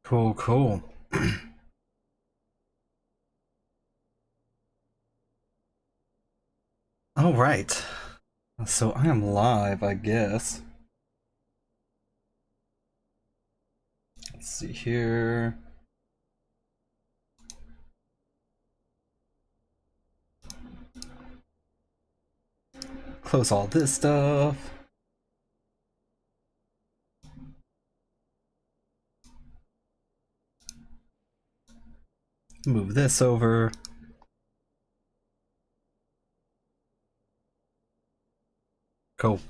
Cool, cool. All right. So I am live, I guess. Let's see here. Close all this stuff. Move this over. Cool.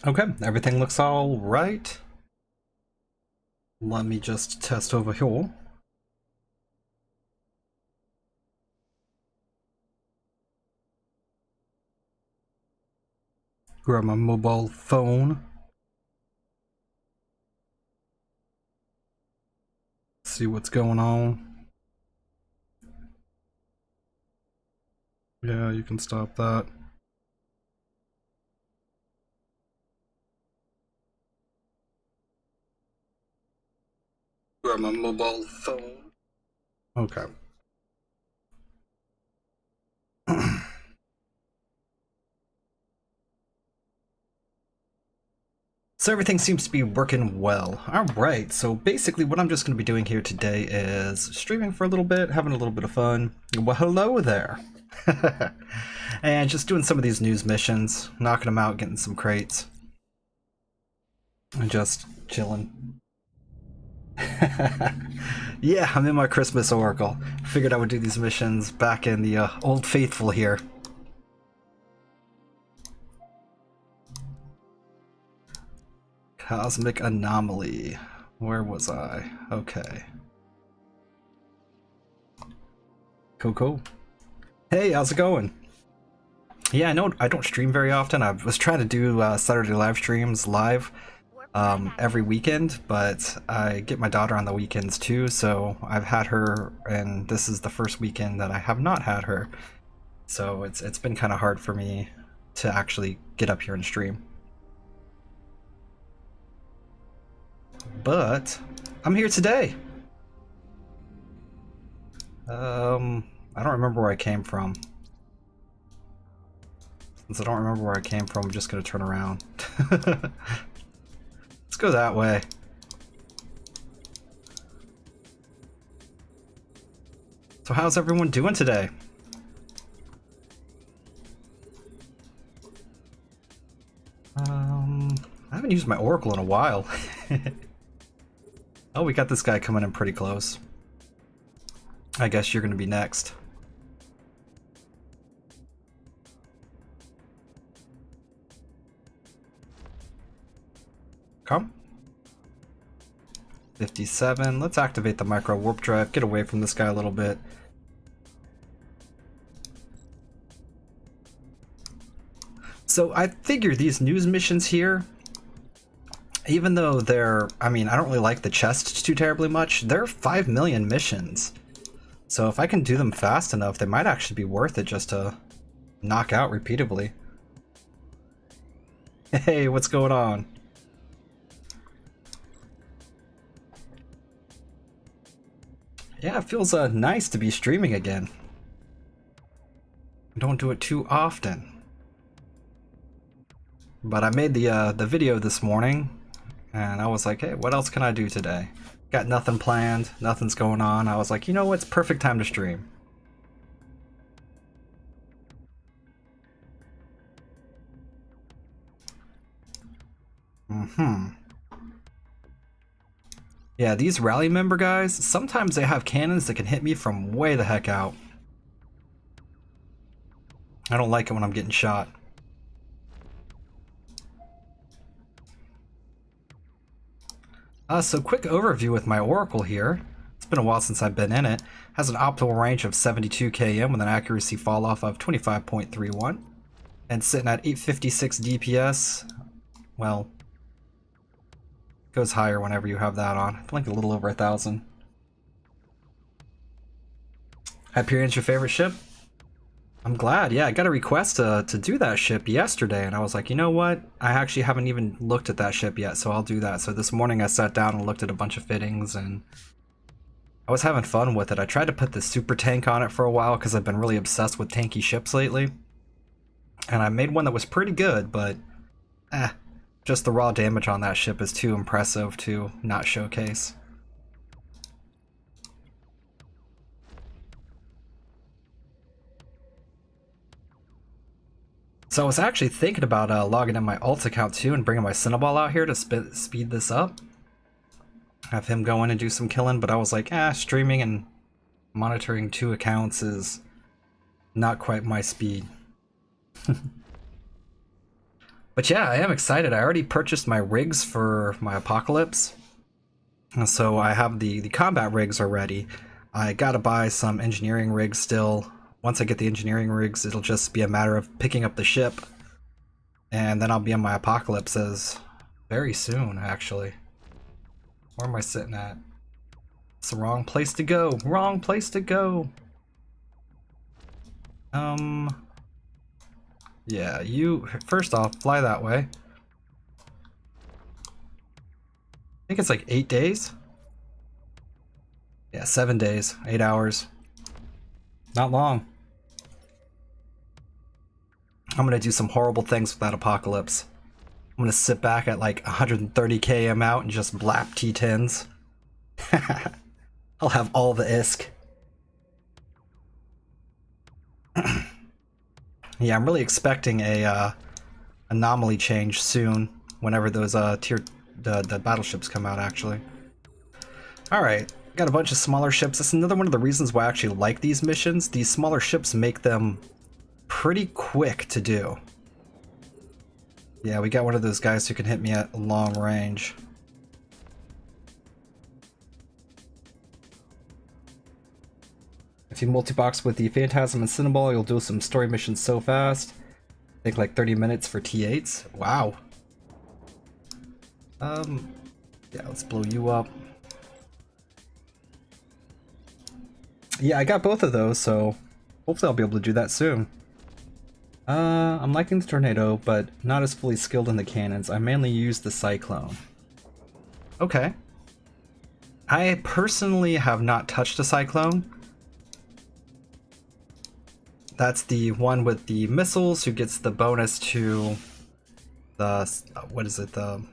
Okay, everything looks all right. Let me just test over here. Grab my mobile phone. See what's going on. Yeah, you can stop that. Grab my mobile phone. Okay. So everything seems to be working well. Alright, so basically what I'm just going to be doing here today is streaming for a little bit, having a little bit of fun. Well, hello there! And just doing some of these news missions, knocking them out, getting some crates. And just chilling. Yeah, I'm in my Christmas Oracle. Figured I would do these missions back in the Old Faithful here. Cosmic Anomaly. Where was I? Okay. Cool. Hey, how's it going? Yeah, I know I don't stream very often. I was trying to do Saturday live streams live every weekend, but I get my daughter on the weekends too, so I've had her, and this is the first weekend that I have not had her. So it's been kind of hard for me to actually get up here and stream. But I'm here today. I don't remember where I came from. Since I don't remember where I came from, I'm just gonna turn around. Let's go that way. So how's everyone doing today? I haven't used my Oracle in a while. Oh, we got this guy coming in pretty close. I guess you're gonna be next. Come. 57. Let's activate the micro warp drive. Get away from this guy a little bit. So I figure these news missions here, even though they're, I mean, I don't really like the chests too terribly much, they're 5 million missions. So if I can do them fast enough, they might actually be worth it just to knock out repeatedly. Hey, what's going on? Yeah, it feels nice to be streaming again. I don't do it too often. But I made the video this morning, and I was like, hey, what else can I do today? Got nothing planned, nothing's going on. I was like, you know what's perfect time to stream. Yeah, these rally member guys, sometimes they have cannons that can hit me from way the heck out. I don't like it when I'm getting shot. So quick overview with my Oracle here. It's been a while since I've been in it. Has an optimal range of 72 km with an accuracy fall off of 25.31. And sitting at 856 DPS. Well, goes higher whenever you have that on. I think a little over 1,000. Hyperion's your favorite ship? I'm glad. Yeah, I got a request to do that ship yesterday, and I was like, you know what? I actually haven't even looked at that ship yet, so I'll do that. So this morning I sat down and looked at a bunch of fittings, and I was having fun with it. I tried to put the super tank on it for a while because I've been really obsessed with tanky ships lately. And I made one that was pretty good, but just the raw damage on that ship is too impressive to not showcase. So I was actually thinking about logging in my alt account too and bringing my Cinnaball out here to speed this up. Have him go in and do some killing, but I was like, streaming and monitoring 2 accounts is not quite my speed. But yeah, I am excited. I already purchased my rigs for my Apocalypse. And so I have the combat rigs already. I gotta buy some engineering rigs still. Once I get the engineering rigs, it'll just be a matter of picking up the ship. And then I'll be on my Apocalypses very soon, actually. Where am I sitting at? It's the wrong place to go. Wrong place to go. Yeah, you, first off, fly that way. I think it's like 8 days. Yeah, 7 days, 8 hours. Not long. I'm gonna do some horrible things with that Apocalypse. I'm gonna sit back at like 130 km out and just blap T10s. I'll have all the ISK. Yeah, I'm really expecting a anomaly change soon, whenever those the battleships come out, actually. Alright, got a bunch of smaller ships. That's another one of the reasons why I actually like these missions. These smaller ships make them pretty quick to do. Yeah, we got one of those guys who can hit me at long range. If you multi-box with the Phantasm and Cinnaball, you'll do some story missions so fast. I think like 30 minutes for T8s. Wow. Yeah, let's blow you up. Yeah, I got both of those, so hopefully I'll be able to do that soon. I'm liking the Tornado, but not as fully skilled in the cannons. I mainly use the Cyclone. Okay. I personally have not touched a Cyclone. That's the one with the missiles who gets the bonus to the, what is it, the,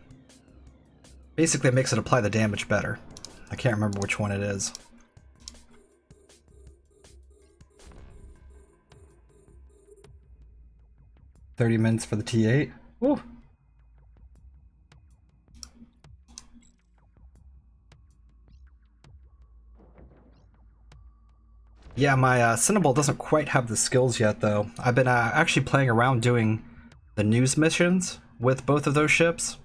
basically it makes it apply the damage better. I can't remember which one it is. $30 minutes for the T8. Woo. Yeah, my Cinnaball doesn't quite have the skills yet, though. I've been actually playing around doing the news missions with both of those ships.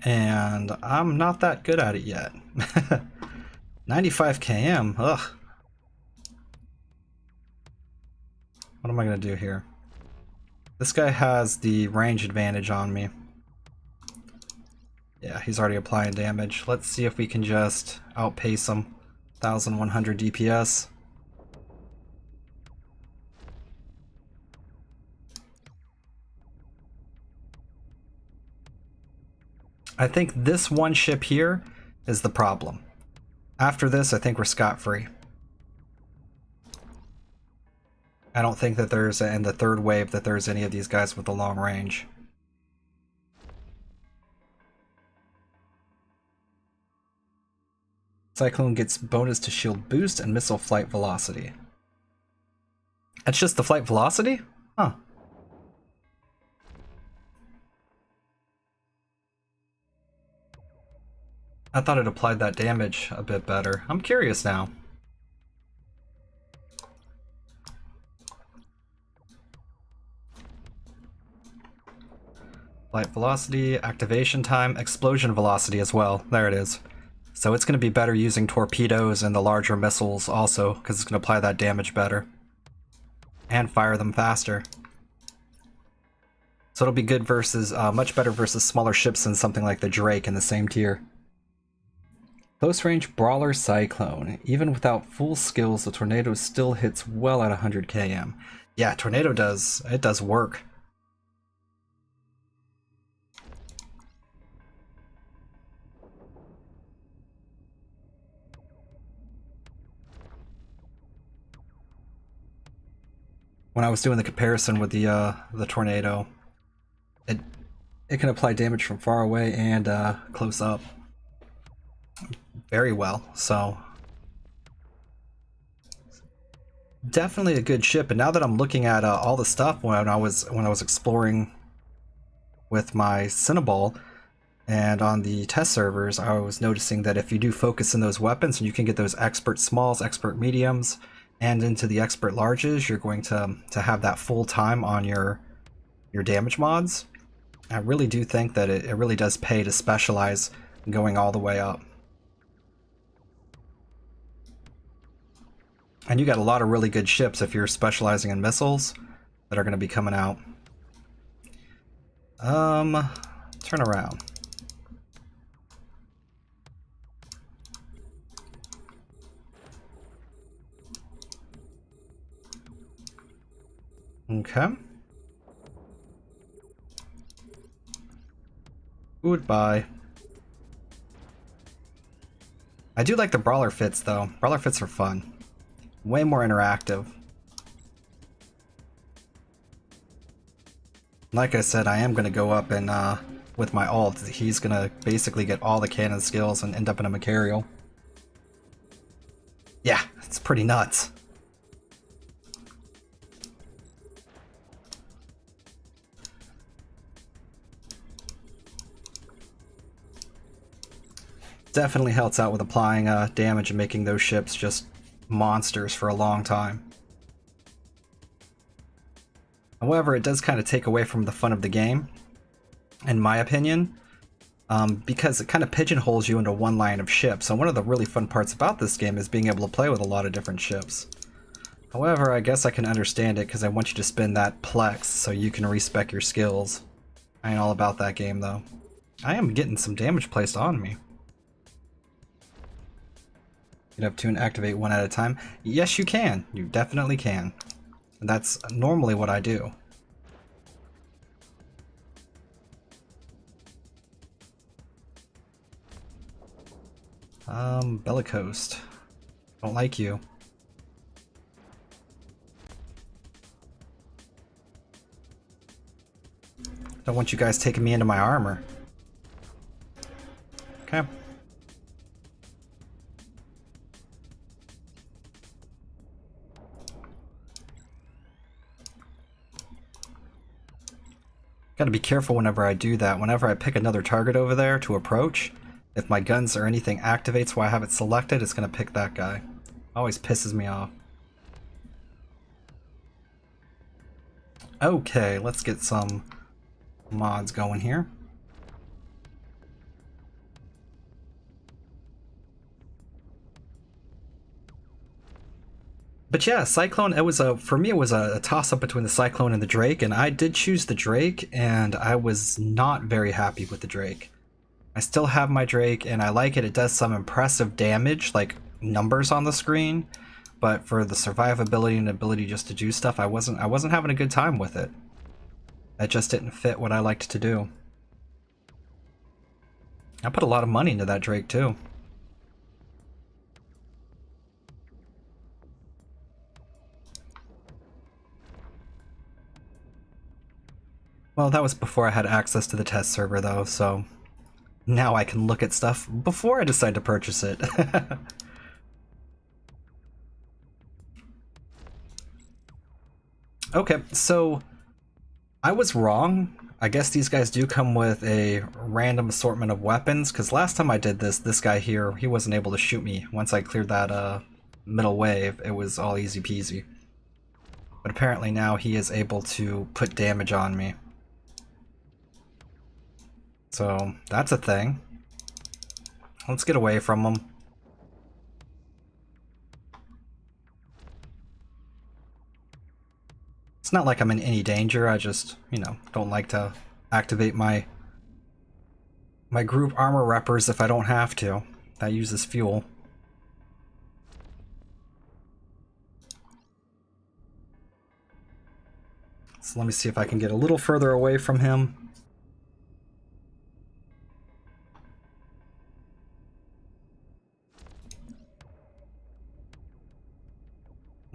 And I'm not that good at it yet. 95 km, ugh. What am I gonna do here? This guy has the range advantage on me. Yeah, he's already applying damage. Let's see if we can just outpace him. 1100 DPS. I think this one ship here is the problem. After this, I think we're scot-free. I don't think that there's, in the third wave, that there's any of these guys with the long range. Cyclone gets bonus to shield boost and missile flight velocity. That's just the flight velocity? Huh. I thought it applied that damage a bit better. I'm curious now. Flight velocity, activation time, explosion velocity as well. There it is. So it's going to be better using torpedoes and the larger missiles also, because it's going to apply that damage better. And fire them faster. So it'll be good versus, much better versus smaller ships than something like the Drake in the same tier. Close range brawler cyclone. Even without full skills, the tornado still hits well at 100 km. Yeah, tornado does work. When I was doing the comparison with the tornado, it can apply damage from far away and close up very well. So definitely a good ship. And now that I'm looking at all the stuff when I was exploring with my Cinnaball and on the test servers, I was noticing that if you do focus in those weapons and you can get those expert smalls, expert mediums, and into the expert larges, you're going to have that full time on your damage mods. I really do think that it really does pay to specialize going all the way up. And you got a lot of really good ships if you're specializing in missiles that are going to be coming out. Turn around. Okay. Goodbye. I do like the brawler fits though. Brawler fits are fun. Way more interactive. Like I said, I am going to go up and with my ult, he's going to basically get all the cannon skills and end up in a Macarial. Yeah, it's pretty nuts. Definitely helps out with applying damage and making those ships just monsters for a long time. However, it does kind of take away from the fun of the game, in my opinion, because it kind of pigeonholes you into one line of ships. So one of the really fun parts about this game is being able to play with a lot of different ships. However, I guess I can understand it because I want you to spend that plex so you can respec your skills. I ain't all about that game though. I am getting some damage placed on me. Get up to and activate one at a time. Yes, you can. You definitely can. And that's normally what I do. Bellicoast. Don't like you. Don't want you guys taking me into my armor. Okay. Gotta be careful whenever I do that. Whenever I pick another target over there to approach, if my guns or anything activates while I have it selected, it's gonna pick that guy. Always pisses me off. Okay, let's get some mods going here. But yeah, Cyclone, for me it was a toss-up between the Cyclone and the Drake, and I did choose the Drake, and I was not very happy with the Drake. I still have my Drake, and I like it. It does some impressive damage, like numbers on the screen, but for the survivability and ability just to do stuff, I wasn't having a good time with it. It just didn't fit what I liked to do. I put a lot of money into that Drake too. Well, that was before I had access to the test server though, so now I can look at stuff before I decide to purchase it. Okay, so I was wrong. I guess these guys do come with a random assortment of weapons, because last time I did this guy here, he wasn't able to shoot me. Once I cleared that middle wave, it was all easy peasy. But apparently now he is able to put damage on me. So that's a thing. Let's get away from him. It's not like I'm in any danger, I just, you know, don't like to activate my group armor reppers if I don't have to. That uses fuel. So let me see if I can get a little further away from him.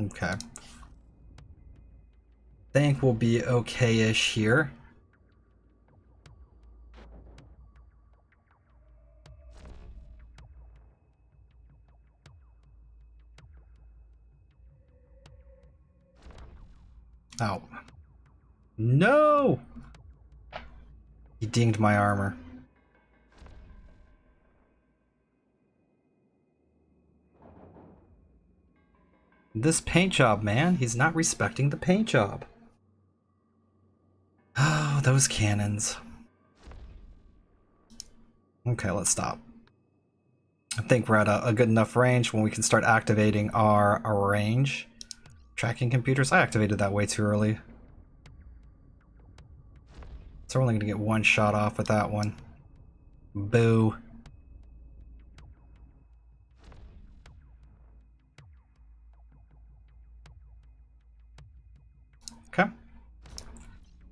Okay. Think we'll be okay-ish here. Oh. No! He dinged my armor. This paint job, man. He's not respecting the paint job. Oh, those cannons. Okay, let's stop. I think we're at a good enough range when we can start activating our range. Tracking computers. I activated that way too early. So we're only going to get one shot off with that one. Boo. Okay.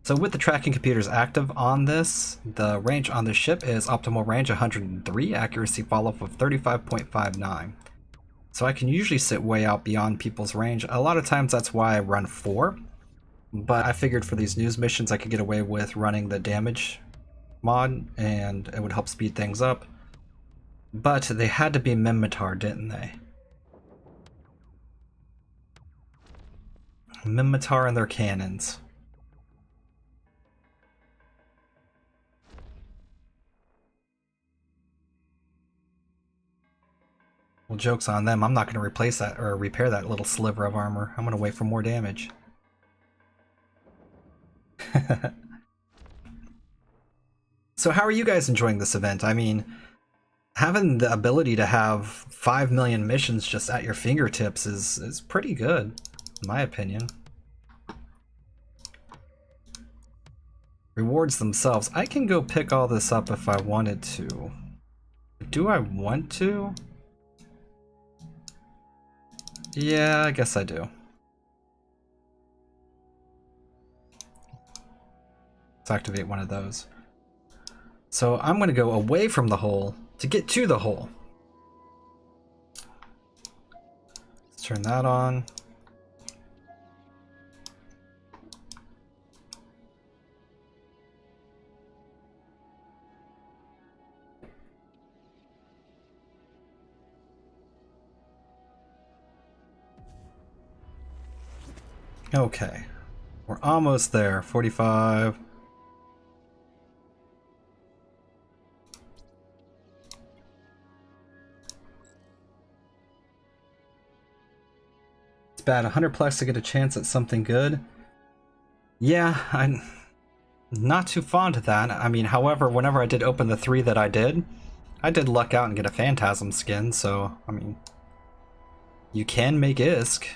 So with the tracking computers active on this, the range on this ship is optimal range 103, accuracy follow-up of 35.59. So I can usually sit way out beyond people's range. A lot of times that's why I run 4. But I figured for these news missions I could get away with running the damage mod, and it would help speed things up. But they had to be Minmatar, didn't they? Minmatar and their cannons. Well, joke's on them. I'm not going to replace that or repair that little sliver of armor. I'm going to wait for more damage. So how are you guys enjoying this event? I mean, having the ability to have 5 million missions just at your fingertips is pretty good, in my opinion. Rewards themselves. I can go pick all this up if I wanted to. Do I want to? Yeah, I guess I do. Let's activate one of those. So I'm going to go away from the hole to get to the hole. Let's turn that on. Okay. We're almost there. 45. Bad. 100 plex to get a chance at something good. Yeah, I'm not too fond of that. I mean, however, whenever I did open the 3 that I did luck out and get a Phantasm skin, so, I mean, you can make ISK.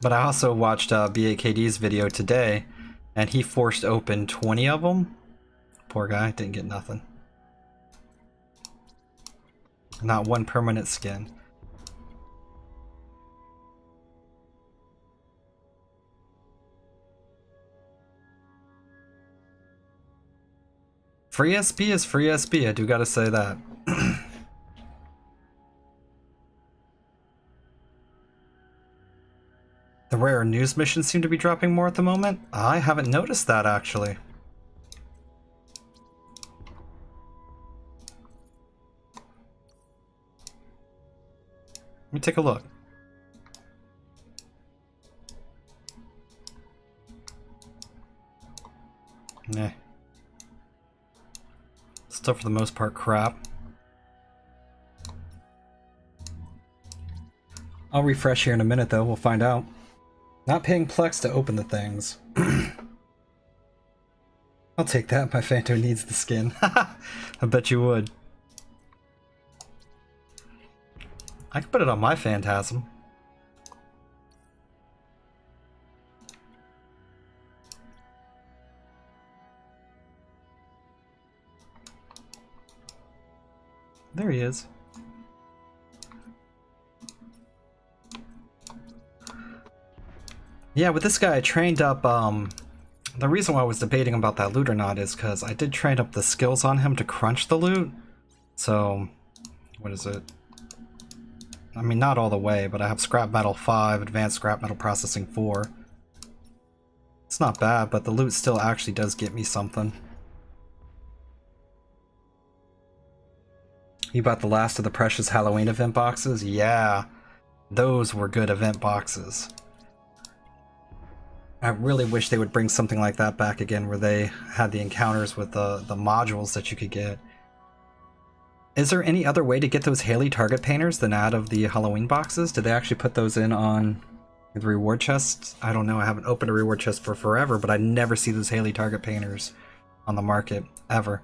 But I also watched BAKD's video today, and he forced open 20 of them. Poor guy, didn't get nothing. Not one permanent skin. Free SP is free SP, I do gotta say that. The rare news missions seem to be dropping more at the moment. I haven't noticed that, actually. Let me take a look. Nah. Still for the most part crap. I'll refresh here in a minute though, we'll find out. Not paying Plex to open the things. I'll take that, my Phanto needs the skin. I bet you would. I could put it on my Phantasm. There he is. Yeah, with this guy I trained up, the reason why I was debating about that loot or not is because I did train up the skills on him to crunch the loot. So, what is it? I mean, not all the way, but I have scrap metal 5, advanced scrap metal processing 4. It's not bad, but the loot still actually does get me something. You bought the last of the precious Halloween event boxes? Yeah, those were good event boxes. I really wish they would bring something like that back again, where they had the encounters with the modules that you could get. Is there any other way to get those Haley target painters than out of the Halloween boxes? Did they actually put those in on the reward chests? I don't know, I haven't opened a reward chest for forever, but I never see those Haley target painters on the market, ever.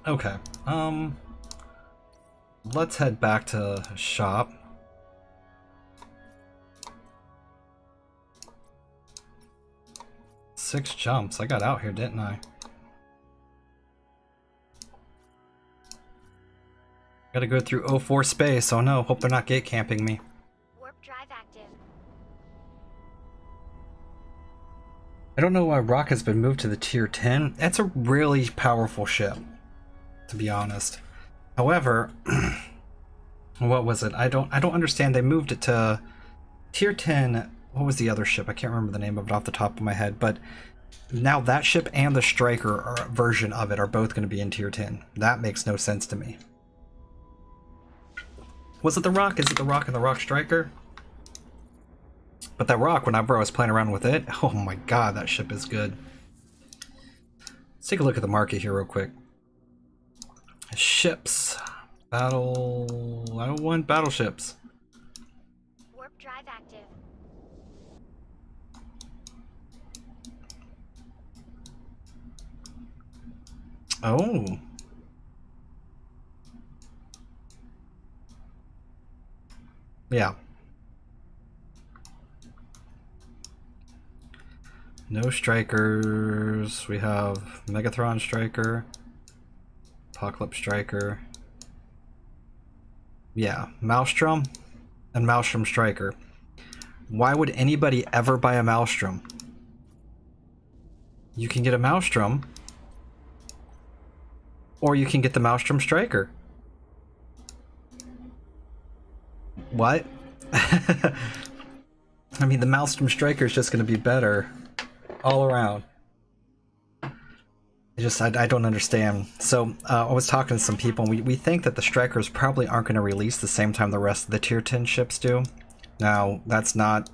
Okay, let's head back to shop. Six jumps. I got out here, didn't I? Gotta go through O4 space. Oh no, hope they're not gate camping me. Warp drive active. I don't know why Rock has been moved to the tier 10. That's a really powerful ship, to be honest. However, what was it? I don't understand. They moved it to tier 10. What was the other ship? I can't remember the name of it off the top of my head, but now that ship and the Striker version of it are both going to be in tier 10. That makes no sense to me. Was it the Rock? Is it the Rock and the Rock Striker? But that Rock, when I was playing around with it, oh my god, that ship is good. Let's take a look at the market here real quick. Ships. I don't want battleships. Warp drive active. Oh. Yeah. No strikers. We have Megatron Striker, Apocalypse Striker. Yeah, Maelstrom and Maelstrom Striker. Why would anybody ever buy a Maelstrom? You can get a Maelstrom, or you can get the Maelstrom Striker. What? I mean, the Maelstrom Striker is just going to be better all around. I don't understand. So I was talking to some people, and we think that the Strikers probably aren't going to release the same time the rest of the tier 10 ships do. Now, that's not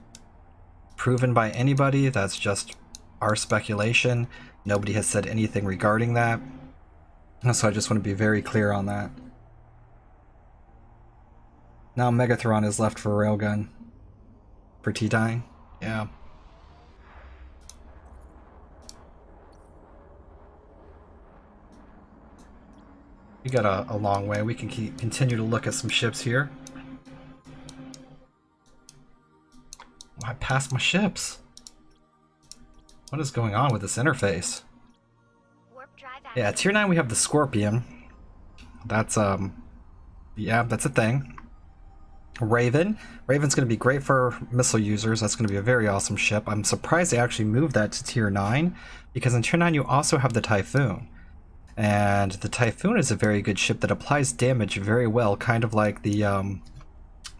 proven by anybody. That's just our speculation. Nobody has said anything regarding that. So I just want to be very clear on that. Now Megatron is left for Railgun. For T-Dying? Yeah. We got a long way. We can continue to look at some ships here. Oh, I passed my ships. What is going on with this interface? Yeah, tier 9 we have the Scorpion. That's yeah, that's a thing. Raven. Raven's going to be great for missile users. That's going to be a very awesome ship. I'm surprised they actually moved that to tier 9, because in tier 9 you also have the Typhoon. And the Typhoon is a very good ship that applies damage very well, kind of like the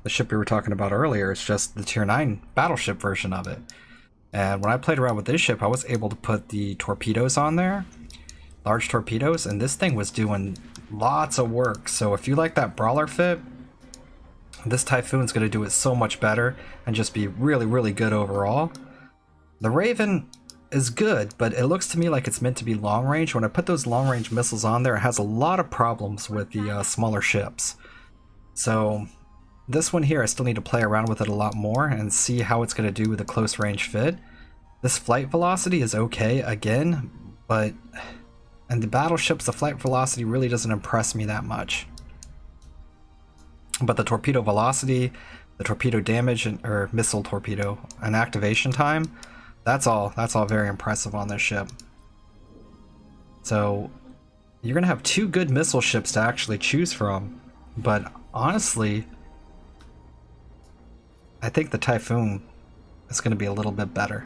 ship we were talking about earlier. It's just the tier 9 battleship version of it. And when I played around with this ship, I was able to put the torpedoes on there, large torpedoes, and this thing was doing lots of work. So if you like that brawler fit, this Typhoon's going to do it so much better and just be really, really good overall. The Raven is good, but it looks to me like it's meant to be long range. When I put those long range missiles on there, it has a lot of problems with the smaller ships. So this one here, I still need to play around with it a lot more and see how it's going to do with a close range fit. This flight velocity is okay again, but in the battleships, the flight velocity really doesn't impress me that much. But the torpedo velocity, the torpedo damage, or missile torpedo, and activation time, that's all very impressive on this ship. So you're gonna have two good missile ships to actually choose from, but honestly, I think the Typhoon is gonna be a little bit better.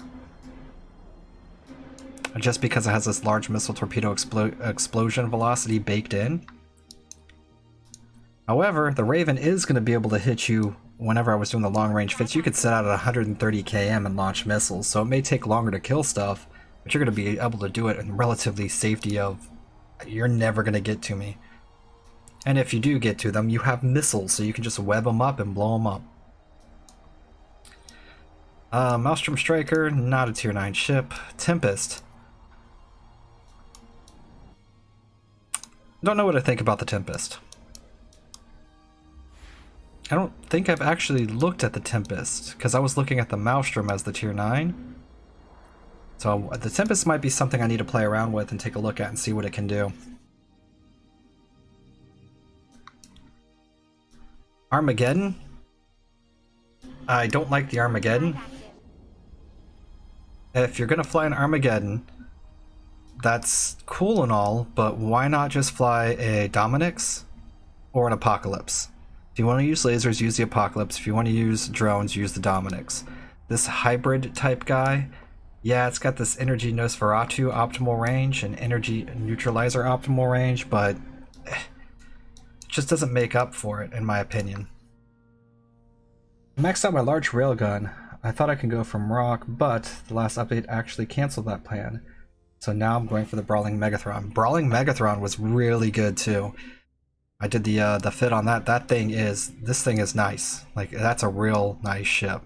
Just because it has this large missile torpedo explosion velocity baked in. However, the Raven is going to be able to hit you whenever I was doing the long range fits. You could set out at 130 km and launch missiles, so it may take longer to kill stuff, but you're going to be able to do it in relatively safety of, you're never going to get to me. And if you do get to them, you have missiles, so you can just web them up and blow them up. Maelstrom Striker, not a tier 9 ship. Tempest. Don't know what to think about the Tempest. I don't think I've actually looked at the Tempest, because I was looking at the Maelstrom as the tier 9. So the Tempest might be something I need to play around with and take a look at and see what it can do. Armageddon? I don't like the Armageddon. If you're gonna fly an Armageddon, that's cool and all, but why not just fly a Dominix or an Apocalypse? If you want to use lasers, use the Apocalypse. If you want to use drones, use the Dominix. This hybrid type guy, yeah, it's got this Energy Nosferatu optimal range and Energy Neutralizer optimal range, but it just doesn't make up for it, in my opinion. I maxed out my large railgun. I thought I could go from rock, but the last update actually canceled that plan. So now I'm going for the Brawling Megathron. Brawling Megathron was really good too. I did the fit on that. This thing is nice. Like, that's a real nice ship.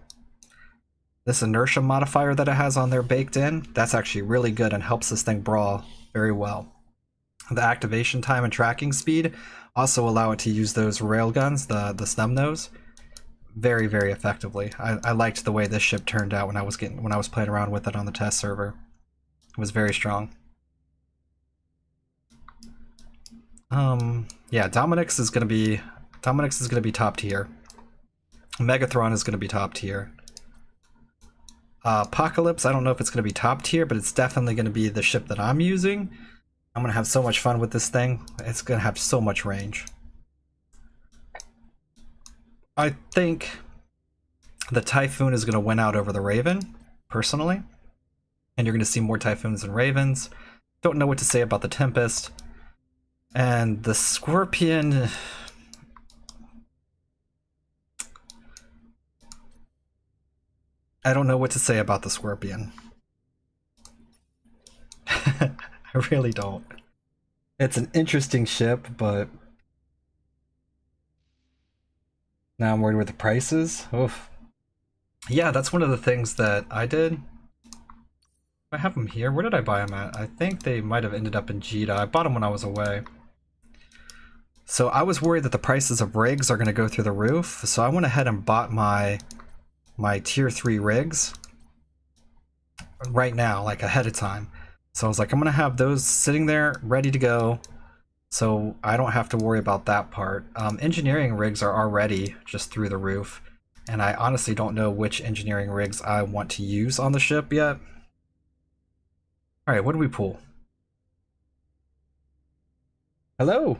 This inertia modifier that it has on there baked in, that's actually really good and helps this thing brawl very well. The activation time and tracking speed also allow it to use those railguns, the snub nose, very, very effectively. I liked the way this ship turned out when I was playing around with it on the test server. It was very strong. Yeah, Dominix is gonna be top tier. Megathron is gonna be top tier. Apocalypse, I don't know if it's gonna be top tier, but it's definitely gonna be the ship that I'm using. I'm gonna have so much fun with this thing. It's gonna have so much range. I think the Typhoon is gonna win out over the Raven, personally. And you're gonna see more Typhoons than Ravens. Don't know what to say about the Tempest. And the Scorpion... I don't know what to say about the Scorpion. I really don't. It's an interesting ship, but... now I'm worried with the prices. Oof. Yeah, that's one of the things that I did. I have them here. Where did I buy them at? I think they might have ended up in Jeddah. I bought them when I was away. So I was worried that the prices of rigs are going to go through the roof, so I went ahead and bought my tier 3 rigs right now, like ahead of time. So I was like, I'm going to have those sitting there ready to go, so I don't have to worry about that part. Engineering rigs are already just through the roof, and I honestly don't know which engineering rigs I want to use on the ship yet. Alright, what do we pull? Hello!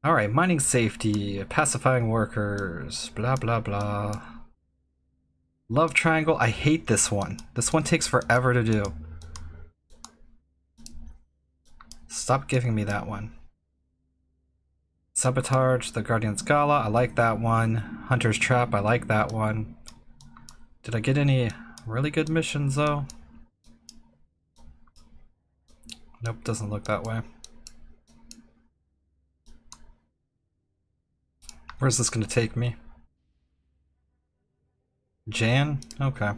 Alright, mining safety, pacifying workers, blah blah blah. Love triangle, I hate this one. This one takes forever to do. Stop giving me that one. Sabotage, the Guardian's Gala, I like that one. Hunter's Trap, I like that one. Did I get any really good missions though? Nope, doesn't look that way. Where's this gonna take me? Jan? Okay.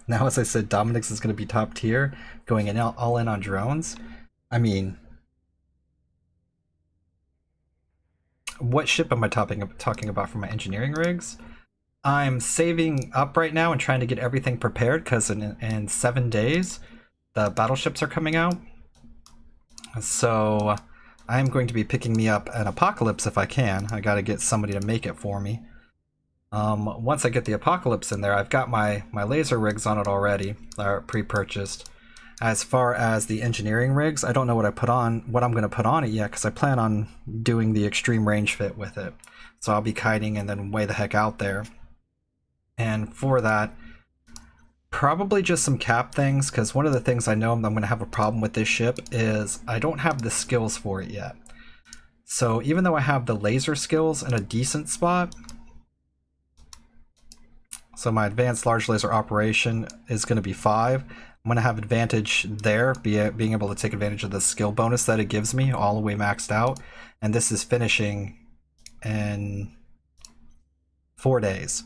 Now, as I said, Dominix is gonna be top tier, going in all in on drones. I mean, what ship am I talking about for my engineering rigs? I'm saving up right now and trying to get everything prepared because in 7 days the battleships are coming out. So I'm going to be picking me up an Apocalypse if I can. I gotta get somebody to make it for me. Once I get the Apocalypse in there, I've got my laser rigs on it already, pre-purchased. As far as the engineering rigs, I don't know what I'm going to put on it yet, because I plan on doing the extreme range fit with it. So I'll be kiting and then way the heck out there. And for that, probably just some cap things, because one of the things I know I'm going to have a problem with this ship is I don't have the skills for it yet. So even though I have the laser skills in a decent spot, so my advanced large laser operation is going to be 5. I'm going to have advantage there, being able to take advantage of the skill bonus that it gives me, all the way maxed out. And this is finishing in 4 days.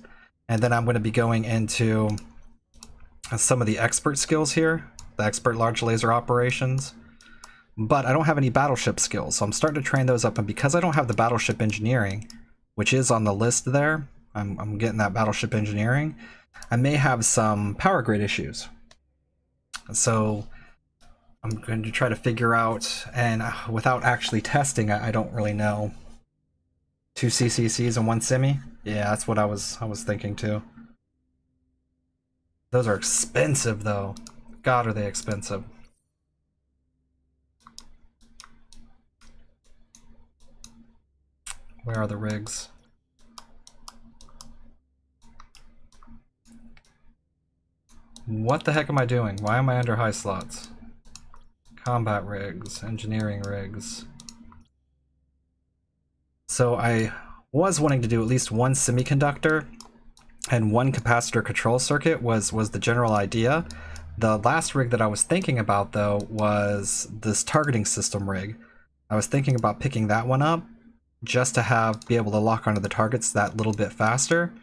And then I'm going to be going into some of the expert skills here, the expert large laser operations. But I don't have any battleship skills, so I'm starting to train those up. And because I don't have the battleship engineering, which is on the list there, I'm getting that battleship engineering, I may have some power grid issues. So I'm going to try to figure out, and without actually testing, I don't really know. 2 CCCs and 1 semi? Yeah, that's what I was thinking too. Those are expensive though. God, are they expensive. Where are the rigs? What the heck am I doing? Why am I under high slots? Combat rigs, engineering rigs. So I was wanting to do at least 1 semiconductor and 1 capacitor control circuit was the general idea. The last rig that I was thinking about though was this targeting system rig. I was thinking about picking that one up just to be able to lock onto the targets that little bit faster.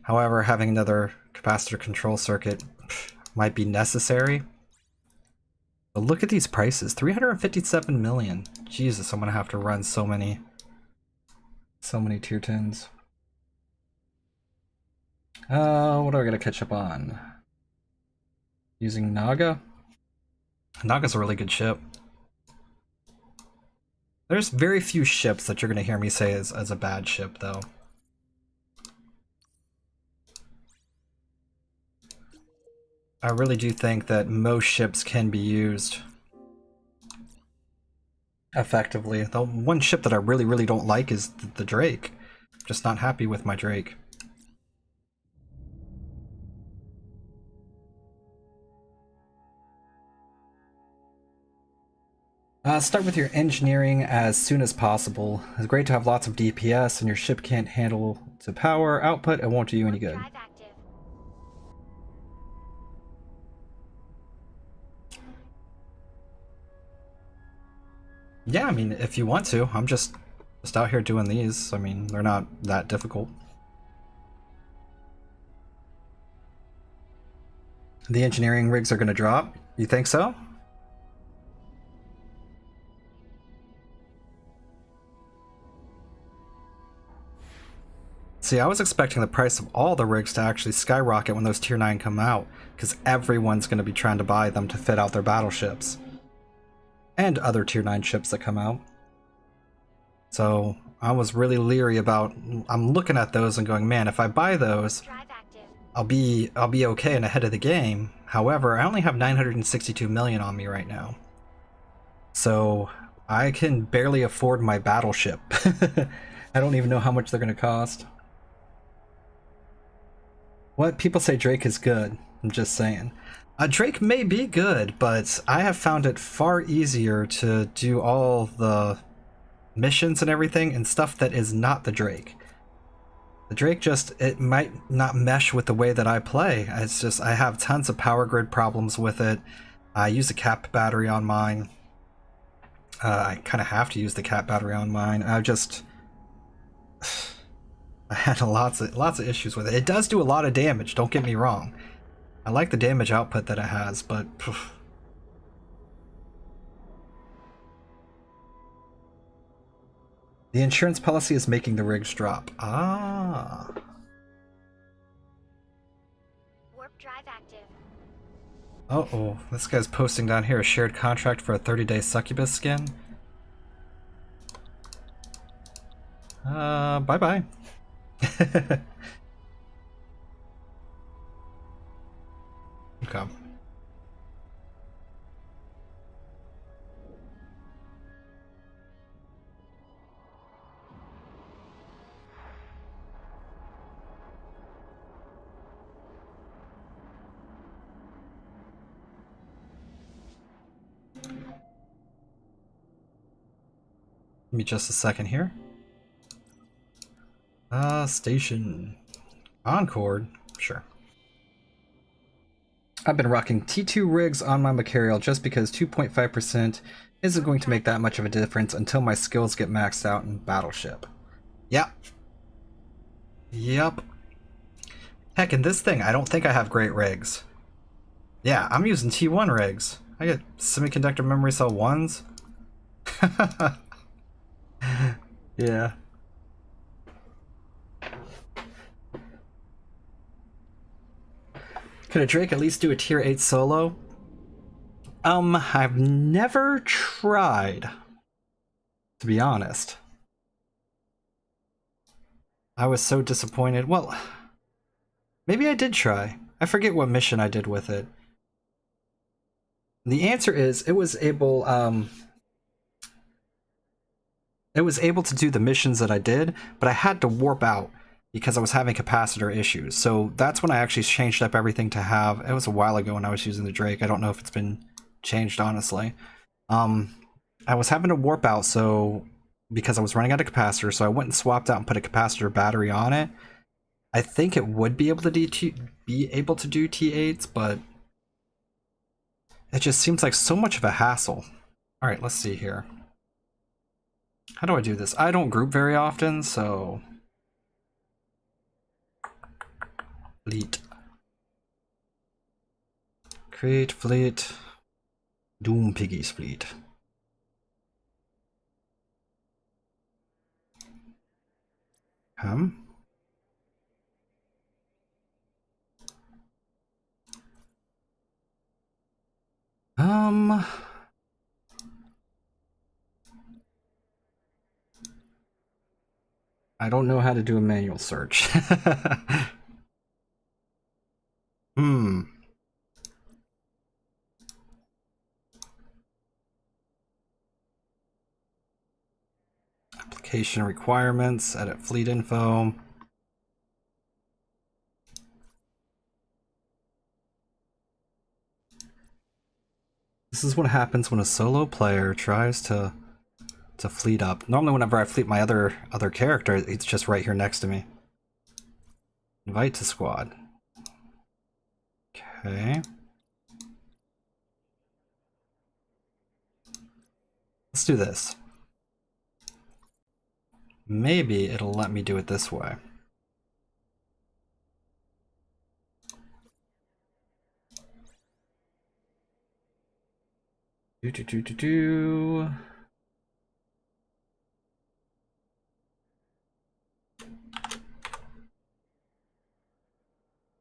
However, having another capacitor control circuit might be necessary. But look at these prices, 357 million. Jesus, I'm gonna have to run so many tier 10s. What do I gotta catch up on? Using Naga? Naga's a really good ship. There's very few ships that you're gonna hear me say is a bad ship though. I really do think that most ships can be used effectively. The one ship that I really don't like is the Drake. I'm just not happy with my Drake. Start with your engineering as soon as possible. It's great to have lots of DPS and your ship can't handle to power output. It won't do you any good. Yeah, I mean, if you want to. I'm just out here doing these. I mean, they're not that difficult. The engineering rigs are going to drop? You think so? See, I was expecting the price of all the rigs to actually skyrocket when those tier 9 come out, because everyone's going to be trying to buy them to fit out their battleships. And other tier 9 ships that come out. So I was really leery about, I'm looking at those and going, man, if I buy those, I'll be okay and ahead of the game. However, I only have 962 million on me right now. So I can barely afford my battleship. I don't even know how much they're going to cost. What? People say Drake is good. I'm just saying. Drake may be good, but I have found it far easier to do all the missions and everything and stuff that is not the Drake. The Drake just, it might not mesh with the way that I play. It's just, I have tons of power grid problems with it. I use a cap battery on mine. I kind of have to use the cap battery on mine. I had lots of issues with it. It does do a lot of damage, don't get me wrong. I like the damage output that it has, but poof. The insurance policy is making the rigs drop. Ah. Warp drive active. Uh-oh. This guy's posting down here a shared contract for a 30-day succubus skin. Bye-bye. Okay. Give me just a second here. Station. Concord. Sure. I've been rocking T2 rigs on my Macarial just because 2.5% isn't going to make that much of a difference until my skills get maxed out in Battleship. Yep. Yep. Heck, in this thing, I don't think I have great rigs. Yeah, I'm using T1 rigs. I get semiconductor memory cell 1s. Yeah. Could a Drake at least do a tier 8 solo? I've never tried, to be honest. I was so disappointed. Well, maybe I did try. I forget what mission I did with it. The answer is it was able to do the missions that I did, but I had to warp out because I was having capacitor issues. So that's when I actually changed up everything to have, it was a while ago when I was using the Drake. I don't know if it's been changed, honestly. I was having to warp out, so because I was running out of capacitor, so I went and swapped out and put a capacitor battery on it. I think it would be able to do T8s, but it just seems like so much of a hassle. All right, let's see here. How do I do this? I don't group very often, so fleet. Create fleet. Doom Piggy's fleet. I don't know how to do a manual search. Application requirements, edit fleet info. This is what happens when a solo player tries to fleet up. Normally whenever I fleet my other character, it's just right here next to me. Invite to squad. Okay. Let's do this. Maybe it'll let me do it this way.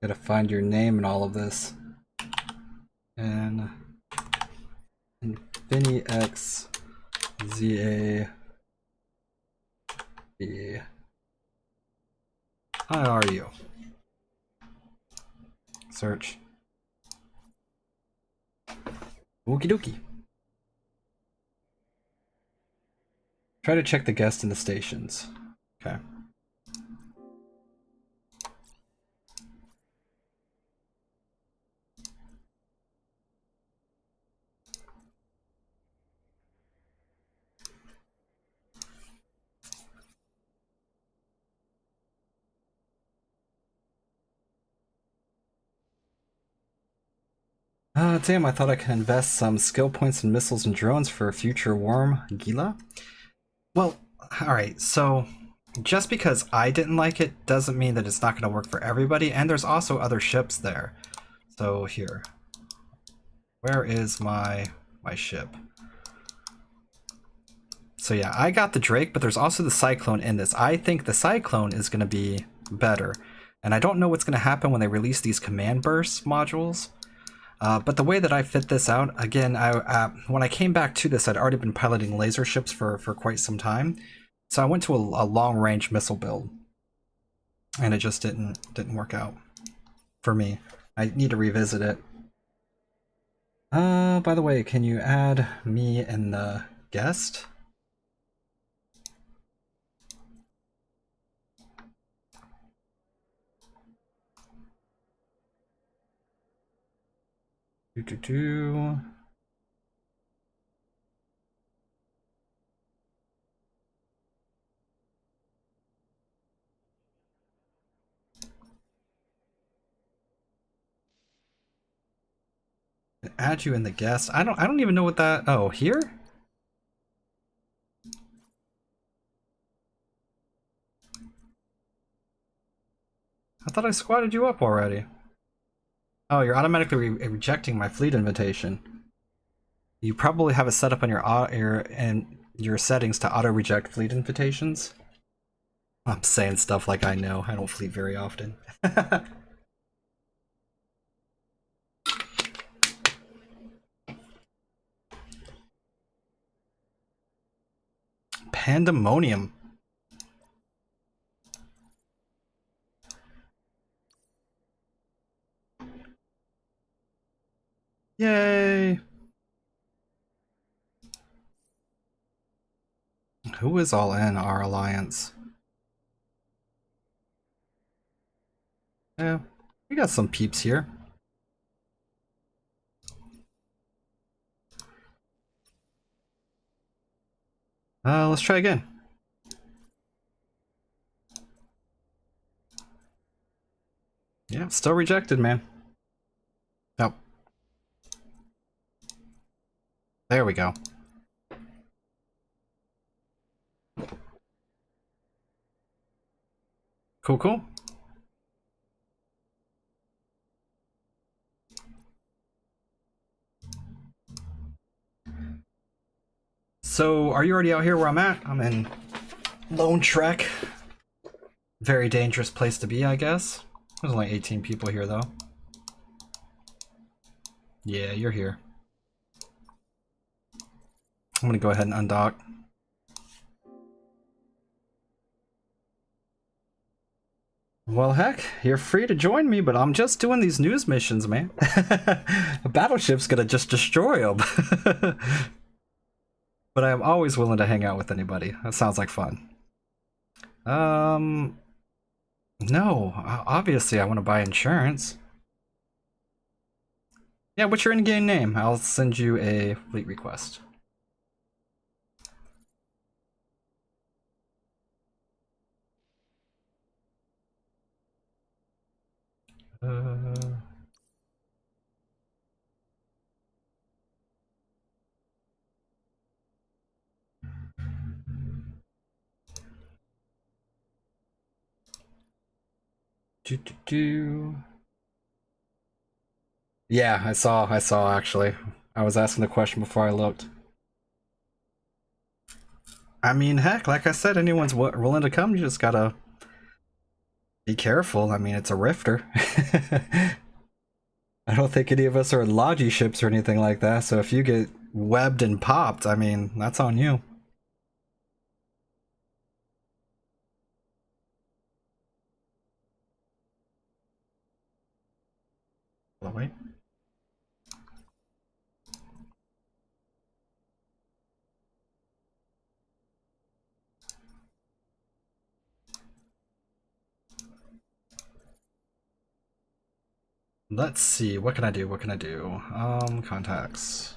Gotta find your name in all of this. And Infinity X ZA B. How are you? Search. Okie dokie. Try to check the guest in the stations. Okay. Damn, I thought I could invest some skill points in missiles and drones for a future Worm Gila. Well, alright, so just because I didn't like it doesn't mean that it's not going to work for everybody, and there's also other ships there. So here. Where is my ship? So yeah, I got the Drake, but there's also the Cyclone in this. I think the Cyclone is going to be better. And I don't know what's going to happen when they release these command burst modules. But the way that I fit this out, again, when I came back to this, I'd already been piloting laser ships for quite some time. So I went to a long-range missile build. And it just didn't work out for me. I need to revisit it. By the way, can you add me in the guest? Do. Add you in the guest. I don't even know what that. Oh, here? I thought I squatted you up already. Oh, you're automatically rejecting my fleet invitation. You probably have it set up on your settings to auto reject fleet invitations. I'm saying stuff like I know. I don't fleet very often. Pandemonium. Yay! Who is all in our alliance? Yeah, we got some peeps here. Let's try again. Yeah, still rejected, man. Nope. There we go. Cool, cool. So, are you already out here where I'm at? I'm in Lone Trek. Very dangerous place to be, I guess. There's only 18 people here, though. Yeah, you're here. I'm gonna go ahead and undock. Well, heck, you're free to join me, but I'm just doing these news missions, man. A battleship's gonna just destroy them. But I am always willing to hang out with anybody. That sounds like fun. No, obviously I want to buy insurance. Yeah, what's your in-game name? I'll send you a fleet request. Yeah, I saw actually. I was asking the question before I looked. I mean, heck, like I said, anyone's willing to come, you just gotta be careful. I mean, it's a rifter. I don't think any of us are Logi ships or anything like that, so if you get webbed and popped, I mean, that's on you. Oh, wait. Let's see, what can I do? What can I do? Contacts.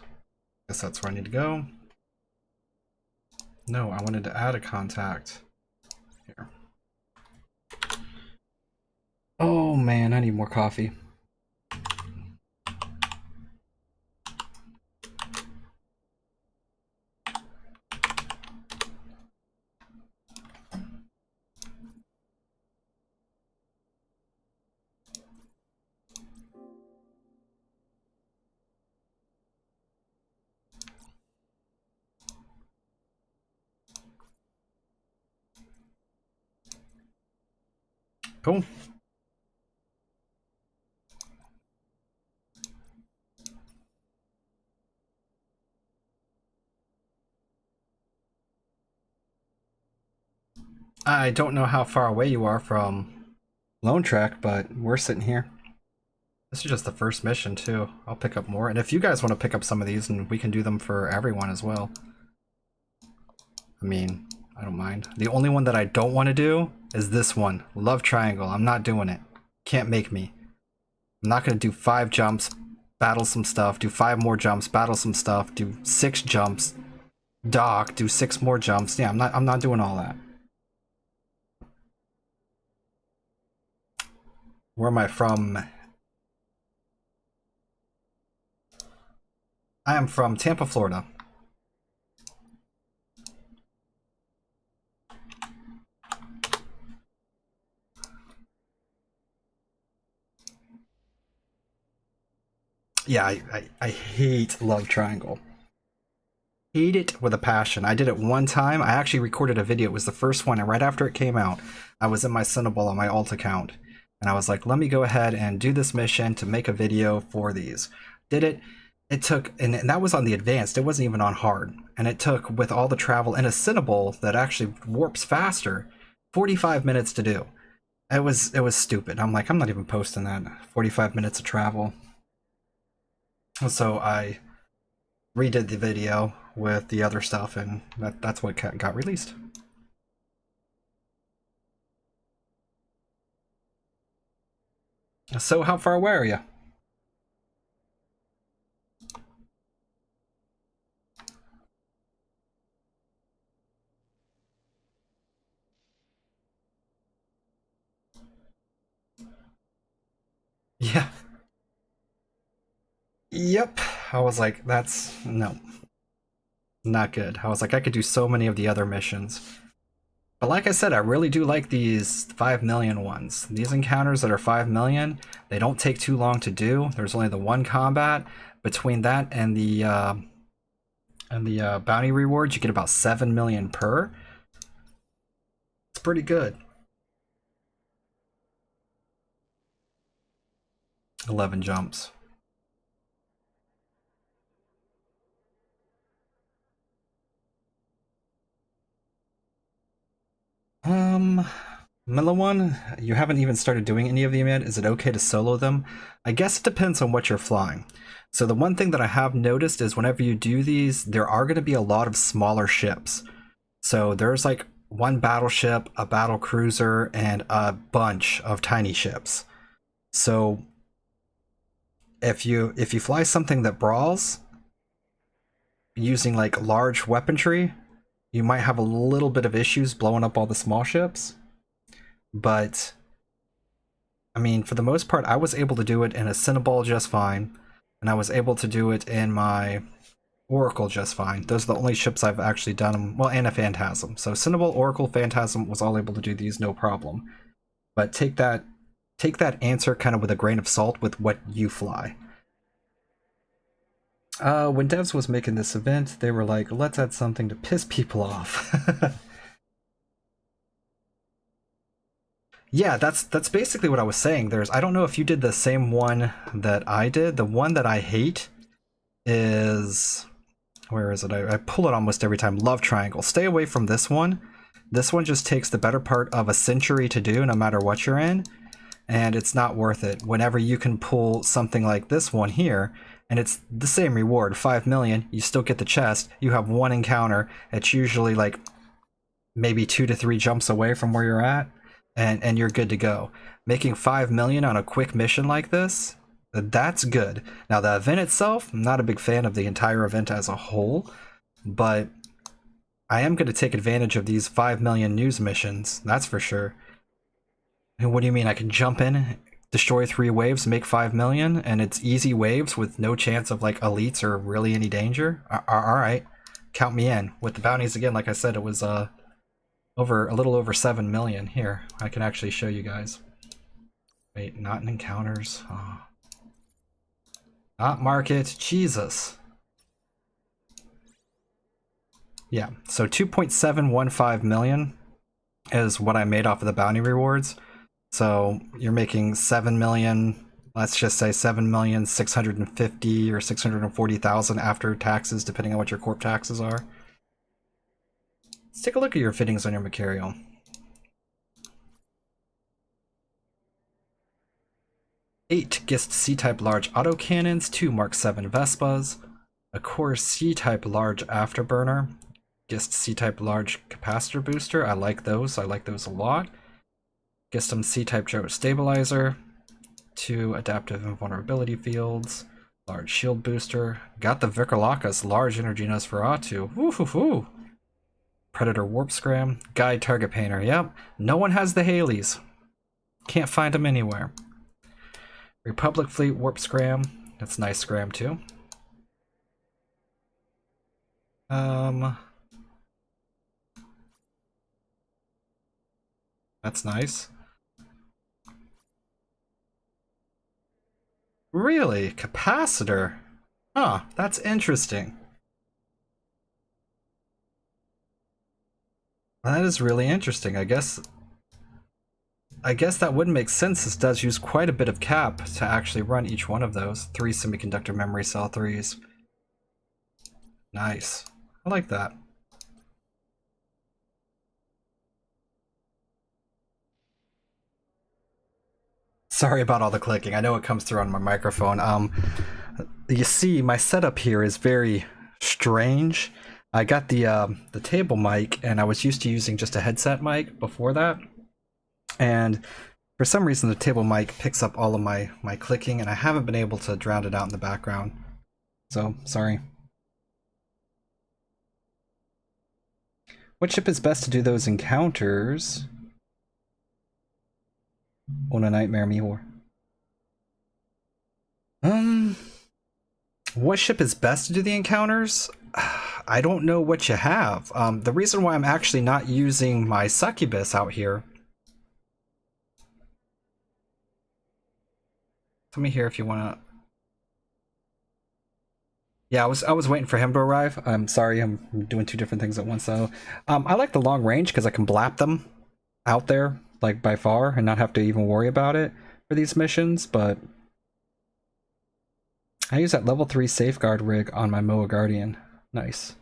Guess that's where I need to go. No, I wanted to add a contact. Here. Oh man, I need more coffee. Cool. I don't know how far away you are from Lone Trek, but we're sitting here. This is just the first mission, too. I'll pick up more. And if you guys want to pick up some of these, and we can do them for everyone as well. I mean, I don't mind. The only one that I don't want to do is this one. Love Triangle. I'm not doing it. Can't make me. I'm not going to do 5 jumps, battle some stuff, do 5 more jumps, battle some stuff, do 6 jumps, dock, do 6 more jumps. Yeah, I'm not doing all that. Where am I from? I am from Tampa, Florida. Yeah, I hate Love Triangle. Hate it with a passion. I did it one time. I actually recorded a video. It was the first one, and right after it came out, I was in my Cinnaball on my alt account. And I was like, let me go ahead and do this mission to make a video for these. Did it. It took, and that was on the advanced, it wasn't even on hard. And it took, with all the travel in a Cinnaball that actually warps faster, 45 minutes to do. It was stupid. I'm like, I'm not even posting that. 45 minutes of travel. So I redid the video with the other stuff, and that's what got released. So how far away are you? Yeah. Yep. I was like, that's no. Not good. I was like, I could do so many of the other missions. But like I said, I really do like these 5 million ones. These encounters that are 5 million, they don't take too long to do. There's only the one combat. Between that and the bounty rewards, you get about 7 million per. It's pretty good. 11 jumps. Miller one, you haven't even started doing any of them yet. Is it okay to solo them? I guess it depends on what you're flying. So the one thing that I have noticed is whenever you do these, there are going to be a lot of smaller ships. So there's like one battleship, a battle cruiser, and a bunch of tiny ships. So if you fly something that brawls using like large weaponry, you might have a little bit of issues blowing up all the small ships. But I mean, for the most part, I was able to do it in a Cinnaball just fine, and I was able to do it in my Oracle just fine. Those are the only ships I've actually done them, well, and a Phantasm. So Cinnaball, Oracle, Phantasm was all able to do these no problem. But take that answer kind of with a grain of salt with what you fly. When Devs was making this event, they were like, let's add something to piss people off. Yeah, that's basically what I was saying. I don't know if you did the same one that I did. The one that I hate is, where is it? I pull it almost every time. Love Triangle. Stay away from this one. This one just takes the better part of a century to do, no matter what you're in, and it's not worth it. Whenever you can pull something like this one here, and it's the same reward, 5 million, you still get the chest, you have one encounter, it's usually like maybe 2 to 3 jumps away from where you're at, and you're good to go. Making 5 million on a quick mission like this, that's good. Now the event itself, I'm not a big fan of the entire event as a whole, but I am going to take advantage of these 5 million news missions, that's for sure. And what do you mean, I can jump in, destroy 3 waves, make 5 million, and it's easy waves with no chance of like elites or really any danger? Alright, count me in. With the bounties again, like I said, it was a little over 7 million. Here, I can actually show you guys. Wait, not in encounters. Oh. Not market, Jesus. Yeah, so 2.715 million is what I made off of the bounty rewards. So you're making 7 million, let's just say 7,650,000 or 640,000 after taxes, depending on what your corp taxes are. Let's take a look at your fittings on your material. Eight Gist C-type large autocannons, 2 Mark 7 Vespas, a Core C-type large afterburner, Gist C-type large capacitor booster. I like those a lot. Gistum C-type gyro stabilizer, 2 adaptive invulnerability fields, large shield booster. Got the Vikarlakas large energy Nosferatu. Woo-hoo-hoo. Predator warp scram, guide target painter. Yep, no one has the Haleys. Can't find them anywhere. Republic fleet warp scram. That's nice scram too. That's nice. Really? Capacitor? Huh, that's interesting. That is really interesting. I guess that would make sense. This does use quite a bit of cap to actually run each one of those. 3 semiconductor memory cell 3s. Nice. I like that. Sorry about all the clicking. I know it comes through on my microphone. You see, my setup here is very strange. I got the table mic, and I was used to using just a headset mic before that. And for some reason, the table mic picks up all of my clicking, and I haven't been able to drown it out in the background. So, sorry. What ship is best to do those encounters? On a Nightmare Mihor. What ship is best to do the encounters? I don't know what you have. The reason why I'm actually not using my succubus out here. Tell me here if you want to. Yeah, I was waiting for him to arrive. I'm sorry, I'm doing 2 different things at once. So, I like the long range because I can blap them out there, like by far, and not have to even worry about it for these missions. But I use that level 3 safeguard rig on my Moa Guardian. Nice.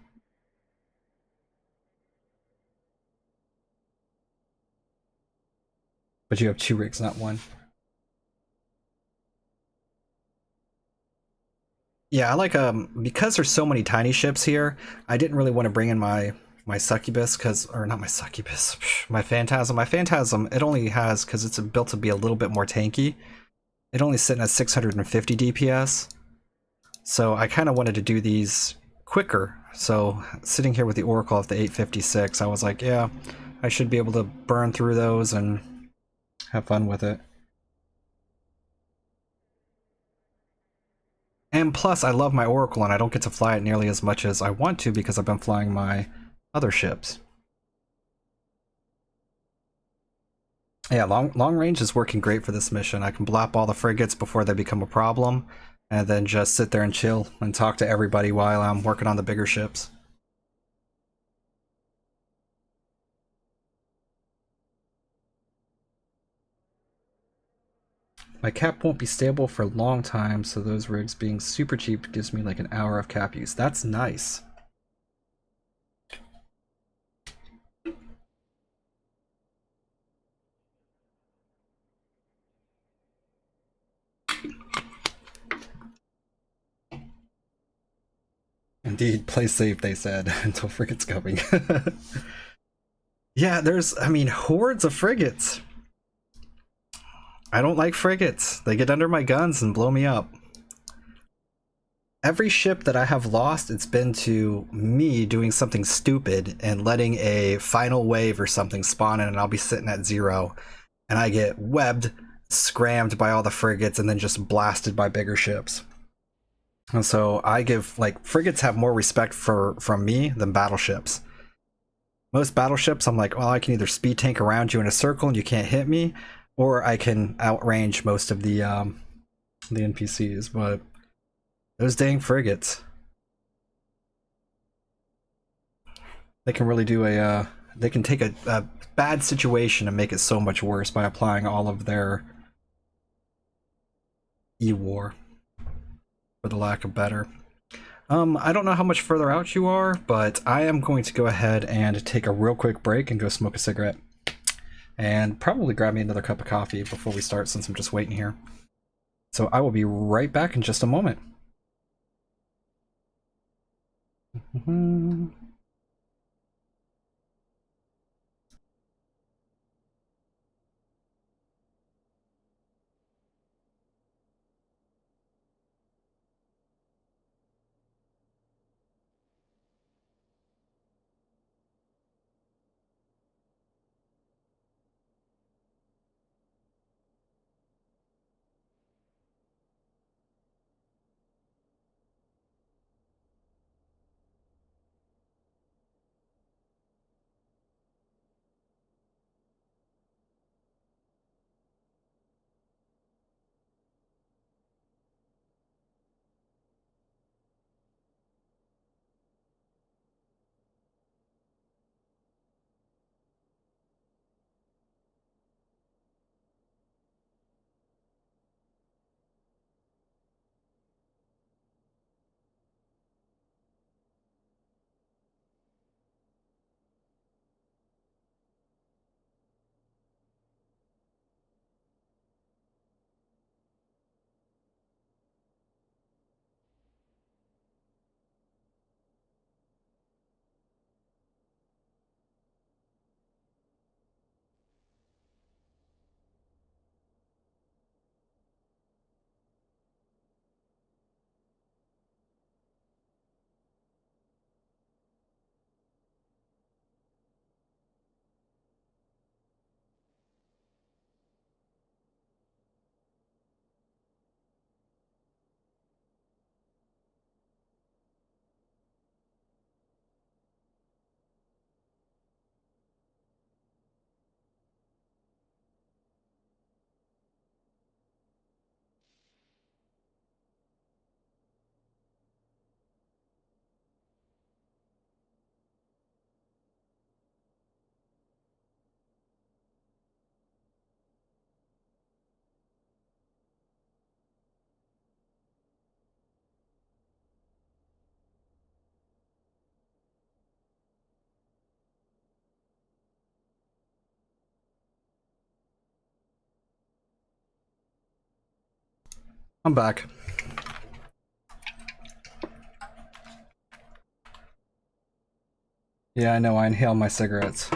But you have 2 rigs, not 1. Yeah, I like because there's so many tiny ships here, I didn't really want to bring in my succubus or not my succubus, my phantasm. My phantasm, it only has, because it's built to be a little bit more tanky, it only sitting at 650 DPS. So I kind of wanted to do these quicker. So sitting here with the Oracle of the 856, I was like, yeah, I should be able to burn through those and have fun with it. And plus, I love my Oracle, and I don't get to fly it nearly as much as I want to because I've been flying my other ships. Yeah, long range is working great for this mission. I can blap all the frigates before they become a problem, and then just sit there and chill and talk to everybody while I'm working on the bigger ships. My cap won't be stable for a long time, so those rigs being super cheap gives me like an hour of cap use. That's nice. Indeed, play safe, they said, until frigates coming. Yeah, I mean, hordes of frigates. I don't like frigates. They get under my guns and blow me up. Every ship that I have lost, it's been to me doing something stupid and letting a final wave or something spawn in, and I'll be sitting at 0. And I get webbed, scrammed by all the frigates, and then just blasted by bigger ships. And so I give, like, frigates have more respect from me than battleships. Most battleships, I'm like, well, I can either speed tank around you in a circle and you can't hit me, or I can outrange most of the NPCs, but those dang frigates, they can really do a They can take a bad situation and make it so much worse by applying all of their E-war, for the lack of better. I don't know how much further out you are, but I am going to go ahead and take a real quick break and go smoke a cigarette. And probably grab me another cup of coffee before we start, since I'm just waiting here. So I will be right back in just a moment. I'm back. Yeah, I know, I inhale my cigarettes.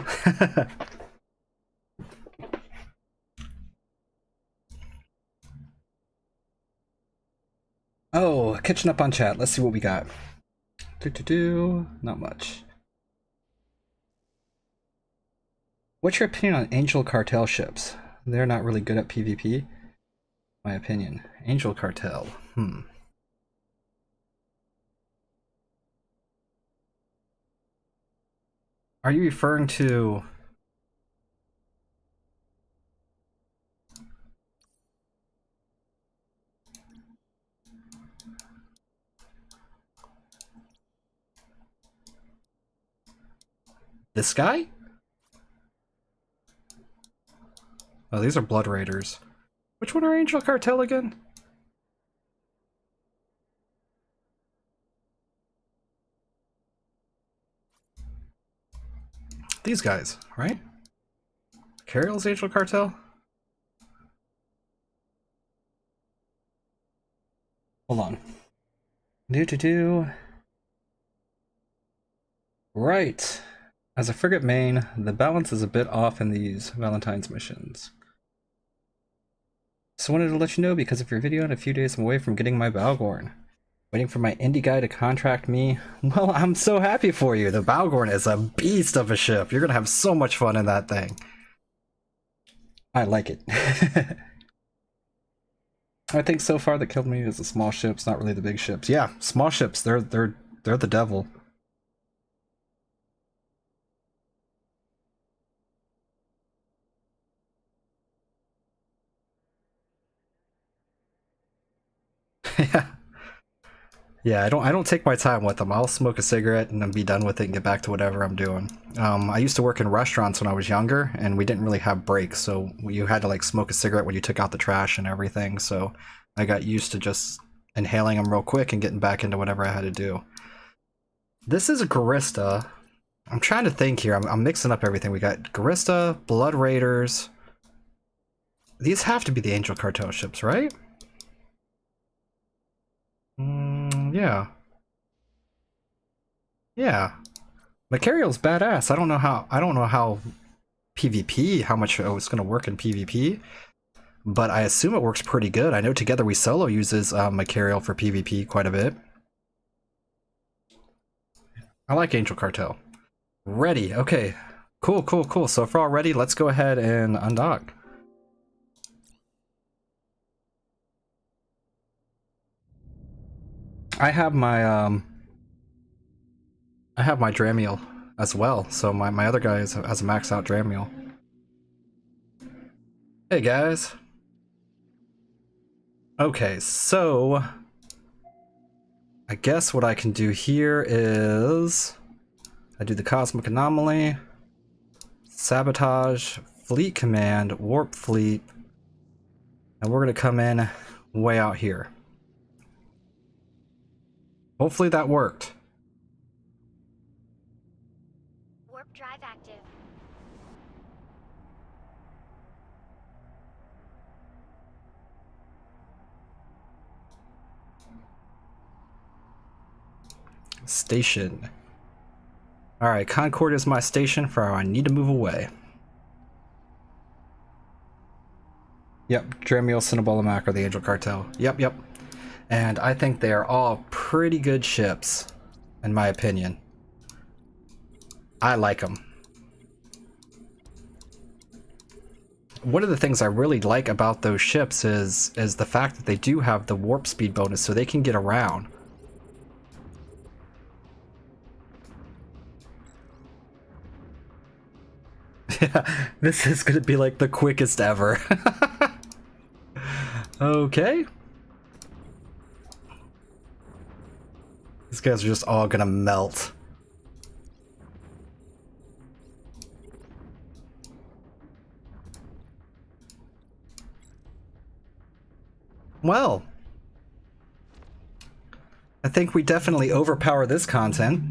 Oh, catching up on chat. Let's see what we got. Not much. What's your opinion on Angel Cartel ships? They're not really good at PvP. My opinion. Angel Cartel. Are you referring to... this guy? Oh, these are Blood Raiders. Which one are Angel Cartel again? These guys, right? Carriel's Angel Cartel? Hold on. Right. As a frigate main, the balance is a bit off in these Valentine's missions. So wanted to let you know because of your video, in a few days I'm away from getting my Balgorn. Waiting for my indie guy to contract me. Well, I'm so happy for you. The Balgorn is a beast of a ship. You're gonna have so much fun in that thing. I like it. I think so far that killed me is the small ships, not really the big ships. Yeah, small ships, they're the devil. Yeah. Yeah, I don't take my time with them. I'll smoke a cigarette and then be done with it and get back to whatever I'm doing. I used to work in restaurants when I was younger, and we didn't really have breaks, so you had to like smoke a cigarette when you took out the trash and everything. So I got used to just inhaling them real quick and getting back into whatever I had to do. This is a Garista. I'm trying to think here. I'm mixing up everything. We got Garista, Blood Raiders. These have to be the Angel Cartel ships, right? Yeah. Yeah. Macariel's badass. I don't know how PvP, how much it's gonna work in PvP, but I assume it works pretty good. I know Together We Solo uses Macariel for PvP quite a bit. I like Angel Cartel. Ready. Okay. Cool, cool, cool. So if we're all ready, let's go ahead and undock. I have my Dramiel as well, so my other guy has a maxed out Dramiel. Hey guys. Okay, so I guess what I can do here is I do the Cosmic Anomaly, Sabotage, Fleet Command, Warp Fleet, and we're gonna come in way out here. Hopefully that worked. Warp drive active. Station. Alright, Concord is my station for I need to move away. Yep, Dramiel, Cinnabella Mac are the Angel Cartel. Yep, yep. And I think they are all pretty good ships, in my opinion. I like them. One of the things I really like about those ships is the fact that they do have the warp speed bonus, so they can get around. Yeah, this is gonna be like the quickest ever. Okay. These guys are just all gonna melt. Well, I think we definitely overpower this content.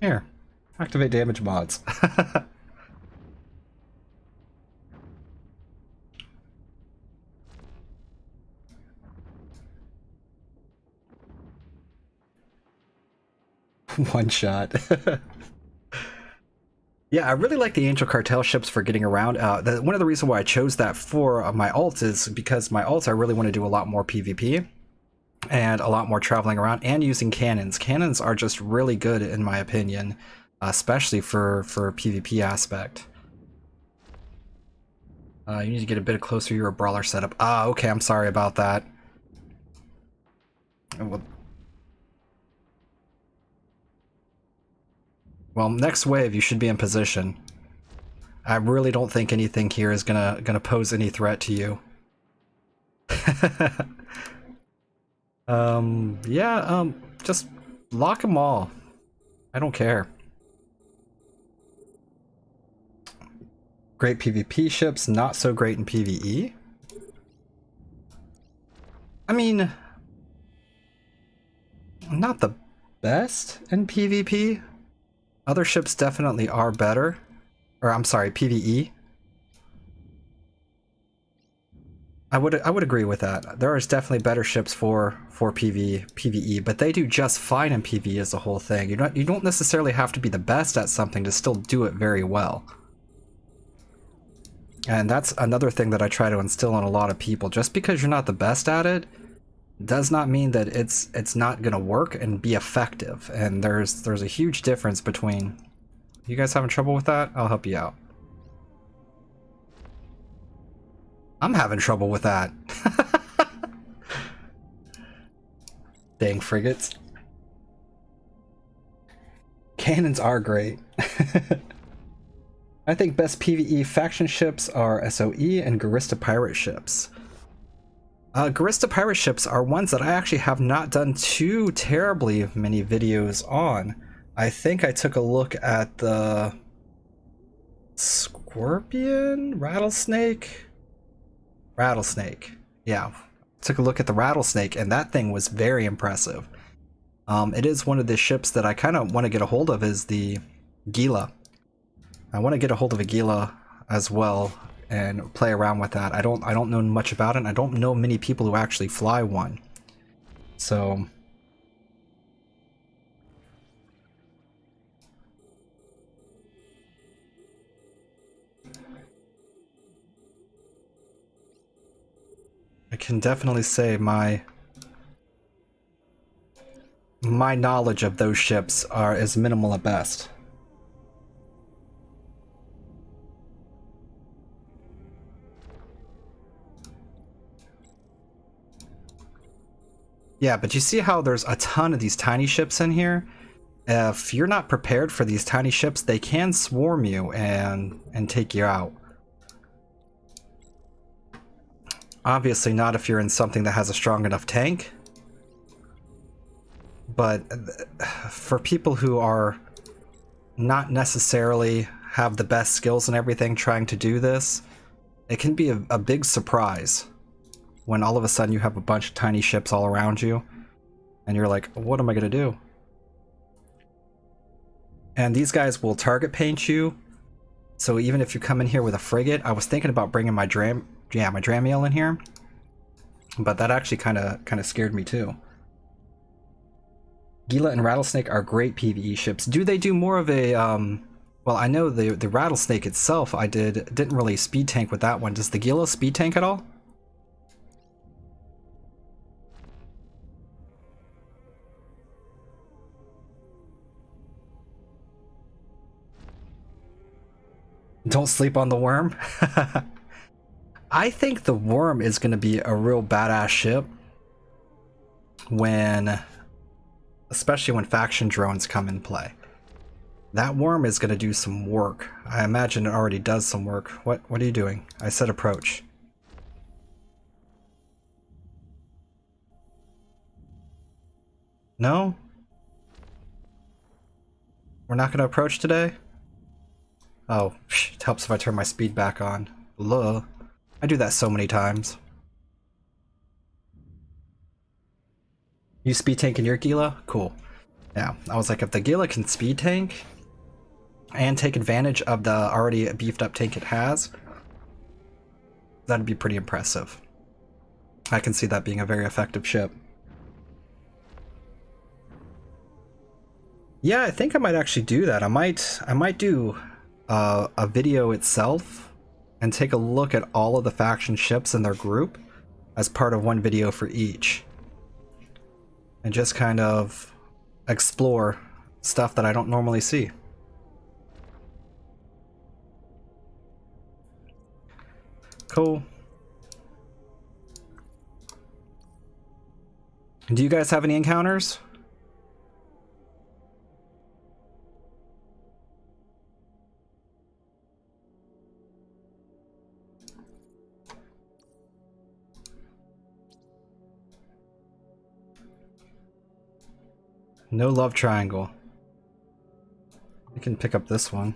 Here, activate damage mods. One shot. Yeah, I really like the Angel Cartel ships for getting around. One of the reasons why I chose that for my ult is because my ult I really want to do a lot more PvP and a lot more traveling around and using cannons. Cannons are just really good in my opinion, especially for PvP aspect. You need to get a bit closer to your brawler setup. Ah, okay, I'm sorry about that. Well, next wave you should be in position. I really don't think anything here is gonna pose any threat to you. Yeah, just lock them all. I don't care. Great PvP ships, not so great in PvE. I mean, not the best in PvP. Other ships definitely are better. Or I'm sorry, PvE. I would agree with that. There is definitely better ships for PvE, but they do just fine in PvE as a whole thing. You don't necessarily have to be the best at something to still do it very well. And that's another thing that I try to instill in a lot of people. Just because you're not the best at it does not mean that it's not gonna work and be effective. And there's a huge difference between. You guys having trouble with that? I'll help you out. I'm having trouble with that. Dang frigates. Cannons are great. I think best PvE faction ships are SOE and Garista pirate ships. Garista pirate ships are ones that I actually have not done too terribly many videos on. I think I took a look at the Scorpion? Rattlesnake? Rattlesnake. Yeah. Took a look at the Rattlesnake, and that thing was very impressive. It is one of the ships that I kind of want to get a hold of is the Gila. I want to get a hold of a Gila as well and play around with that. I don't know much about it, and I don't know many people who actually fly one. So I can definitely say my knowledge of those ships is minimal at best. Yeah, but you see how there's a ton of these tiny ships in here? If you're not prepared for these tiny ships, they can swarm you and take you out. Obviously not if you're in something that has a strong enough tank. But for people who are not necessarily have the best skills and everything trying to do this, it can be a big surprise when all of a sudden you have a bunch of tiny ships all around you and you're like, what am I gonna do? And these guys will target paint you, so even if you come in here with a frigate, I was thinking about bringing my Dramiel in here, but that actually kind of scared me too. Gila and Rattlesnake are great PvE ships. Do they do more of a well, I know the Rattlesnake itself didn't really speed tank with that one. Does the Gila speed tank at all? Don't sleep on the Worm. I think the Worm is going to be a real badass ship especially when faction drones come in play. That Worm is going to do some work. I imagine it already does some work. What are you doing? I said approach. No? We're not going to approach today? Oh, it helps if I turn my speed back on. Luh. I do that so many times. You speed tank in your Gila? Cool. Yeah, I was like, if the Gila can speed tank and take advantage of the already beefed up tank it has, that'd be pretty impressive. I can see that being a very effective ship. Yeah, I think I might actually do that. I might do a video itself and take a look at all of the faction ships in their group as part of one video for each, and just kind of explore stuff that I don't normally see. Cool. Do you guys have any encounters? No love triangle. We can pick up this one.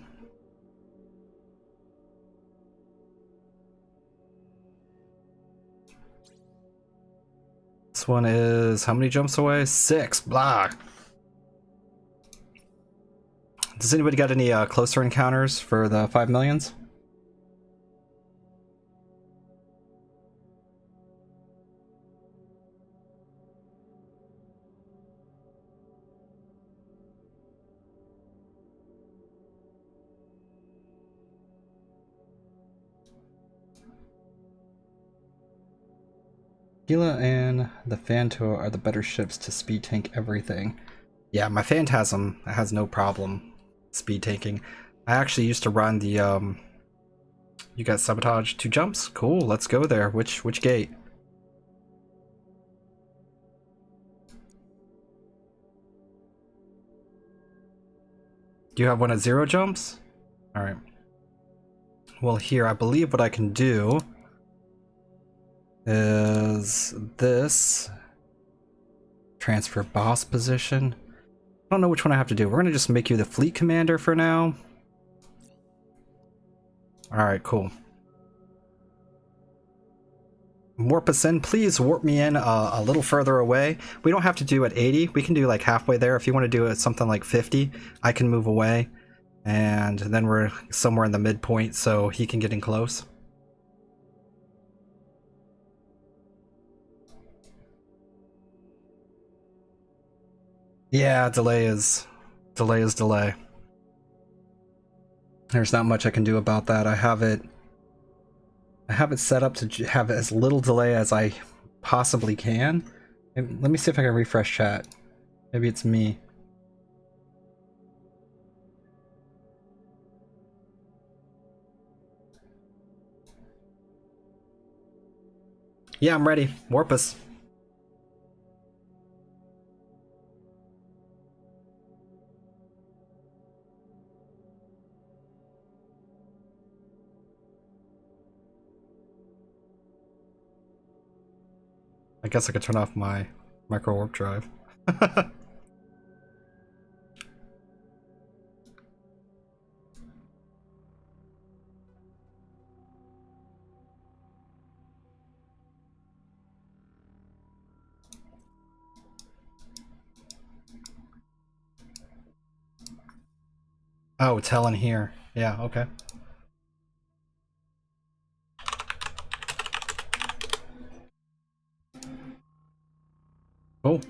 This one is how many jumps away? 6. Blah. Does anybody got any closer encounters for the 5 millions? Gila and the Phantom are the better ships to speed tank everything. Yeah, my Phantasm has no problem speed tanking. I actually used to run the you got sabotage 2 jumps? Cool, let's go there. Which gate? Do you have one at 0 jumps? Alright. Well, here, I believe what I can do is this. Transfer boss position. I don't know which one I have to do. We're gonna just make you the fleet commander for now. Alright, cool. Warp us in. Please warp me in a little further away. We don't have to do at 80. We can do like halfway there. If you want to do it something like 50, I can move away. And then we're somewhere in the midpoint so he can get in close. Yeah, delay is delay. There's not much I can do about that. I have it set up to have as little delay as I possibly can. Let me see if I can refresh chat. Maybe it's me. Yeah, I'm ready. Warp us. I guess I could turn off my micro warp drive. Oh, it's hell in here. Yeah, okay. Cool.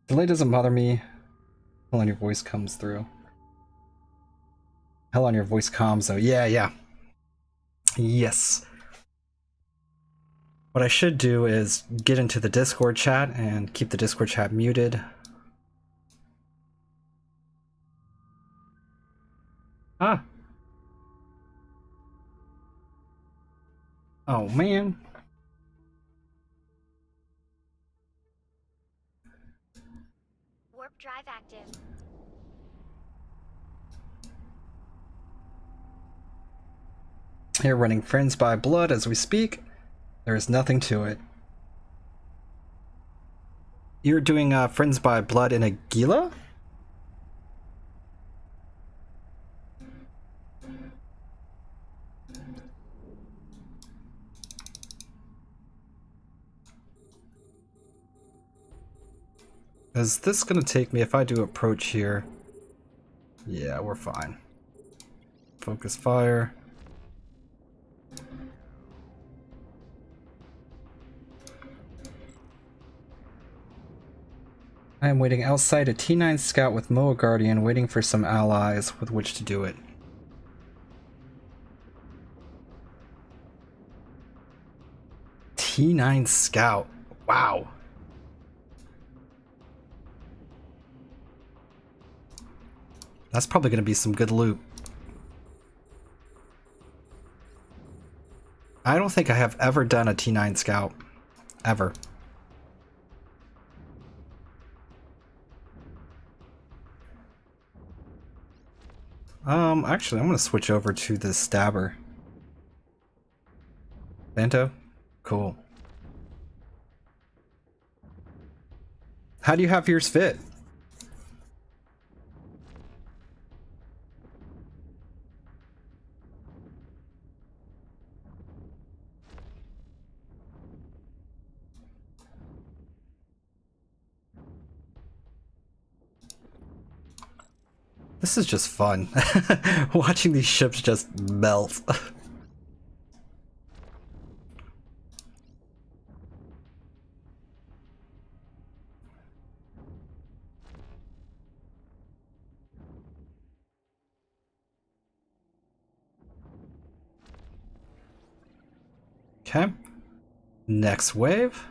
Delay doesn't bother me. Hell on, your voice comes through. Hell on, your voice comms though. Yeah. Yes. What I should do is get into the Discord chat and keep the Discord chat muted. Ah. Oh man. Warp drive active. Here, running Friends by Blood as we speak. There is nothing to it. You're doing Friends by Blood in a Gila? Is this gonna take me if I do approach here? Yeah, we're fine. Focus fire. I am waiting outside a T9 scout with Moa Guardian, waiting for some allies with which to do it. T9 scout. Wow. That's probably going to be some good loot. I don't think I have ever done a T9 scout. Ever. Actually, I'm going to switch over to the stabber. Banto? Cool. How do you have yours fit? This is just fun. Watching these ships just melt. Okay. Next wave.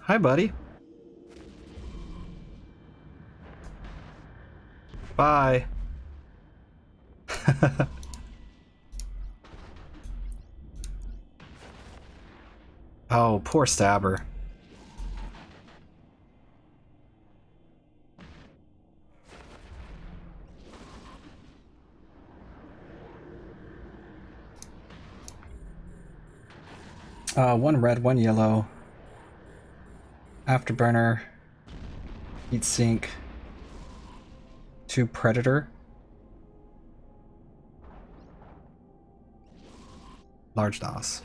Hi, buddy. Bye. Oh, poor stabber. One red, one yellow. Afterburner. Heat sink. 2 predator. Large NOS.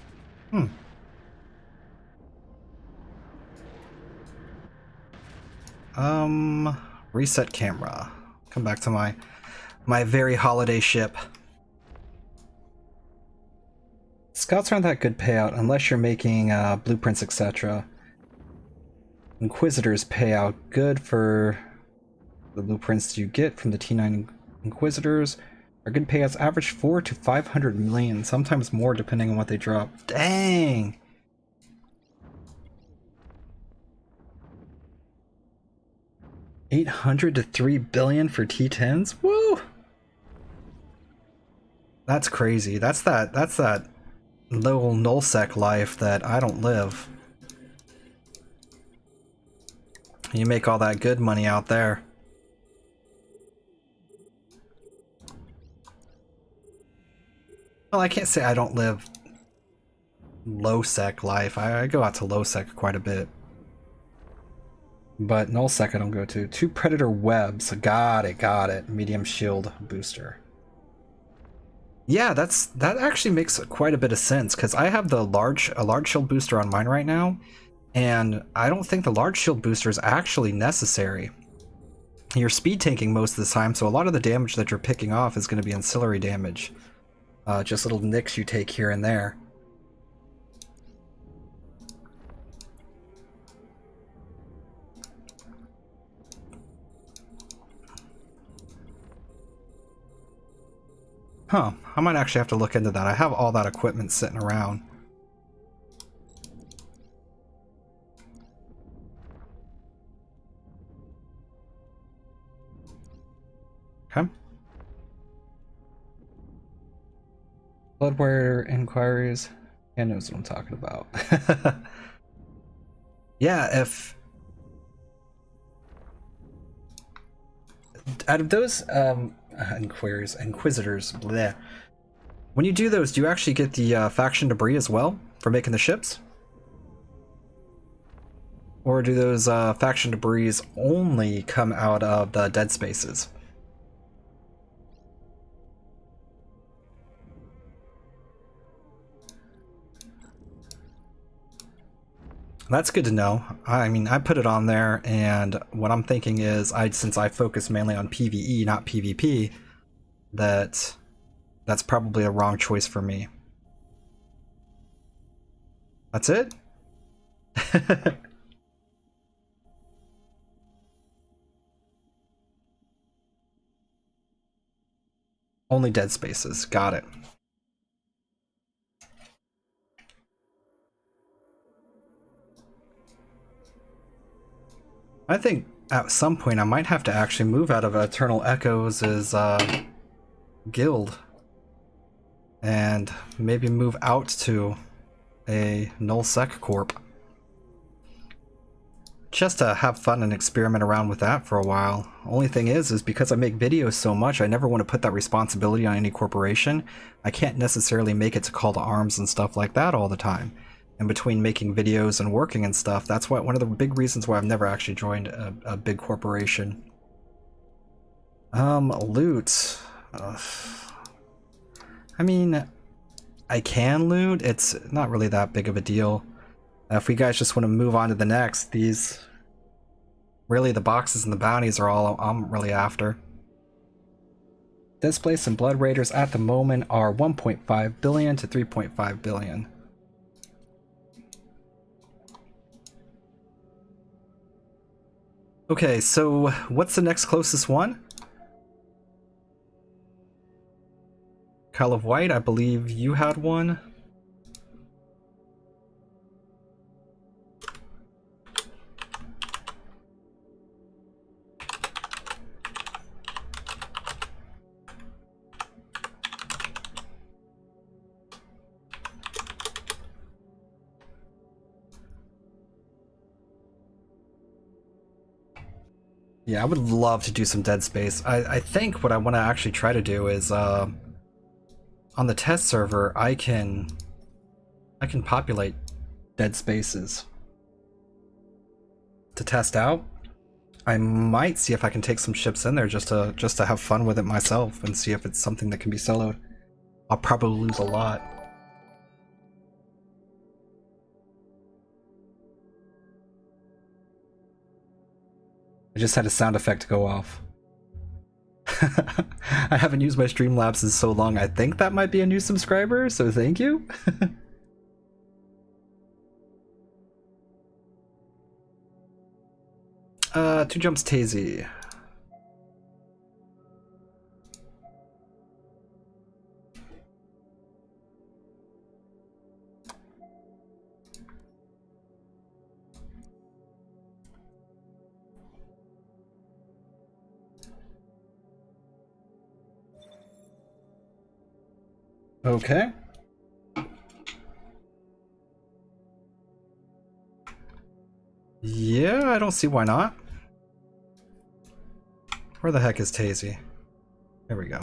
Reset camera. Come back to my very holiday ship. Scouts aren't that good payout unless you're making blueprints, etc. Inquisitors pay out good for the blueprints you get from the T9 Inquisitors. Are good payouts, average 4 to 500 million, sometimes more depending on what they drop. Dang! $800 to $3 billion for T10s? Woo! That's crazy. That's that little nullsec life that I don't live. You make all that good money out there. Well, I can't say I don't live low sec life. I go out to low sec quite a bit. But null sec I don't go to. 2 predator webs. Got it. Medium shield booster. Yeah, that actually makes quite a bit of sense, because I have a large shield booster on mine right now, and I don't think the large shield booster is actually necessary. You're speed tanking most of the time, so a lot of the damage that you're picking off is going to be ancillary damage. Just little nicks you take here and there. Huh, I might actually have to look into that. I have all that equipment sitting around. Okay. Bloodware inquiries. Yeah, knows what I'm talking about. Yeah, if out of those inquisitors, bleh. When you do those, do you actually get the faction debris as well for making the ships? Or do those faction debris only come out of the dead spaces? That's good to know. I mean, I put it on there, and what I'm thinking is, since I focus mainly on PvE, not PvP, that's probably a wrong choice for me. That's it? Only dead spaces. Got it. I think at some point I might have to actually move out of Eternal Echoes' guild and maybe move out to a nullsec corp. Just to have fun and experiment around with that for a while. Only thing is because I make videos so much, I never want to put that responsibility on any corporation. I can't necessarily make it to call to arms and stuff like that all the time. And between making videos and working and stuff, that's why one of the big reasons why I've never actually joined a big corporation. Loot. I mean, I can loot. It's not really that big of a deal. If we guys just want to move on to the next, really the boxes and the bounties are all I'm really after. Displace and Blood Raiders at the moment are 1.5 billion to 3.5 billion. Okay, so what's the next closest one? Kyle of White, I believe you had one. Yeah, I would love to do some Dead Space. I think what I want to actually try to do is, on the test server, I can populate dead spaces to test out. I might see if I can take some ships in there just to have fun with it myself and see if it's something that can be soloed. I'll probably lose a lot. I just had a sound effect go off. I haven't used my Streamlabs in so long. I think that might be a new subscriber, so thank you. Two jumps Tazy. Okay. Yeah, I don't see why not. Where the heck is Tazy? There we go.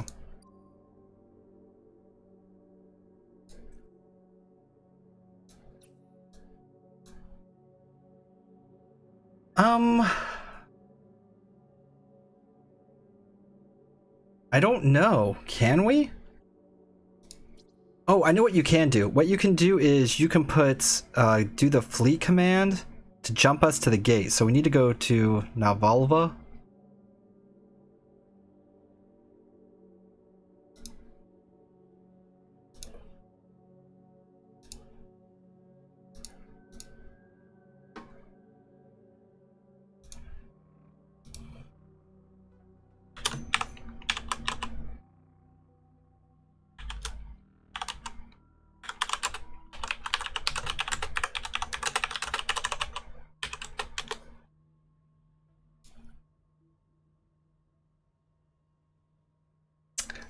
I don't know. Can we? Oh, I know what you can do. What you can do is you can put, do the fleet command to jump us to the gate. So we need to go to Navalva.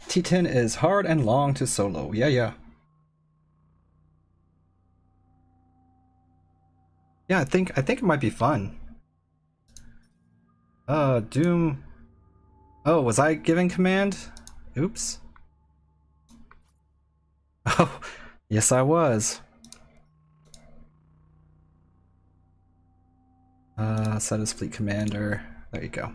T10 is hard and long to solo. Yeah, yeah. Yeah, I think it might be fun. Doom. Oh, was I giving command? Oops. Oh, yes I was. Set as fleet commander. There you go.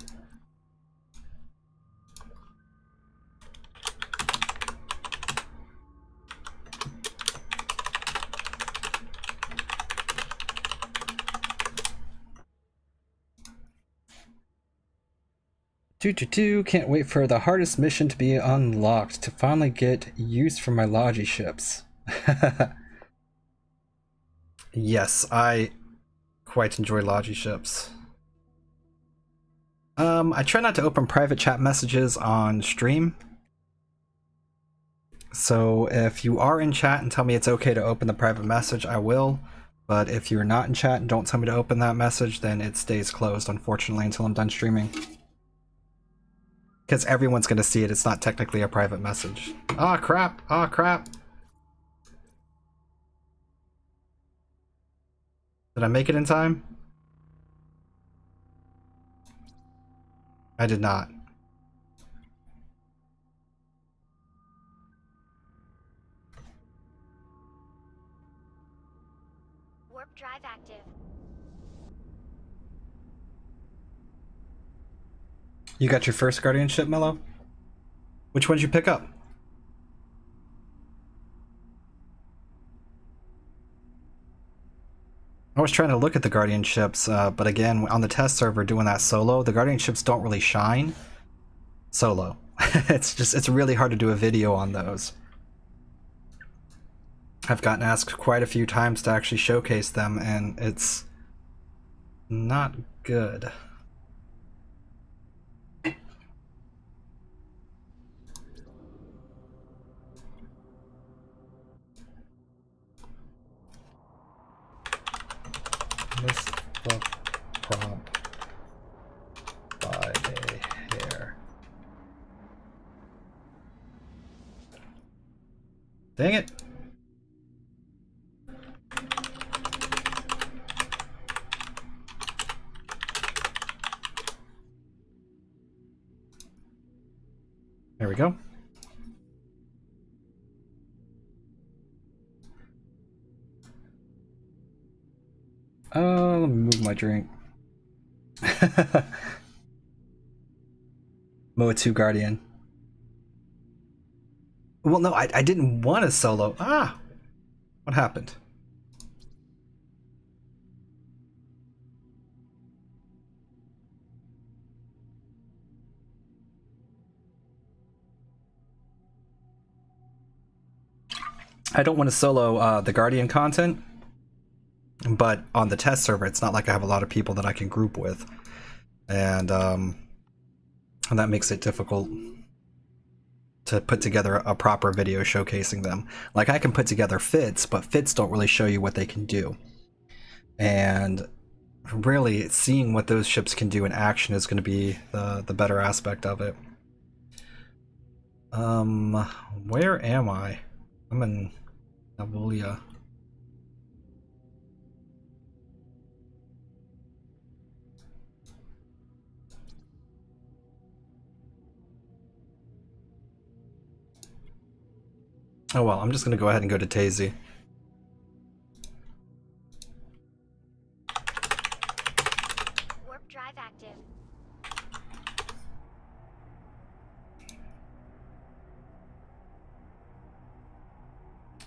Can't wait for the hardest mission to be unlocked to finally get use for my Logi ships. Yes, I quite enjoy Logi ships. I try not to open private chat messages on stream. So if you are in chat and tell me it's okay to open the private message, I will. But if you're not in chat and don't tell me to open that message, then it stays closed, unfortunately, until I'm done streaming. Because everyone's gonna see it, it's not technically a private message. Ah, crap! Ah, crap! Did I make it in time? I did not. Warp drive active. You got your first Guardian ship, Mello? Which one'd you pick up? I was trying to look at the Guardian ships, but again, on the test server doing that solo, the Guardian ships don't really shine solo. It's really hard to do a video on those. I've gotten asked quite a few times to actually showcase them, and it's not good. Missed the prompt by a hair. Dang it! There we go. my drink. Moa 2 Guardian. Well, no, I didn't want to solo. Ah! What happened? I don't want to solo the Guardian content, but on the test server, it's not like I have a lot of people that I can group with. And that makes it difficult to put together a proper video showcasing them. Like, I can put together fits, but fits don't really show you what they can do. And really, seeing what those ships can do in action is going to be the better aspect of it. Where am I? I'm in Nabulia. Oh well, I'm just gonna go ahead and go to Tazy. Warp drive active.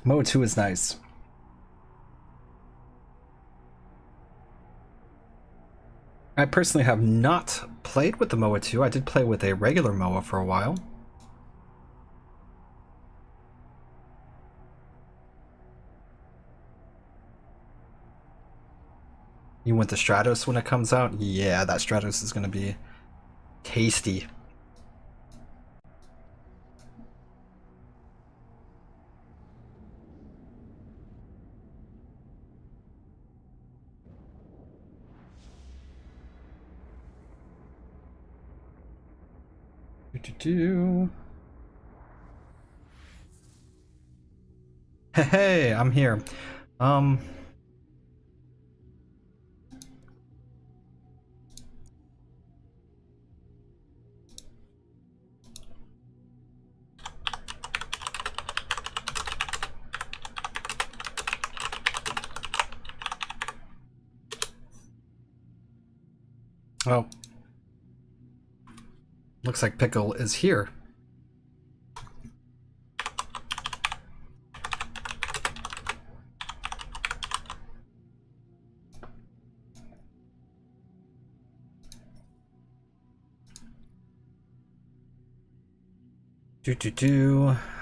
Moa 2 is nice. I personally have not played with the Moa 2. I did play with a regular Moa for a while. You want the Stratos when it comes out? Yeah, that Stratos is going to be tasty. Hey, I'm here. Oh. Looks like Pickle is here.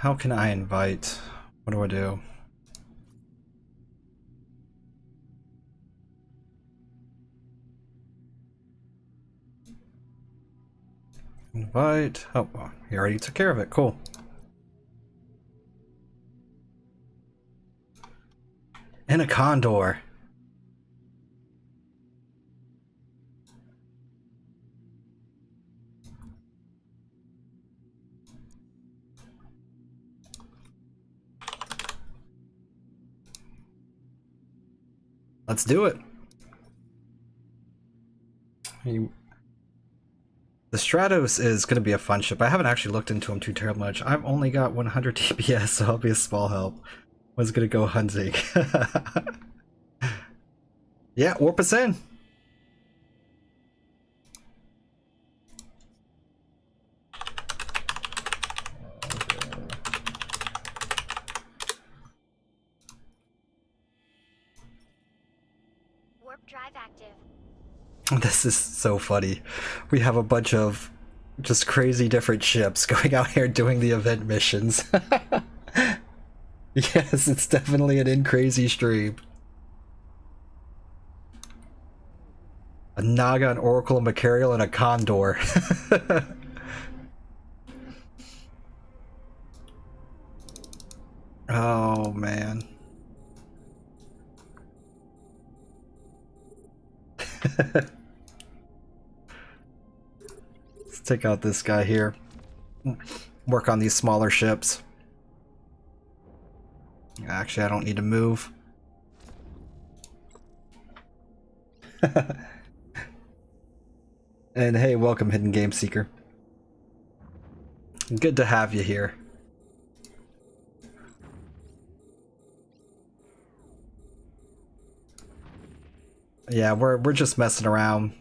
How can I invite? What do I do? Invite. Oh, well, he already took care of it. Cool. And a condor. Let's do it. The Stratos is going to be a fun ship. I haven't actually looked into him too terribly much. I've only got 100 DPS, so I'll be a small help. Was going to go hunting. Yeah, warp us in. Warp drive active. This is so funny. We have a bunch of just crazy different ships going out here doing the event missions. Yes, it's definitely an in crazy stream. A Naga, an Oracle, a Macarial, and a Condor. Oh man. Let's take out this guy here. Work on these smaller ships. Actually, I don't need to move. And hey, welcome, Hidden Game Seeker. Good to have you here. Yeah, we're just messing around.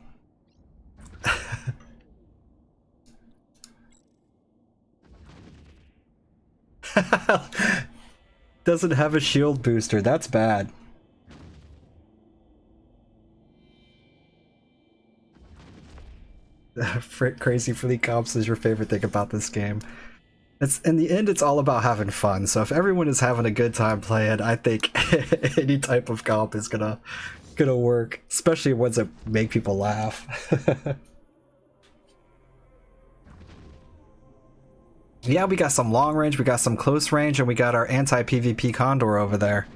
Doesn't have a shield booster. That's bad. Crazy fleet comps is your favorite thing about this game. It's in the end, it's all about having fun. So if everyone is having a good time playing, I think any type of comp is gonna work, especially ones that make people laugh. Yeah, we got some long range, we got some close range, and we got our anti-PvP Condor over there.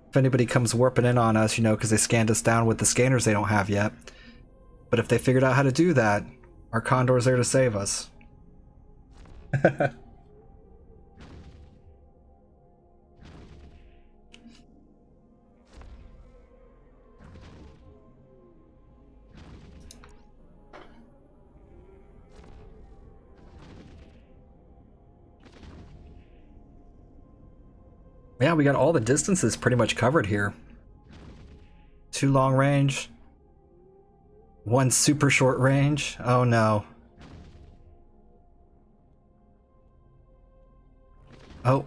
If anybody comes warping in on us, you know, because they scanned us down with the scanners they don't have yet. But if they figured out how to do that, our Condor's there to save us. Yeah, we got all the distances pretty much covered here. 2 long range. 1 super short range. Oh no. Oh.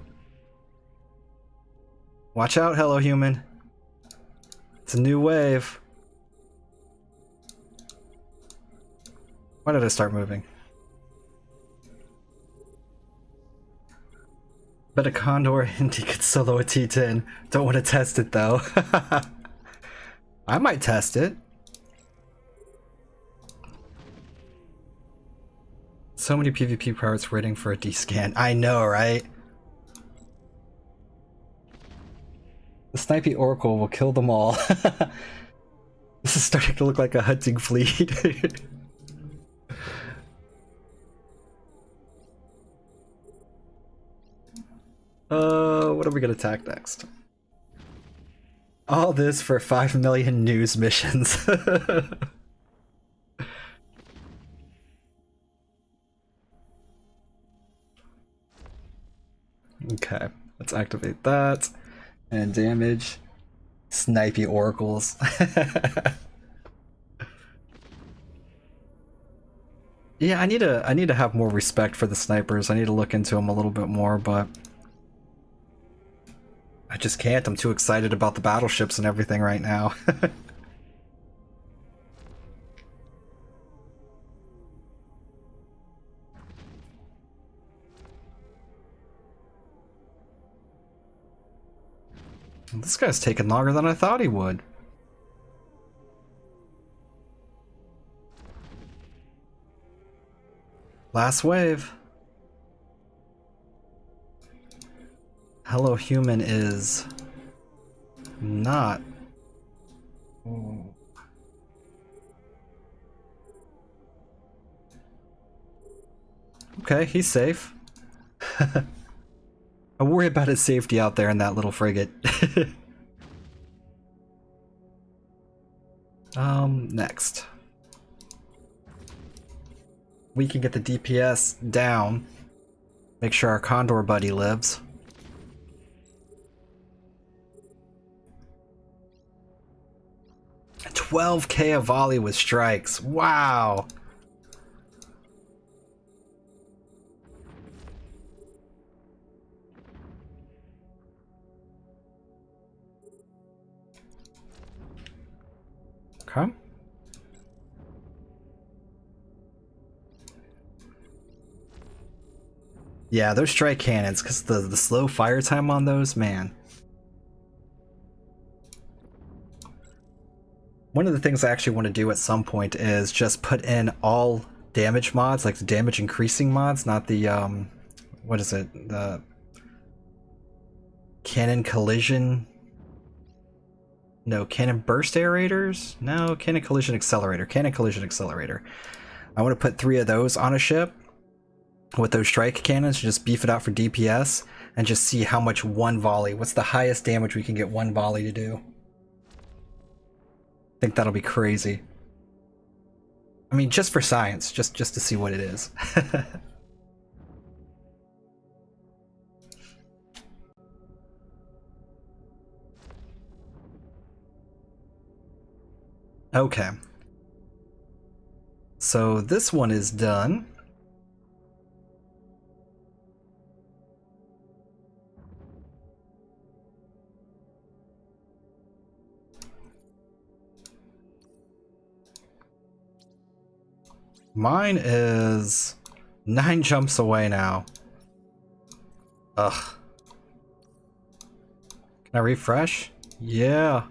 Watch out, hello human. It's a new wave. Why did I start moving? Bet a Condor Indy could solo a T10. Don't want to test it though. I might test it. So many PvP pirates waiting for a D-scan. I know, right? The Snipey Oracle will kill them all. This is starting to look like a hunting fleet. What are we gonna attack next? All this for 5 million news missions. Okay, let's activate that. And damage. Snipey oracles. Yeah, I need to have more respect for the snipers. I need to look into them a little bit more, but I just can't. I'm too excited about the battleships and everything right now. This guy's taking longer than I thought he would. Last wave. Hello Human is not. Okay, he's safe. I worry about his safety out there in that little frigate. Next. We can get the DPS down. Make sure our Condor buddy lives. $12K a volley with strikes. Wow. Okay. Yeah, those strike cannons, because the slow fire time on those, man. One of the things I actually want to do at some point is just put in all damage mods, like the damage increasing mods, not the, what is it? The cannon collision? No, cannon burst aerators? No, cannon collision accelerator. Cannon collision accelerator. I want to put 3 of those on a ship with those strike cannons to just beef it out for DPS and just see how much one volley, what's the highest damage we can get one volley to do. I think that'll be crazy. I mean, just for science, just to see what it is. Okay. So this one is done. Mine is 9 jumps away now. Ugh. Can I refresh? Yeah.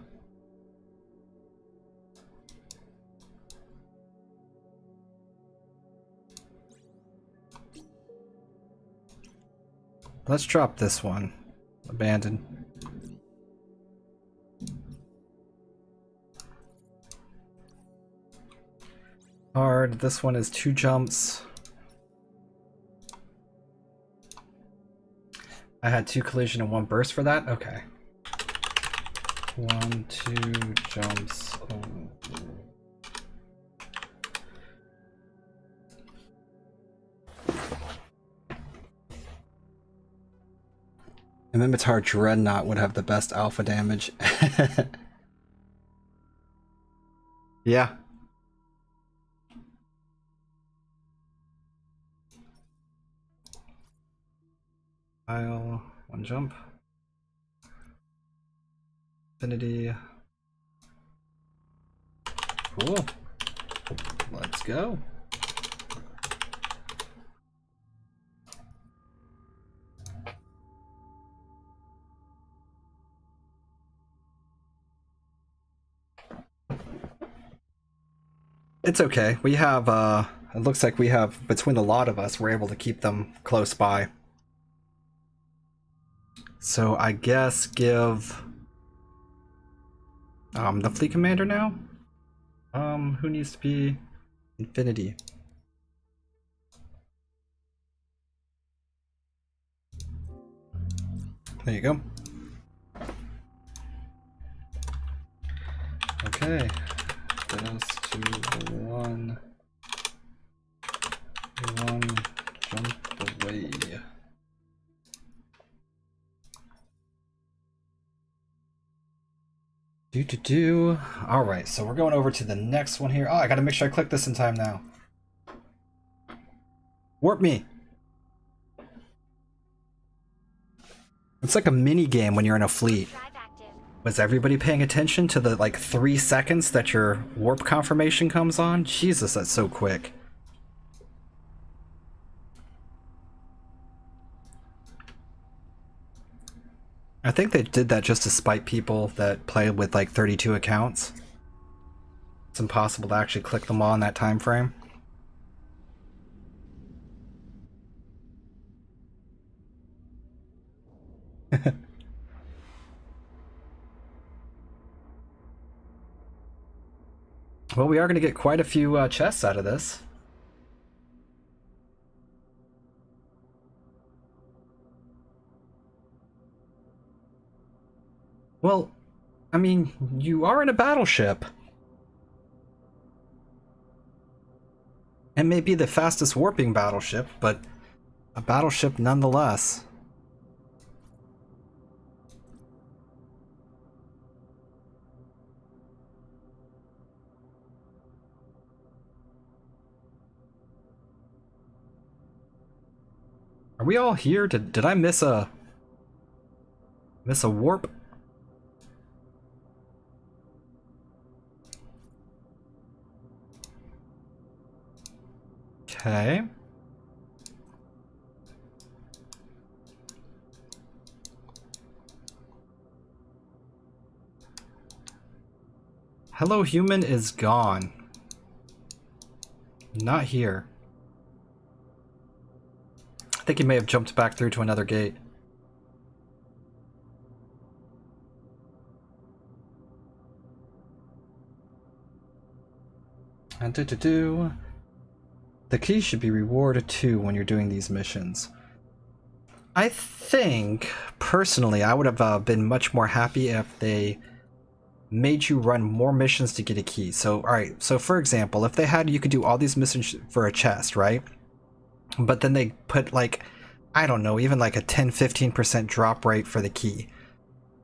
Let's drop this one. Abandoned. Hard. This one is 2 jumps. I had 2 collision and 1 burst for that? Okay. 1, 2 jumps. Oh. And Mimitar Dreadnought would have the best alpha damage. Yeah. Pile, 1 jump. Infinity. Cool. Let's go. It's okay. We have, it looks like we have, between the lot of us, we're able to keep them close by. So I guess give, the fleet commander now? Who needs to be Infinity? There you go. Okay. Get us to 1 jump away. Alright, so we're going over to the next one here. Oh, I gotta make sure I click this in time now. Warp me! It's like a mini game when you're in a fleet. Was everybody paying attention to the, like, 3 seconds that your warp confirmation comes on? Jesus, that's so quick. I think they did that just to spite people that play with, like, 32 accounts. It's impossible to actually click them all in that time frame. Well, we are going to get quite a few chests out of this. Well, I mean, you are in a battleship. It may be the fastest warping battleship, but a battleship nonetheless. Are we all here? Did I miss a warp? Okay. Hello Human is gone. Not here. I think he may have jumped back through to another gate. And the key should be rewarded too when you're doing these missions. I think, personally, I would have been much more happy if they made you run more missions to get a key. So, alright, so for example, if they had, you could do all these missions for a chest, right? But then they put, like, I don't know, even like a 10-15% drop rate for the key.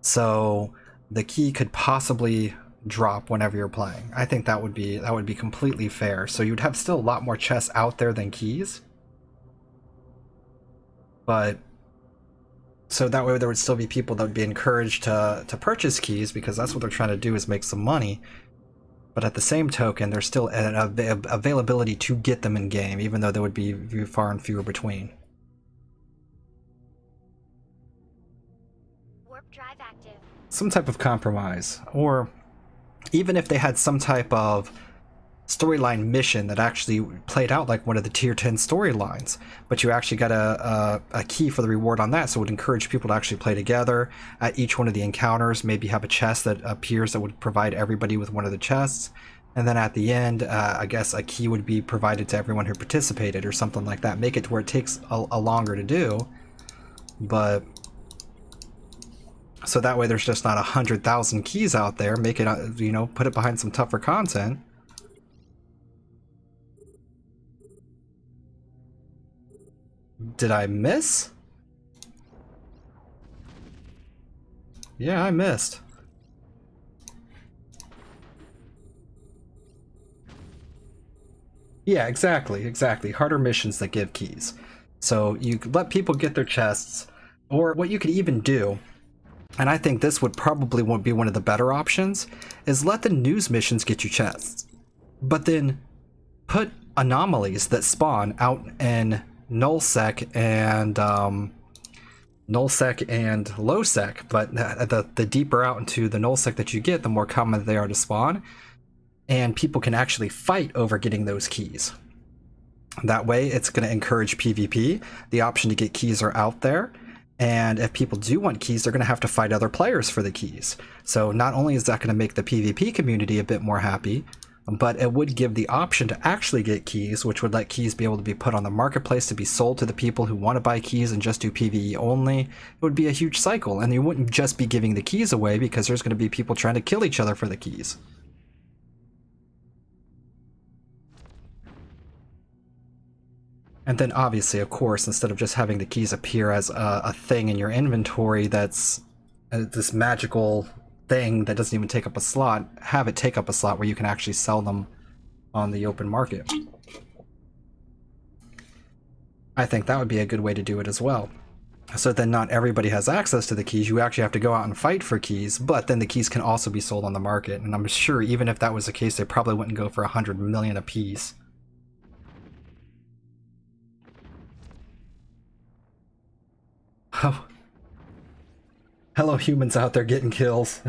So the key could possibly drop whenever you're playing. I think that would be completely fair. So you'd have still a lot more chests out there than keys. But so that way there would still be people that would be encouraged to purchase keys because that's what they're trying to do, is make some money. But at the same token, there's still an availability to get them in game, even though there would be far and fewer between. Warp drive active. Some type of compromise, or even if they had some type of storyline mission that actually played out like one of the tier 10 storylines, but you actually got a key for the reward on that, so it would encourage people to actually play together. At each one of the encounters, maybe have a chest that appears that would provide everybody with one of the chests, and then at the end, I guess a key would be provided to everyone who participated or something like that. Make it to where it takes a longer to do, but so that way there's just not 100,000 keys out there. Make it, you know, put it behind some tougher content. Did I miss? Yeah, I missed. Yeah, exactly. Harder missions that give keys. So you let people get their chests, or what you could even do, and I think this would probably be one of the better options, is let the news missions get you chests. But then put anomalies that spawn out in nullsec and lowsec, but the deeper out into the nullsec that you get, the more common they are to spawn, and people can actually fight over getting those keys. That way it's going to encourage PvP. The option to get keys are out there, and if people do want keys, they're going to have to fight other players for the keys. So not only is that going to make the PvP community a bit more happy, but it would give the option to actually get keys, which would let keys be able to be put on the marketplace to be sold to the people who want to buy keys and just do PvE only. It would be a huge cycle, and you wouldn't just be giving the keys away, because there's going to be people trying to kill each other for the keys. And then obviously, of course, instead of just having the keys appear as a thing in your inventory that's this magical thing that doesn't even take up a slot, have it take up a slot where you can actually sell them on the open market. I think that would be a good way to do it as well. So then not everybody has access to the keys. You actually have to go out and fight for keys, but then the keys can also be sold on the market. And I'm sure even if that was the case, they probably wouldn't go for 100 million a piece. Oh. Hello, humans out there getting kills.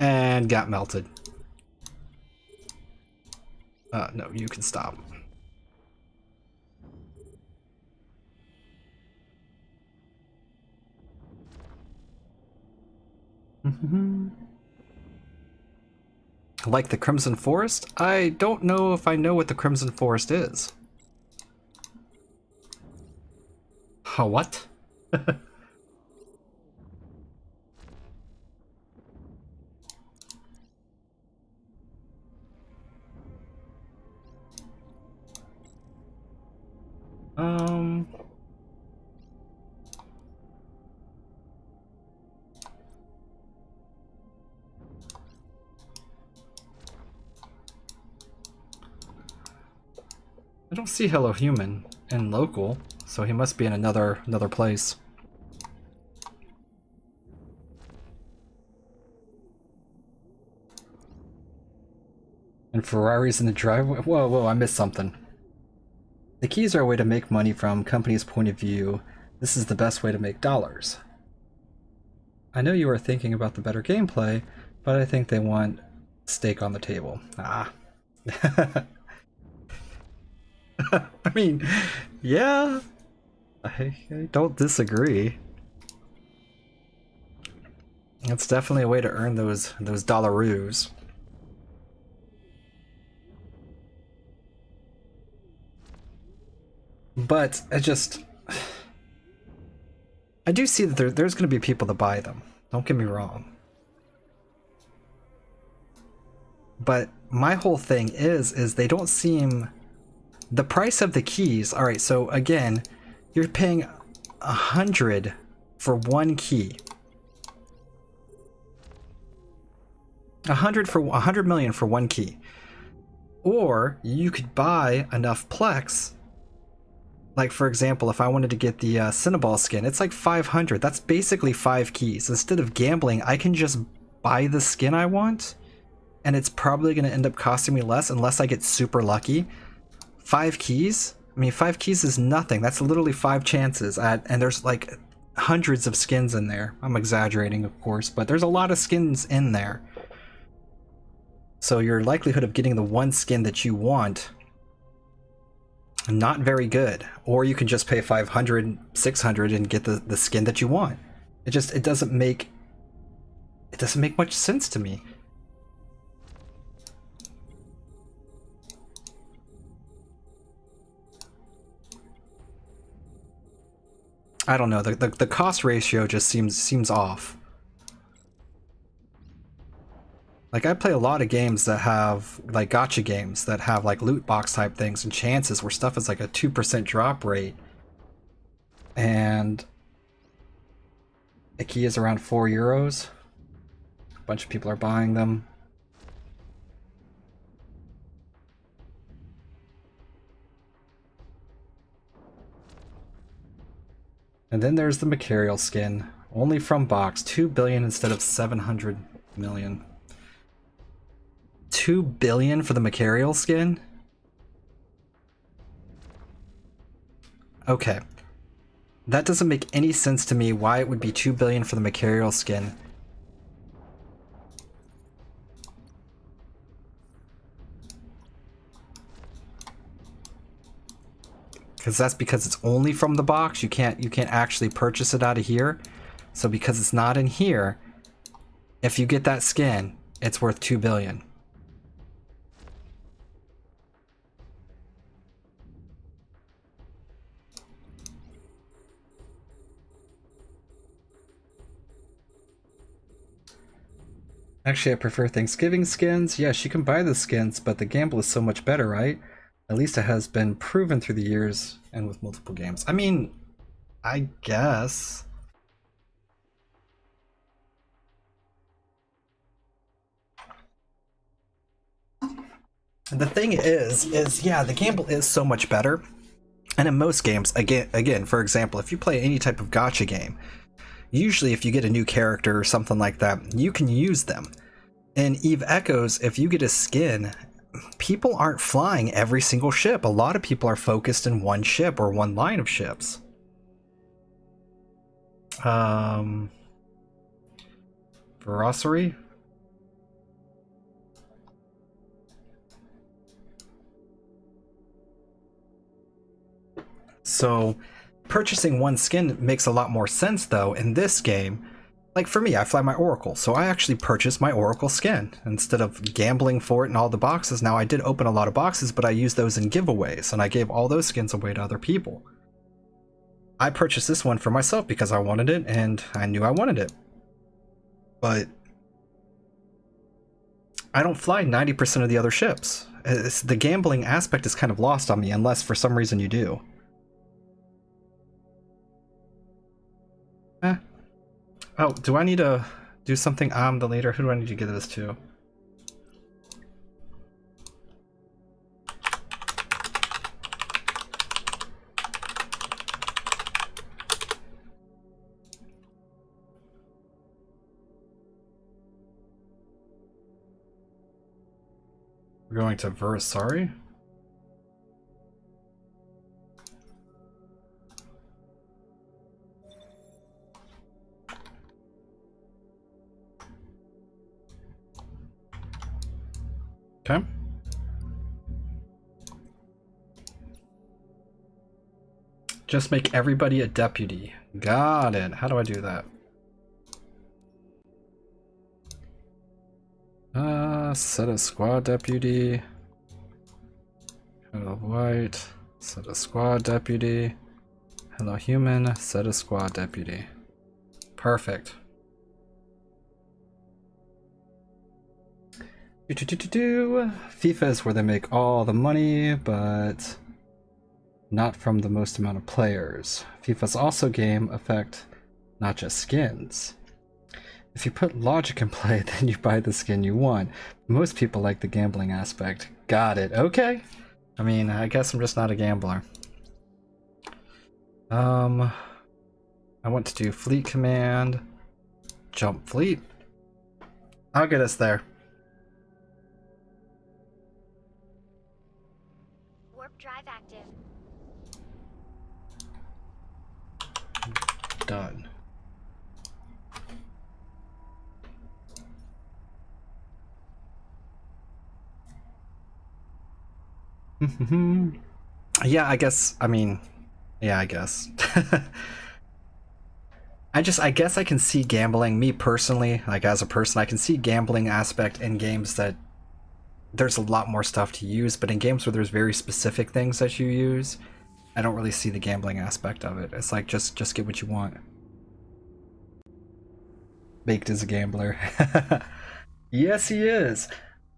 And got melted. No, you can stop. Like the Crimson Forest? I don't know if I know what the Crimson Forest is. What? I don't see Hello Human in local, so he must be in another place. And Ferrari's in the driveway? Whoa, I missed something. The keys are a way to make money from company's point of view. This is the best way to make dollars. I know you are thinking about the better gameplay, but I think they want steak on the table. Ah. I mean, yeah, I don't disagree. It's definitely a way to earn those dollaroos. But I do see that there's going to be people that buy them. Don't get me wrong. But my whole thing is they don't seem The price of the keys. All right, so again, you're paying 100 for one key. 100 million for one key. Or you could buy enough Plex. Like, for example, if I wanted to get the Cinnaball skin, it's like 500. That's basically 5 keys. Instead of gambling, I can just buy the skin I want, and it's probably going to end up costing me less unless I get super lucky. 5 keys? I mean, 5 keys is nothing. That's literally 5 chances. And there's like hundreds of skins in there. I'm exaggerating, of course, but there's a lot of skins in there. So your likelihood of getting the one skin that you want, not very good. Or you can just pay 500, 600 and get the skin that you want. It doesn't make much sense to me. I don't know, the cost ratio just seems off. Like, I play a lot of games that have, like, gacha games that have, like, loot box type things and chances where stuff is like a 2% drop rate. And a key is around €4. A bunch of people are buying them. And then there's the Macarial skin. Only from box. 2 billion instead of 700 million. 2 billion for the Macarial skin? Okay. That doesn't make any sense to me why it would be 2 billion for the Macarial skin. Because it's only from the box. You can't actually purchase it out of here. So because it's not in here, if you get that skin, it's worth 2 billion. Actually, I prefer Thanksgiving skins. Yes, you can buy the skins, but the gamble is so much better, right? At least it has been proven through the years and with multiple games. I mean, I guess. The thing is yeah, the gamble is so much better. And in most games, again, for example, if you play any type of gacha game, usually if you get a new character or something like that, you can use them. In Eve Echoes, if you get a skin, people aren't flying every single ship. A lot of people are focused in one ship or one line of ships. Verossery? So purchasing one skin makes a lot more sense though in this game. Like for me, I fly my Oracle, so I actually purchased my Oracle skin instead of gambling for it in all the boxes. Now I did open a lot of boxes, but I used those in giveaways and I gave all those skins away to other people. I purchased this one for myself because I wanted it and I knew I wanted it. But I don't fly 90% of the other ships. The gambling aspect is kind of lost on me unless for some reason you do. Oh, do I need to do something? I'm the leader. Who do I need to give this to? We're going to Verasari. Okay. Just make everybody a deputy. Got it. How do I do that? Set a squad deputy. Hello white. Set a squad deputy. Hello human. Set a squad deputy. Perfect. FIFA is where they make all the money, but not from the most amount of players. FIFA's also game affect not just skins. If you put logic in play, then you buy the skin you want. Most people like the gambling aspect. Got it. Okay. I mean, I guess I'm just not a gambler. I want to do fleet command, jump fleet. I'll get us there. Warp drive active. Done. Yeah, I guess, I mean, yeah, I guess. I guess I can see gambling, me personally, like as a person, I can see gambling aspect in games that there's a lot more stuff to use, but in games where there's very specific things that you use, I don't really see the gambling aspect of it. It's like, just get what you want. Baked is a gambler. Yes, he is.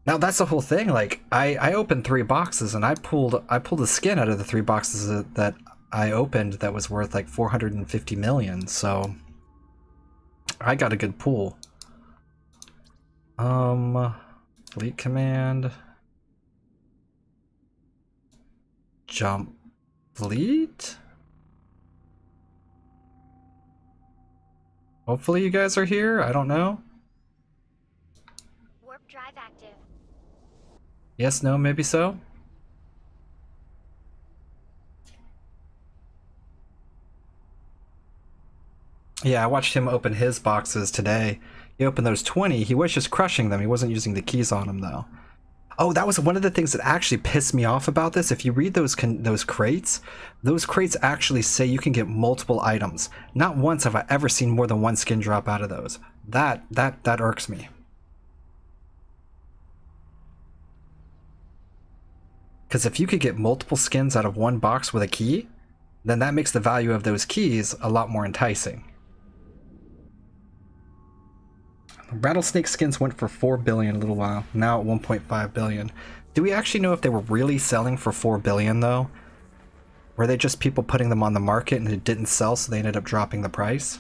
Now that's the whole thing. Like I opened 3 boxes and I pulled a skin out of the 3 boxes that I opened that was worth like 450 million. So I got a good pool. Fleet command. Jump fleet. Hopefully you guys are here. I don't know. Warp drive active. Yes, no, maybe so. Yeah, I watched him open his boxes today. He opened those 20. He was just crushing them. He wasn't using the keys on them, though. Oh, that was one of the things that actually pissed me off about this. If you read those crates actually say you can get multiple items. Not once have I ever seen more than 1 skin drop out of those. That irks me. Because if you could get multiple skins out of 1 box with a key, then that makes the value of those keys a lot more enticing. Rattlesnake skins went for 4 billion a little while, now at 1.5 billion. Do we actually know if they were really selling for 4 billion though? Were they just people putting them on the market and it didn't sell, so they ended up dropping the price?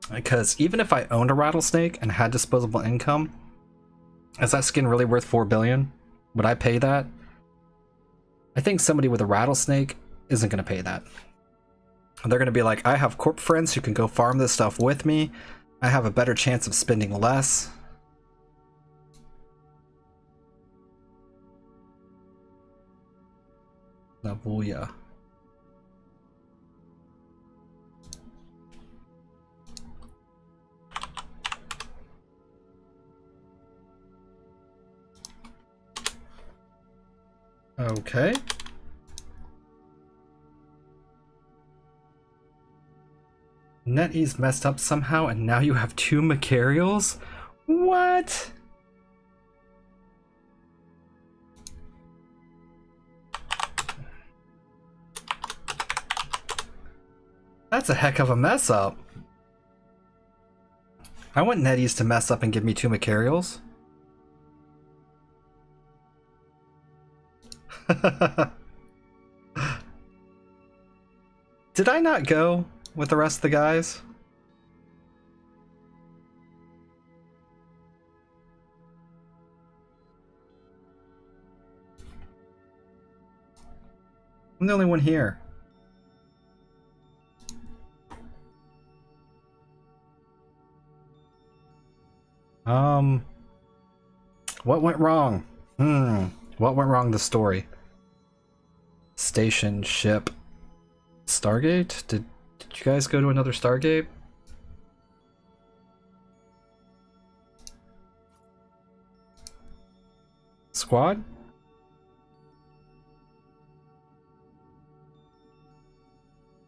Because even if I owned a rattlesnake and had disposable income, is that skin really worth 4 billion? Would I pay that? I think somebody with a rattlesnake isn't going to pay that. They're going to be like, I have corp friends who can go farm this stuff with me. I have a better chance of spending less. Nabuya. Okay. NetEase messed up somehow and now you have 2 Macarials? What? That's a heck of a mess up. I want NetEase to mess up and give me 2 Macarials. Did I not go with the rest of the guys? I'm the only one here. What went wrong? What went wrong in the story? Station, ship, Stargate? Did you guys go to another Stargate? Squad?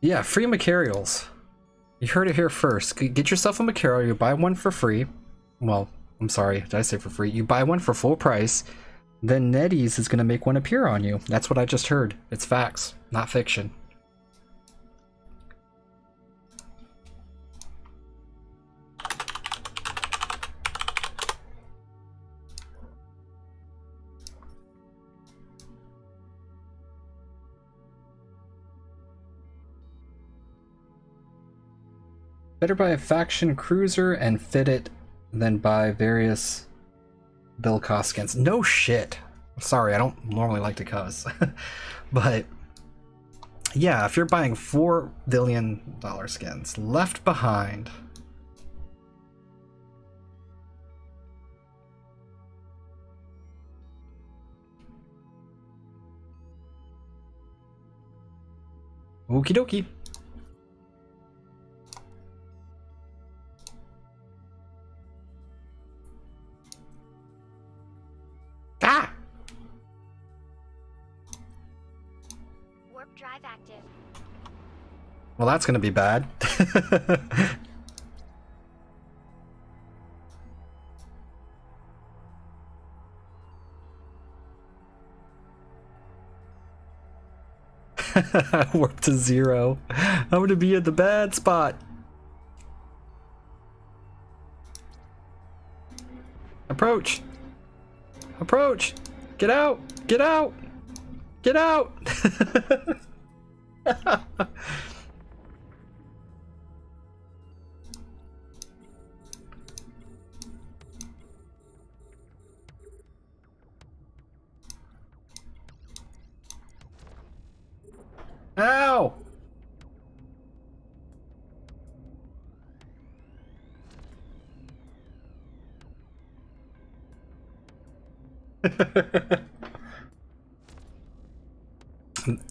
Yeah, free Macarials. You heard it here first. Get yourself a Macarial, you buy one for free. Well, I'm sorry, did I say for free? You buy one for full price, then NetEase is going to make one appear on you. That's what I just heard. It's facts, not fiction. Better buy a faction cruiser and fit it than buy various bill cost skins. No shit. Sorry, I don't normally like to cuss. But yeah, if you're buying $4 billion skins, Left Behind. Okie dokie. Ah! Warp drive active. Well, that's gonna be bad. Warp to 0. I'm gonna be at the bad spot. Approach! Approach! Get out! Get out! Get out! Ow!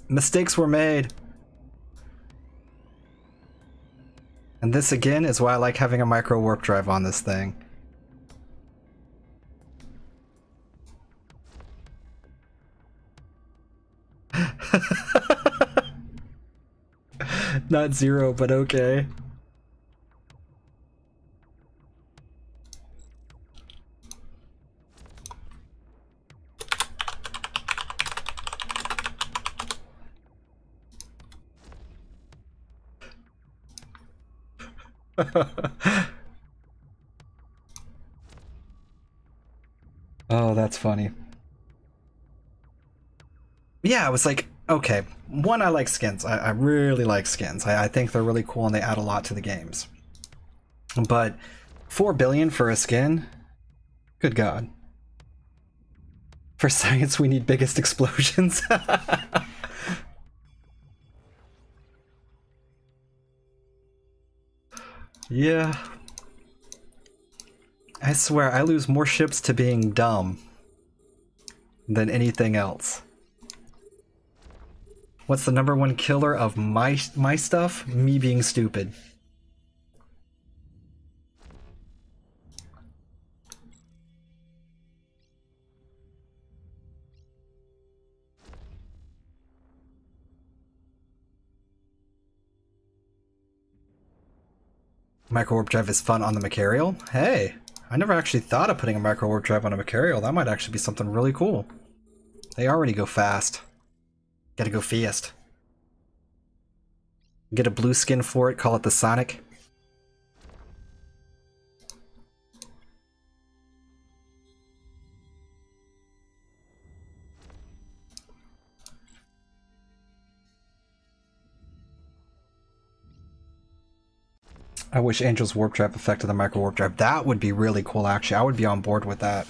Mistakes were made. And this again is why I like having a micro warp drive on this thing. Not 0, but okay. Oh, that's funny. Yeah, I was like, okay, one, I like skins. I really like skins. I think they're really cool and they add a lot to the games. But 4 billion for a skin? Good God. For science, we need biggest explosions. Yeah. I swear, I lose more ships to being dumb than anything else. What's the #1 killer of my stuff? Me being stupid. Micro warp drive is fun on the Macarial? Hey, I never actually thought of putting a micro warp drive on a Macarial. That might actually be something really cool. They already go fast. Gotta go fast. Get a blue skin for it, call it the Sonic. I wish Angel's warp trap affected the micro warp drive. That would be really cool, actually. I would be on board with that.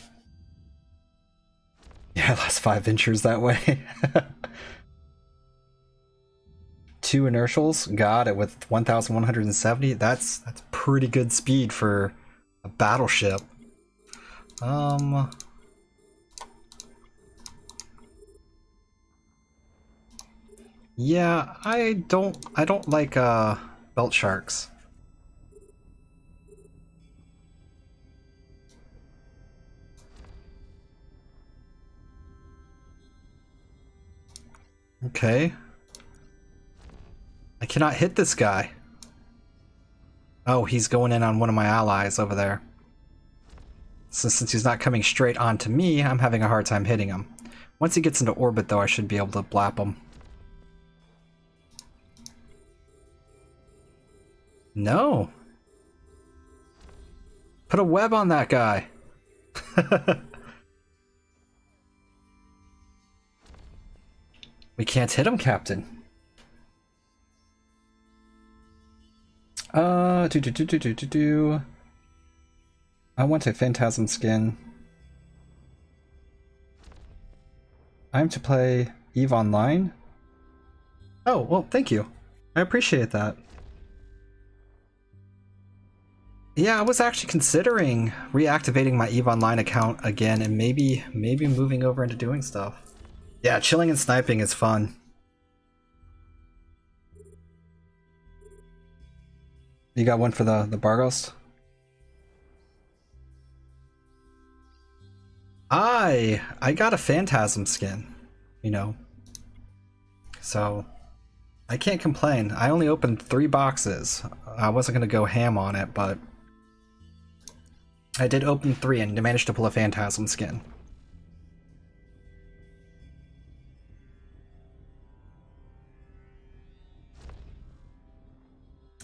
Yeah, last 5 ventures that way. 2 inertials, got it, with 1,170. That's pretty good speed for a battleship. Yeah, I don't like belt sharks. Okay. I cannot hit this guy. Oh, he's going in on one of my allies over there. So since he's not coming straight onto me, I'm having a hard time hitting him. Once he gets into orbit, though, I should be able to blap him. No. Put a web on that guy. We can't hit him, Captain. I want a Phantasm skin. I'm to play EVE Online? Oh, well, thank you. I appreciate that. Yeah, I was actually considering reactivating my EVE Online account again and maybe moving over into doing stuff. Yeah, chilling and sniping is fun. You got one for the Bargos? I got a Phantasm skin, you know. So I can't complain. I only opened 3 boxes. I wasn't gonna go ham on it, but I did open 3 and managed to pull a Phantasm skin.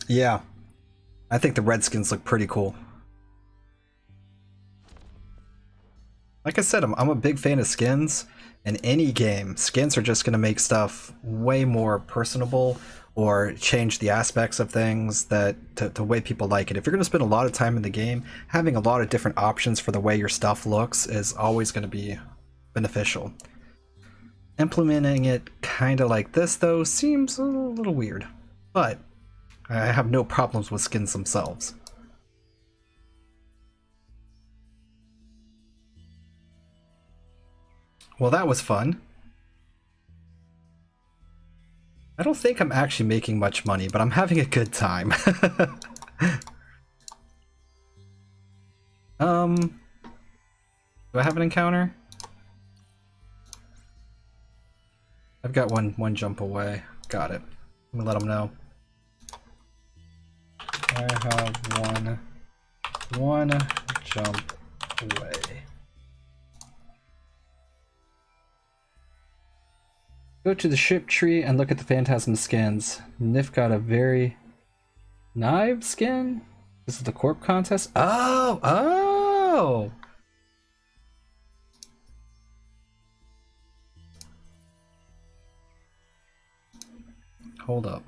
Yeah, I think the red skins look pretty cool. Like I said, I'm a big fan of skins. In any game, skins are just going to make stuff way more personable or change the aspects of things that the way people like it. If you're going to spend a lot of time in the game, having a lot of different options for the way your stuff looks is always going to be beneficial. Implementing it kind of like this, though, seems a little weird. But I have no problems with skins themselves. Well, that was fun. I don't think I'm actually making much money, but I'm having a good time. Do I have an encounter? I've got one jump away. Got it. Let me let him know. I have one jump away. Go to the ship tree and look at the Phantasm skins. Nif got a very knife skin? This is the corp contest? Oh! Hold up.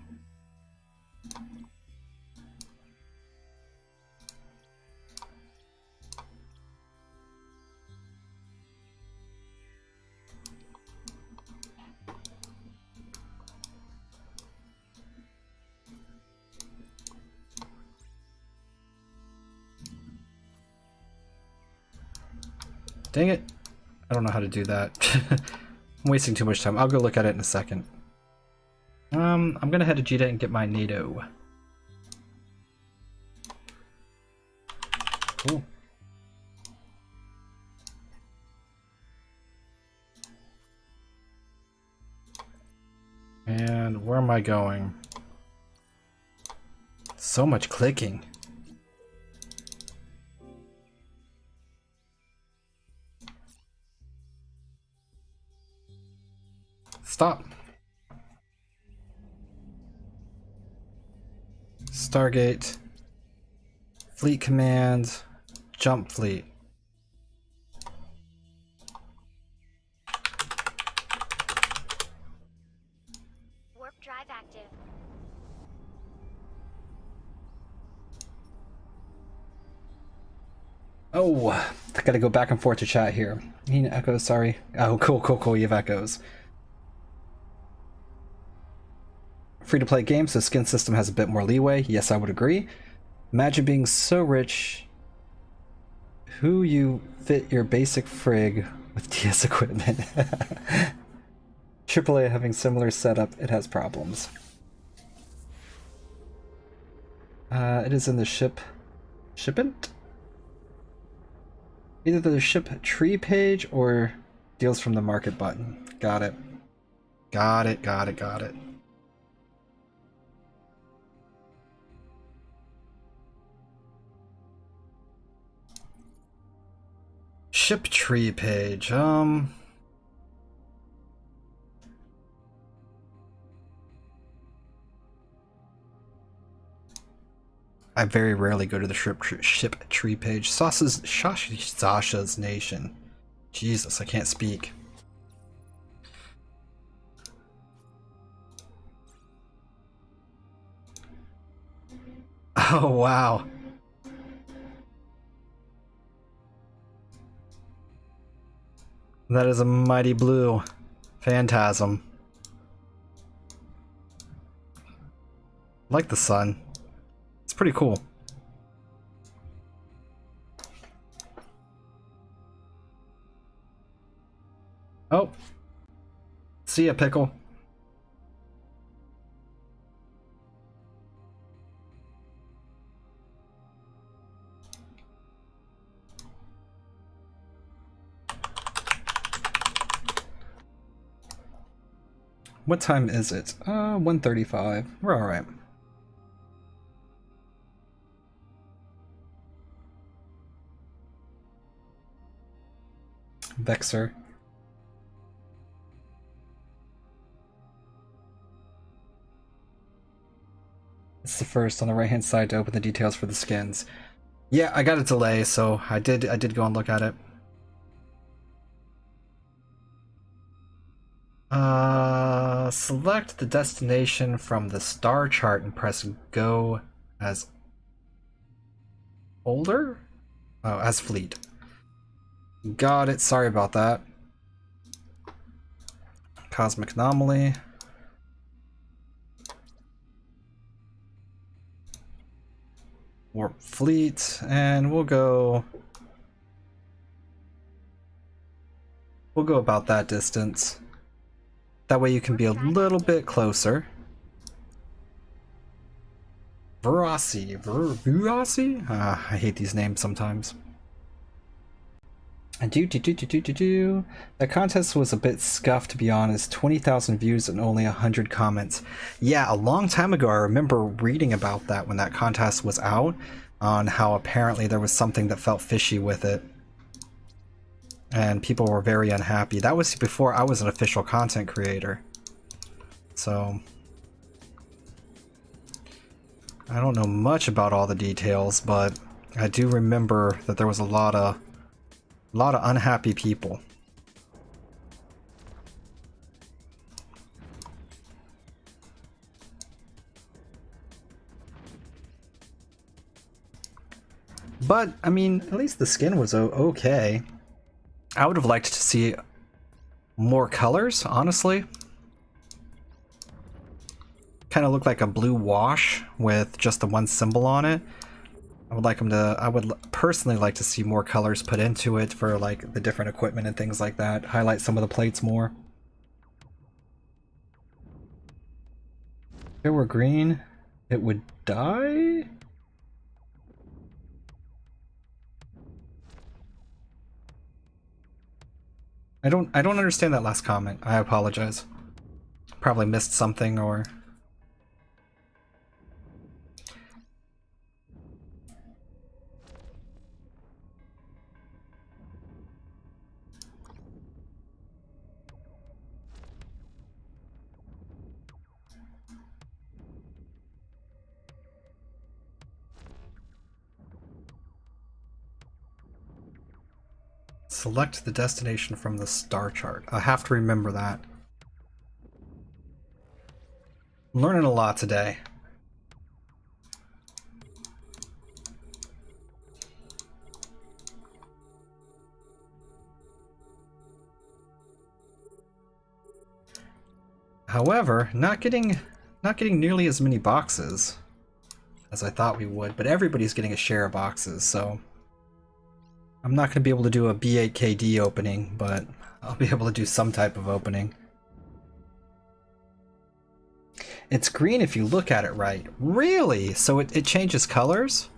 Dang it. I don't know how to do that. I'm wasting too much time. I'll go look at it in a second. I'm gonna head to Jita and get my NATO. Cool. And where am I going? So much clicking. Stop. Stargate. Fleet command. Jump fleet. Warp drive active. Oh, I gotta go back and forth to chat here. Need echoes, sorry. Oh, cool. You have echoes. Free-to-play game, so skin system has a bit more leeway. Yes, I would agree. Imagine being so rich. Who you fit your basic frig with DS equipment. AAA having similar setup, it has problems. It is in the shipment? Either the ship tree page or deals from the market button. Got it. Got it. ship tree page. I very rarely go to the ship tree page. Sasha's Nation. Jesus, I can't speak. Oh, wow. That is a mighty blue phantasm. Like the sun. It's pretty cool. Oh. See ya, Pickle. What time is it? 1:35. We're alright. Vexer. It's the first on the right hand side to open the details for the skins. Yeah, I got a delay, so I did go and look at it. Select the destination from the star chart and press go as older? Oh, as fleet. Got it, sorry about that. Cosmic anomaly. Warp fleet, and we'll go about that distance. That way you can be a little bit closer. Verasi? I hate these names sometimes. And that contest was a bit scuffed, to be honest. 20,000 views and only 100 comments. Yeah, a long time ago I remember reading about that when that contest was out, on how apparently there was something that felt fishy with it. And people were very unhappy. That was before I was an official content creator. So I don't know much about all the details, but I do remember that there was a lot of unhappy people. But I mean, at least the skin was okay. I would have liked to see more colors, honestly. Kind of looked like a blue wash with just the one symbol on it. I would personally like to see more colors put into it for like the different equipment and things like that. Highlight some of the plates more. If it were green, it would die? I don't understand that last comment. I apologize. Probably missed something or... Select the destination from the star chart. I have to remember that. I'm learning a lot today. However, not getting nearly as many boxes as I thought we would, but everybody's getting a share of boxes, so I'm not going to be able to do a B8KD opening, but I'll be able to do some type of opening. It's green if you look at it right. Really? So it changes colors?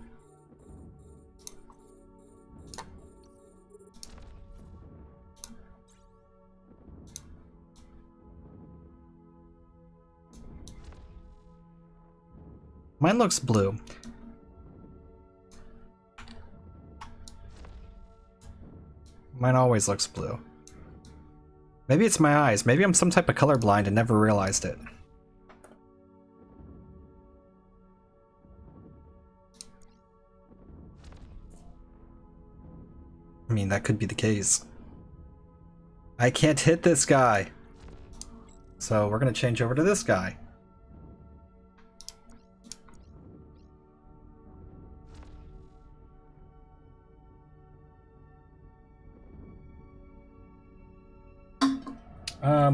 Mine looks blue. Mine always looks blue. Maybe it's my eyes. Maybe I'm some type of colorblind and never realized it. I mean, that could be the case. I can't hit this guy. So we're gonna change over to this guy.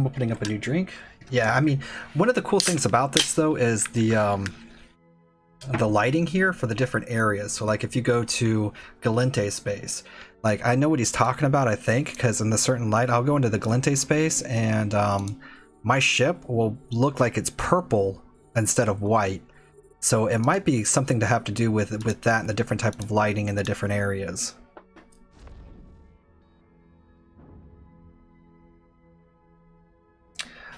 Opening up a new drink. Yeah, I mean, one of the cool things about this though is the lighting here for the different areas. So like if you go to Galente space, like I know what he's talking about, I think, because in the certain light, I'll go into the Galente space and my ship will look like it's purple instead of white. So it might be something to have to do with that and the different type of lighting in the different areas.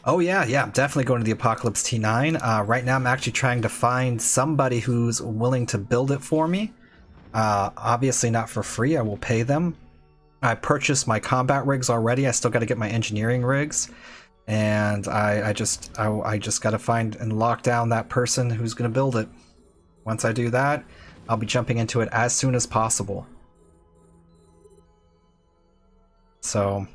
Oh yeah, I'm definitely going to the Apocalypse T9. Right now I'm actually trying to find somebody who's willing to build it for me. Obviously not for free, I will pay them. I purchased my combat rigs already, I still got to get my engineering rigs. And I just got to find and lock down that person who's going to build it. Once I do that, I'll be jumping into it as soon as possible. So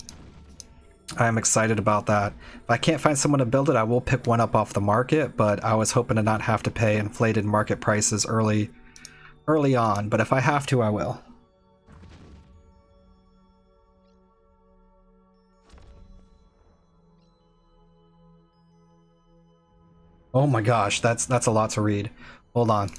I'm excited about that. If I can't find someone to build it, I will pick one up off the market, but I was hoping to not have to pay inflated market prices early on, but if I have to, I will. Oh my gosh, that's a lot to read. Hold on.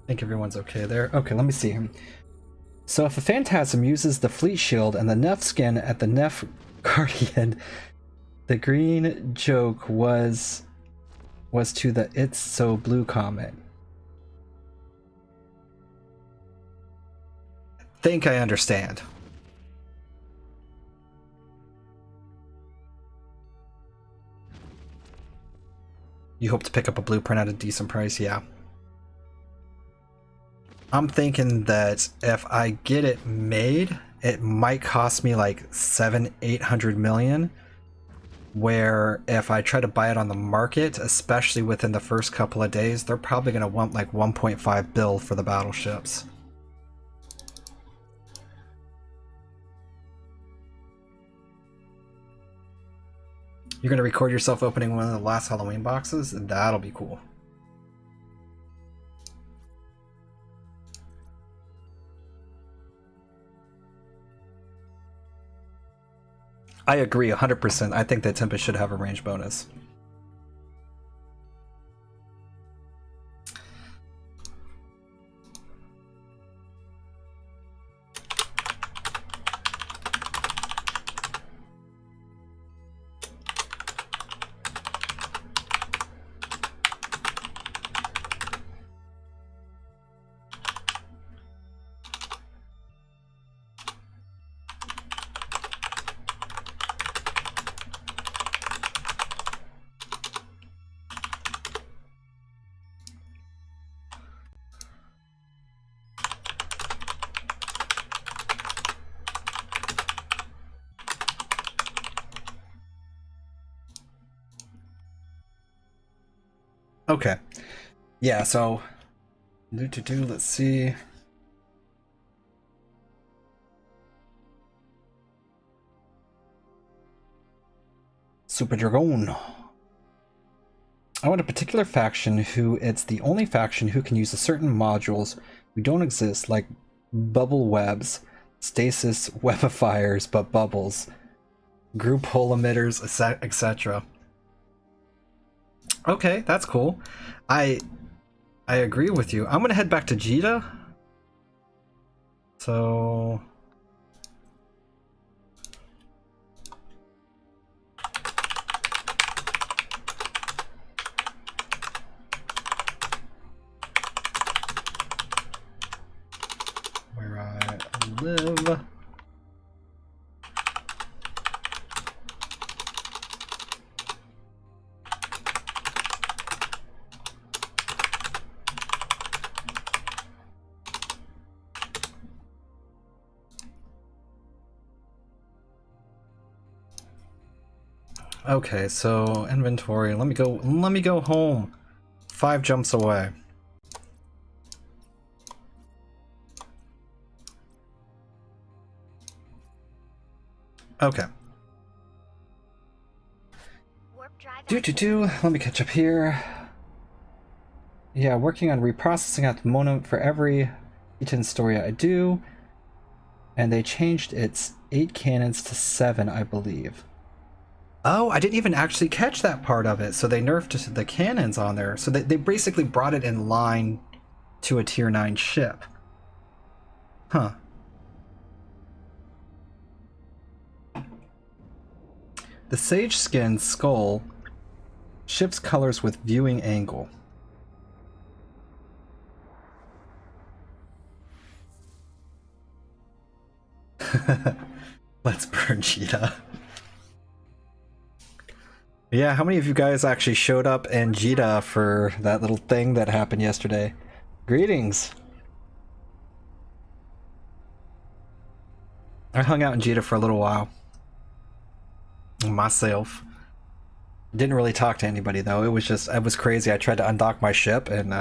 I think everyone's okay there. Okay, let me see him. So if a Phantasm uses the Fleet Shield and the Neff skin at the Neff Guardian, the green joke was to the It's So Blue comment. Think I understand. You hope to pick up a blueprint at a decent price, yeah. I'm thinking that if I get it made, it might cost me like 700-800 million. Where if I try to buy it on the market, especially within the first couple of days, they're probably going to want like 1.5 bill for the battleships. You're going to record yourself opening one of the last Halloween boxes? That'll be cool. I agree 100%. I think that Tempest should have a range bonus. Okay. Yeah, so let's see. Super Dragon. I want a particular faction who it's the only faction who can use a certain modules who don't exist, like bubble webs, stasis webifiers, but bubbles, group hole emitters, etc. Okay, that's cool. I agree with you. I'm gonna head back to Jita. So where I live. Okay, so inventory. Let me go. Let me go home. 5 jumps away. Okay. Warp drive Do. Let me catch up here. Yeah, working on reprocessing at the moment for every Eaton story I do. And they changed its 8 cannons to 7, I believe. Oh, I didn't even actually catch that part of it. So they nerfed the cannons on there. So they basically brought it in line to a tier 9 ship. Huh. The Sage Skin Skull shifts colors with viewing angle. Let's burn Cheetah. Yeah, how many of you guys actually showed up in Jita for that little thing that happened yesterday? Greetings! I hung out in Jita for a little while. Myself. Didn't really talk to anybody though. It was crazy. I tried to undock my ship and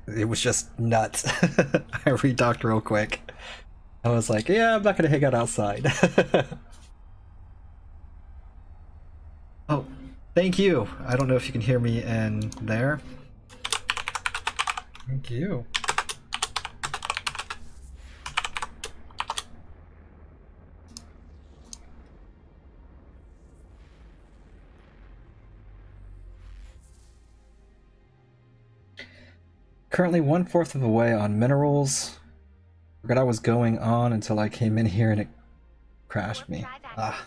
it was just nuts. I redocked real quick. I was like, yeah, I'm not gonna hang out outside. Oh, thank you. I don't know if you can hear me in there. Thank you. Currently 1/4 of the way on minerals. Forgot I was going on until I came in here and it crashed me. Ah.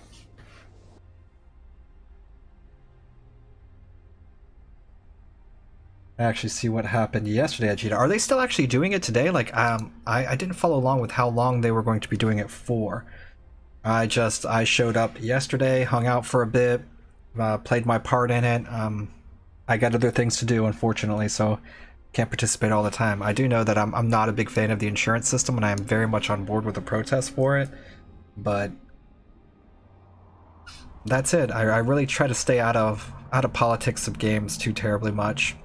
I actually see what happened yesterday at Jita. Are they still actually doing it today? Like, I didn't follow along with how long they were going to be doing it for. I showed up yesterday, hung out for a bit, played my part in it. I got other things to do, unfortunately, so can't participate all the time. I do know that I'm not a big fan of the insurance system, and I am very much on board with the protest for it, but that's it. I really try to stay out of politics of games too terribly much.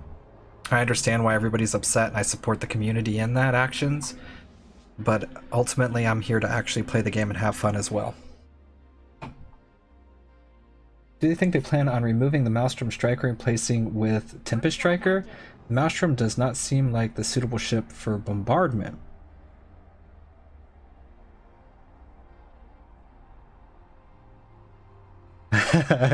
I understand why everybody's upset, and I support the community in that actions, but ultimately I'm here to actually play the game and have fun as well. Do you think they plan on removing the Maelstrom Striker and replacing with Tempest Striker? Maelstrom does not seem like the suitable ship for bombardment.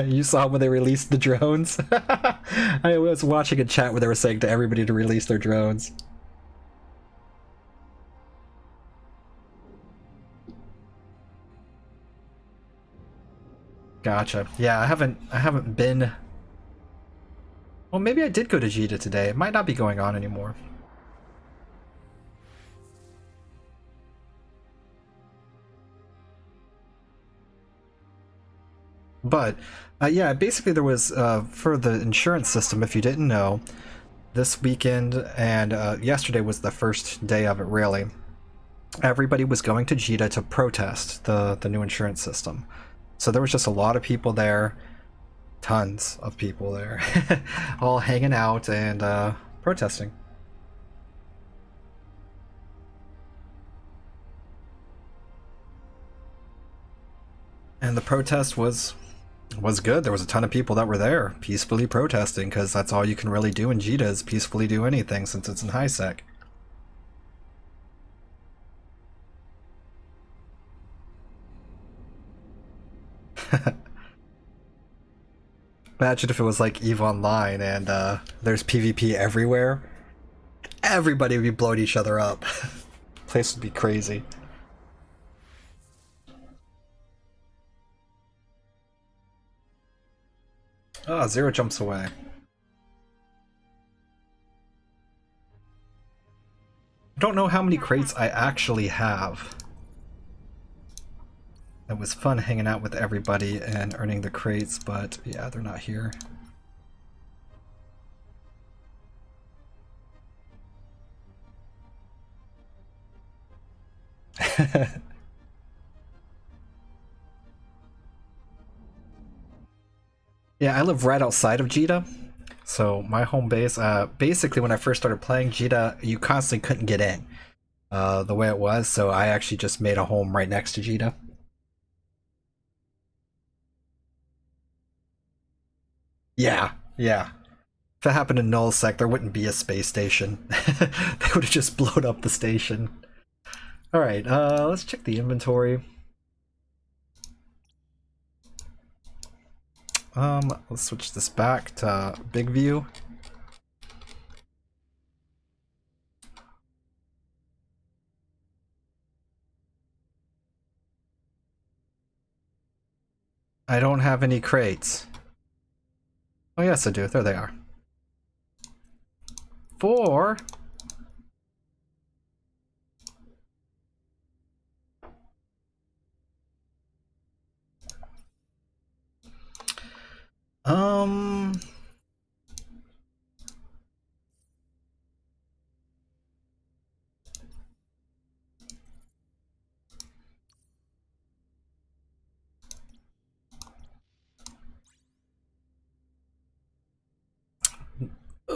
You saw when they released the drones? I was watching a chat where they were saying to everybody to release their drones. Gotcha. Yeah, I haven't been. Well, maybe I did go to Jita today. It might not be going on anymore. But yeah, basically there was for the insurance system, if you didn't know, this weekend and yesterday was the first day of it, really. Everybody was going to Jita to protest the new insurance system. So there was just a lot of people there, tons of people there, all hanging out and protesting. And the protest was good. There was a ton of people that were there peacefully protesting, because that's all you can really do in Jita is peacefully do anything since it's in high sec. Imagine if it was like EVE Online and there's PvP everywhere. Everybody would be blowing each other up. Place would be crazy. Ah, 0 jumps away. I don't know how many crates I actually have. It was fun hanging out with everybody and earning the crates, but yeah, they're not here. Yeah, I live right outside of Jita. So my home base, basically when I first started playing Jita, you constantly couldn't get in the way it was. So I actually just made a home right next to Jita. Yeah, yeah. If it happened in Nullsec, there wouldn't be a space station. They would have just blown up the station. Alright, let's check the inventory. Let's switch this back to big view. I don't have any crates. Oh yes I do, there they are. 4? Um...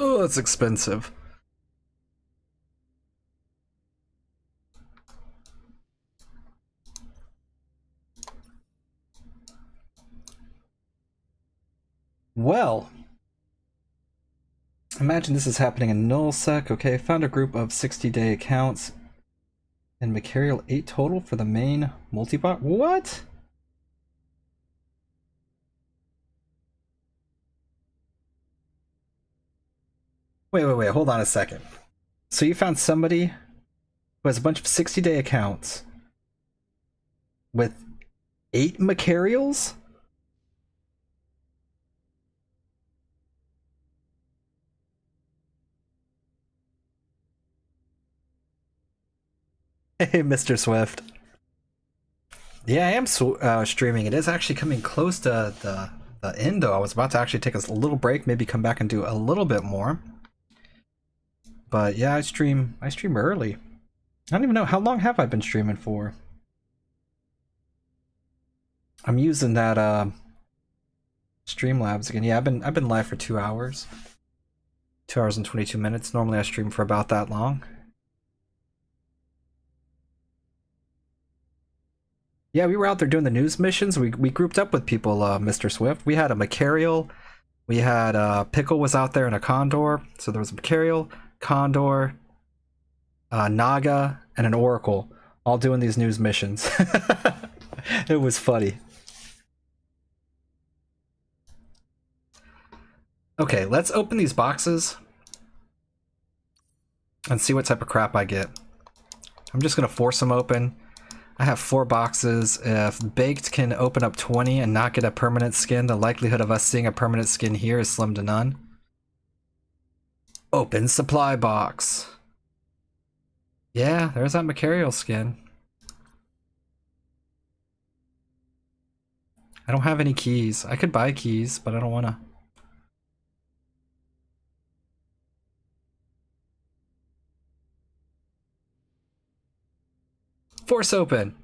Oh, it's expensive. Well, imagine this is happening in nullsec. Okay, found a group of 60-day accounts and Macarial 8 total for the main multibot. What? Wait, hold on a second. So you found somebody who has a bunch of 60-day accounts with 8 Macarials? Hey, Mr. Swift. Yeah, I am streaming. It is actually coming close to the end, though. I was about to actually take a little break, maybe come back and do a little bit more. But yeah, I stream early. I don't even know, how long have I been streaming for? I'm using that Streamlabs again. Yeah, I've been live for 2 hours. 2 hours and 22 minutes. Normally I stream for about that long. Yeah, we were out there doing the news missions. We grouped up with people, Mr. Swift. We had a Macarial. We had Pickle was out there in a Condor. So there was a Macarial, Condor, Naga, and an Oracle, all doing these news missions. It was funny. Okay, let's open these boxes and see what type of crap I get. I'm just gonna force them open. I have 4 boxes. If Baked can open up 20 and not get a permanent skin, the likelihood of us seeing a permanent skin here is slim to none. Open supply box. Yeah, there's that Macarial skin. I don't have any keys. I could buy keys, but I don't wanna. Force open.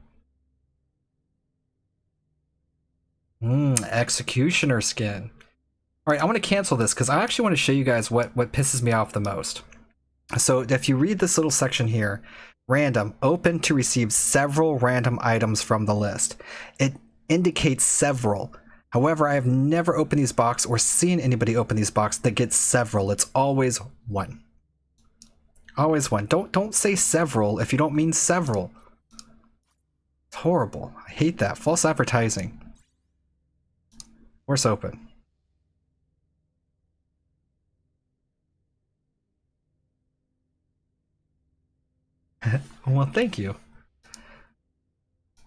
Executioner skin. Alright, I want to cancel this because I actually want to show you guys what pisses me off the most. So if you read this little section here, random, open to receive several random items from the list. It indicates several. However, I have never opened these boxes or seen anybody open these boxes that gets several. It's always one. Always one. Don't say several if you don't mean several. It's horrible. I hate that. False advertising. Force open. Well, thank you.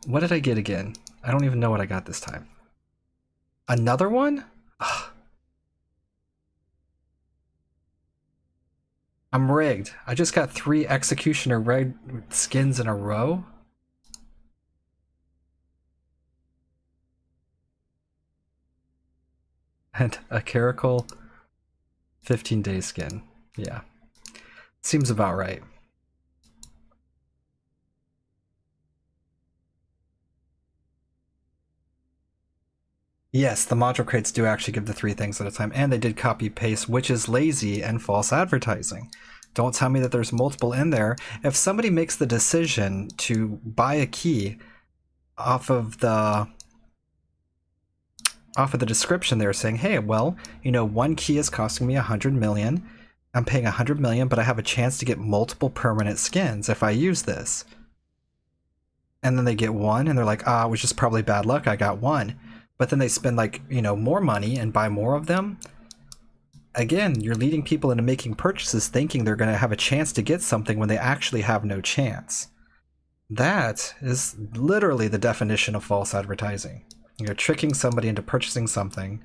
What did I get again? I don't even know what I got this time. Another one? Ugh. I'm rigged. I just got 3 Executioner rigged skins in a row. And a Caracal 15-day skin. Yeah. Seems about right. Yes, the module crates do actually give the 3 things at a time, and they did copy paste, which is lazy and false advertising. Don't tell me that there's multiple in there. If somebody makes the decision to buy a key off of the description, they're saying, hey, well, you know, 1 key is costing me 100 million. I'm paying 100 million, but I have a chance to get multiple permanent skins if I use this. And then they get 1 and they're like, it was just probably bad luck, I got 1. But then they spend, like, you know, more money and buy more of them. Again, you're leading people into making purchases thinking they're going to have a chance to get something when they actually have no chance. That is literally the definition of false advertising. You're tricking somebody into purchasing something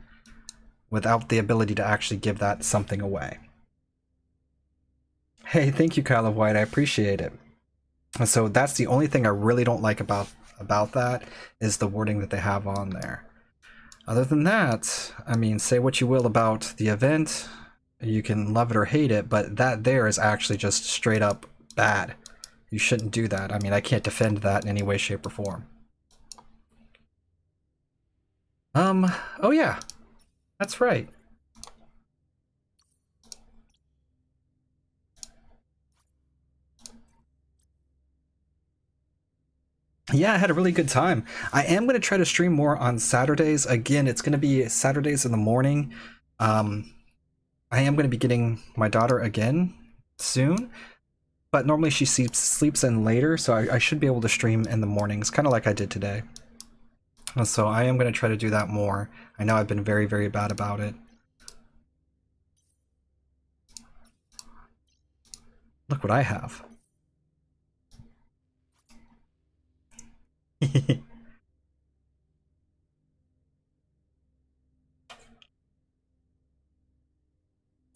without the ability to actually give that something away. Hey, thank you, Kyle of White. I appreciate it. So that's the only thing I really don't like about that is the wording that they have on there. Other than that, I mean, say what you will about the event, you can love it or hate it, but that there is actually just straight up bad. You shouldn't do that. I mean, I can't defend that in any way, shape, or form. Oh yeah, that's right. Yeah, I had a really good time. I am going to try to stream more on Saturdays. Again, it's going to be Saturdays in the morning. I am going to be getting my daughter again soon, but normally she sleeps in later, so I should be able to stream in the mornings, kind of like I did today. So I am going to try to do that more. I know I've been very, very bad about it. Look what I have.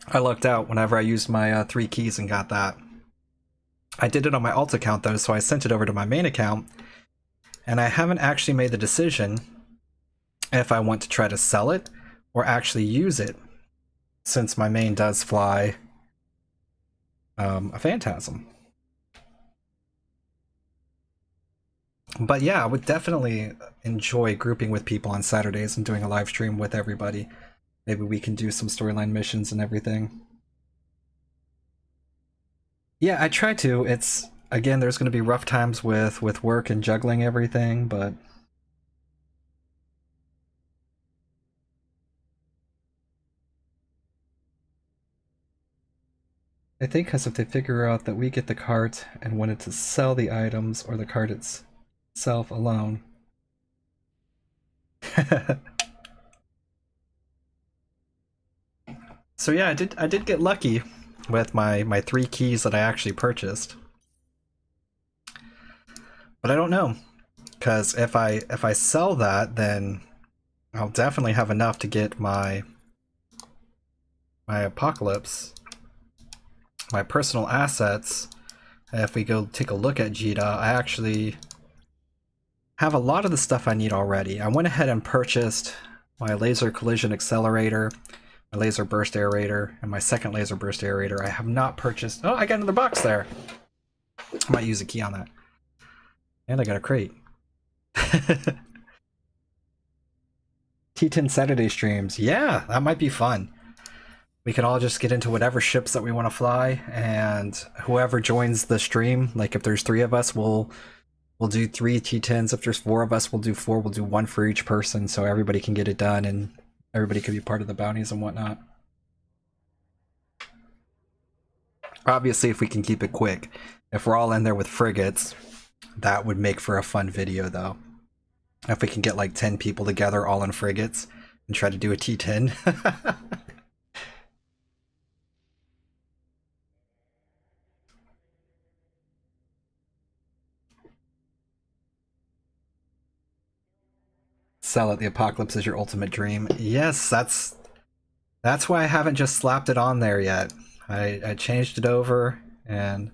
I lucked out whenever I used my 3 keys and got that. I did it on my alt account though, so I sent it over to my main account, and I haven't actually made the decision if I want to try to sell it or actually use it, since my main does fly a Phantasm. But yeah, I would definitely enjoy grouping with people on Saturdays and doing a live stream with everybody. Maybe we can do some storyline missions and everything. Yeah, I try to. It's, again, there's going to be rough times with work and juggling everything, but I think because if they figure out that we get the cart and wanted to sell the items or the cart itself alone. So yeah, I did get lucky with my 3 keys that I actually purchased. But I don't know, because if I sell that, then I'll definitely have enough to get my Apocalypse, my personal assets. If we go take a look at Jita, I actually have a lot of the stuff I need already. I went ahead and purchased my laser collision accelerator, my laser burst aerator, and my second laser burst aerator. I have not purchased... Oh, I got another box there. I might use a key on that. And I got a crate. T10 Saturday streams. Yeah, that might be fun. We can all just get into whatever ships that we want to fly, and whoever joins the stream, like if there's 3 of us, we'll do 3 T10s. If there's 4 of us, we'll do 4. We'll do 1 for each person, so everybody can get it done, and everybody could be part of the bounties and whatnot. Obviously, if we can keep it quick. If we're all in there with frigates, that would make for a fun video, though. If we can get like 10 people together all in frigates and try to do a T10. Sell it. The Apocalypse is your ultimate dream. Yes, that's why I haven't just slapped it on there yet. I changed it over, and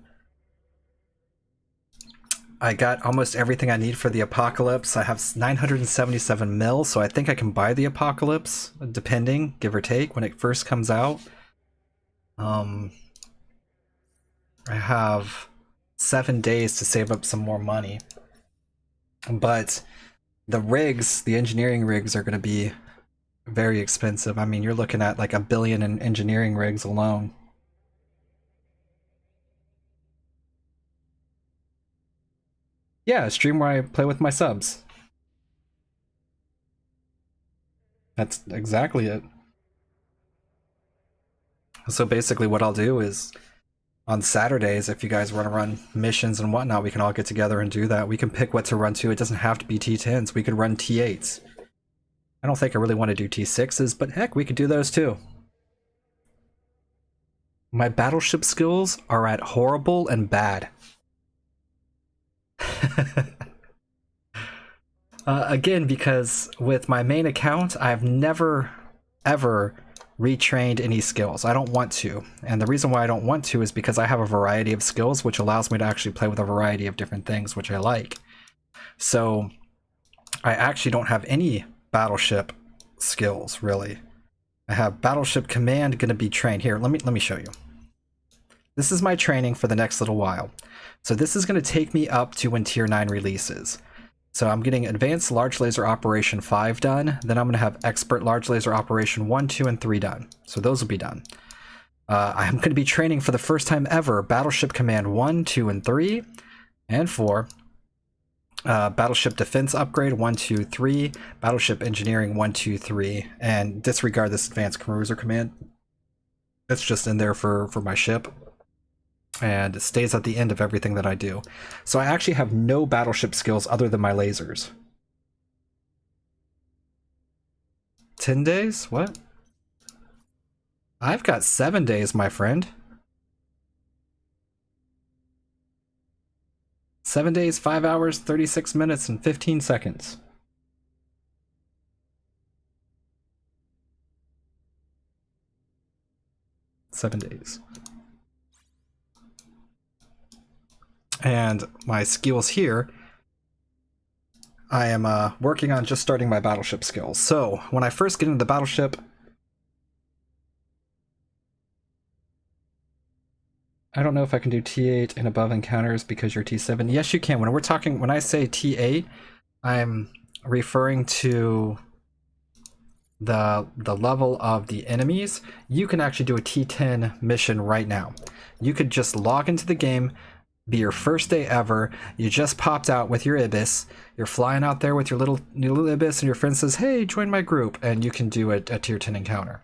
I got almost everything I need for the Apocalypse. I have 977 mil, so I think I can buy the Apocalypse, depending, give or take, when it first comes out. I have 7 days to save up some more money. But the rigs, the engineering rigs, are going to be Very expensive. I mean, you're looking at like $1 billion in engineering rigs alone. Yeah, a stream where I play with my subs. That's exactly it. So basically what I'll do is on Saturdays, if you guys want to run missions and whatnot, we can all get together and do that. We can pick what to run to. It doesn't have to be T10s. We could run T8s. I don't think I really want to do T6s, but heck, we could do those too. My battleship skills are at horrible and bad. Again, because with my main account, I've never, ever retrained any skills. I don't want to. And the reason why I don't want to is because I have a variety of skills, which allows me to actually play with a variety of different things, which I like. So I actually don't have any battleship skills, really. I have battleship command going to be trained. Here, let me show you. This is my training for the next little while. So this is going to take me up to when Tier 9 releases. So I'm getting Advanced Large Laser Operation 5 done, then I'm going to have Expert Large Laser Operation 1, 2, and 3 done. So those will be done. I'm going to be training for the first time ever Battleship Command 1, 2, and 3, and 4. Battleship Defense Upgrade 1, 2, 3, Battleship Engineering 1, 2, 3, and disregard this Advanced Cruiser Command. It's just in there for my ship. And it stays at the end of everything that I do. So I actually have no battleship skills other than my lasers. 10 days? What? I've got 7 days, my friend. 7 days, 5 hours, 36 minutes, and 15 seconds. Seven days. And my skills here, I am working on just starting my battleship skills. So when I first get into the battleship, I don't know if I can do T8 and above encounters because you're T7. Yes, you can. When I say T8, I'm referring to the level of the enemies. You can actually do a T10 mission right now. You could just log into the game, be your first day ever, you just popped out with your Ibis, you're flying out there with your little Ibis, and your friend says, hey, join my group, and you can do a tier 10 encounter.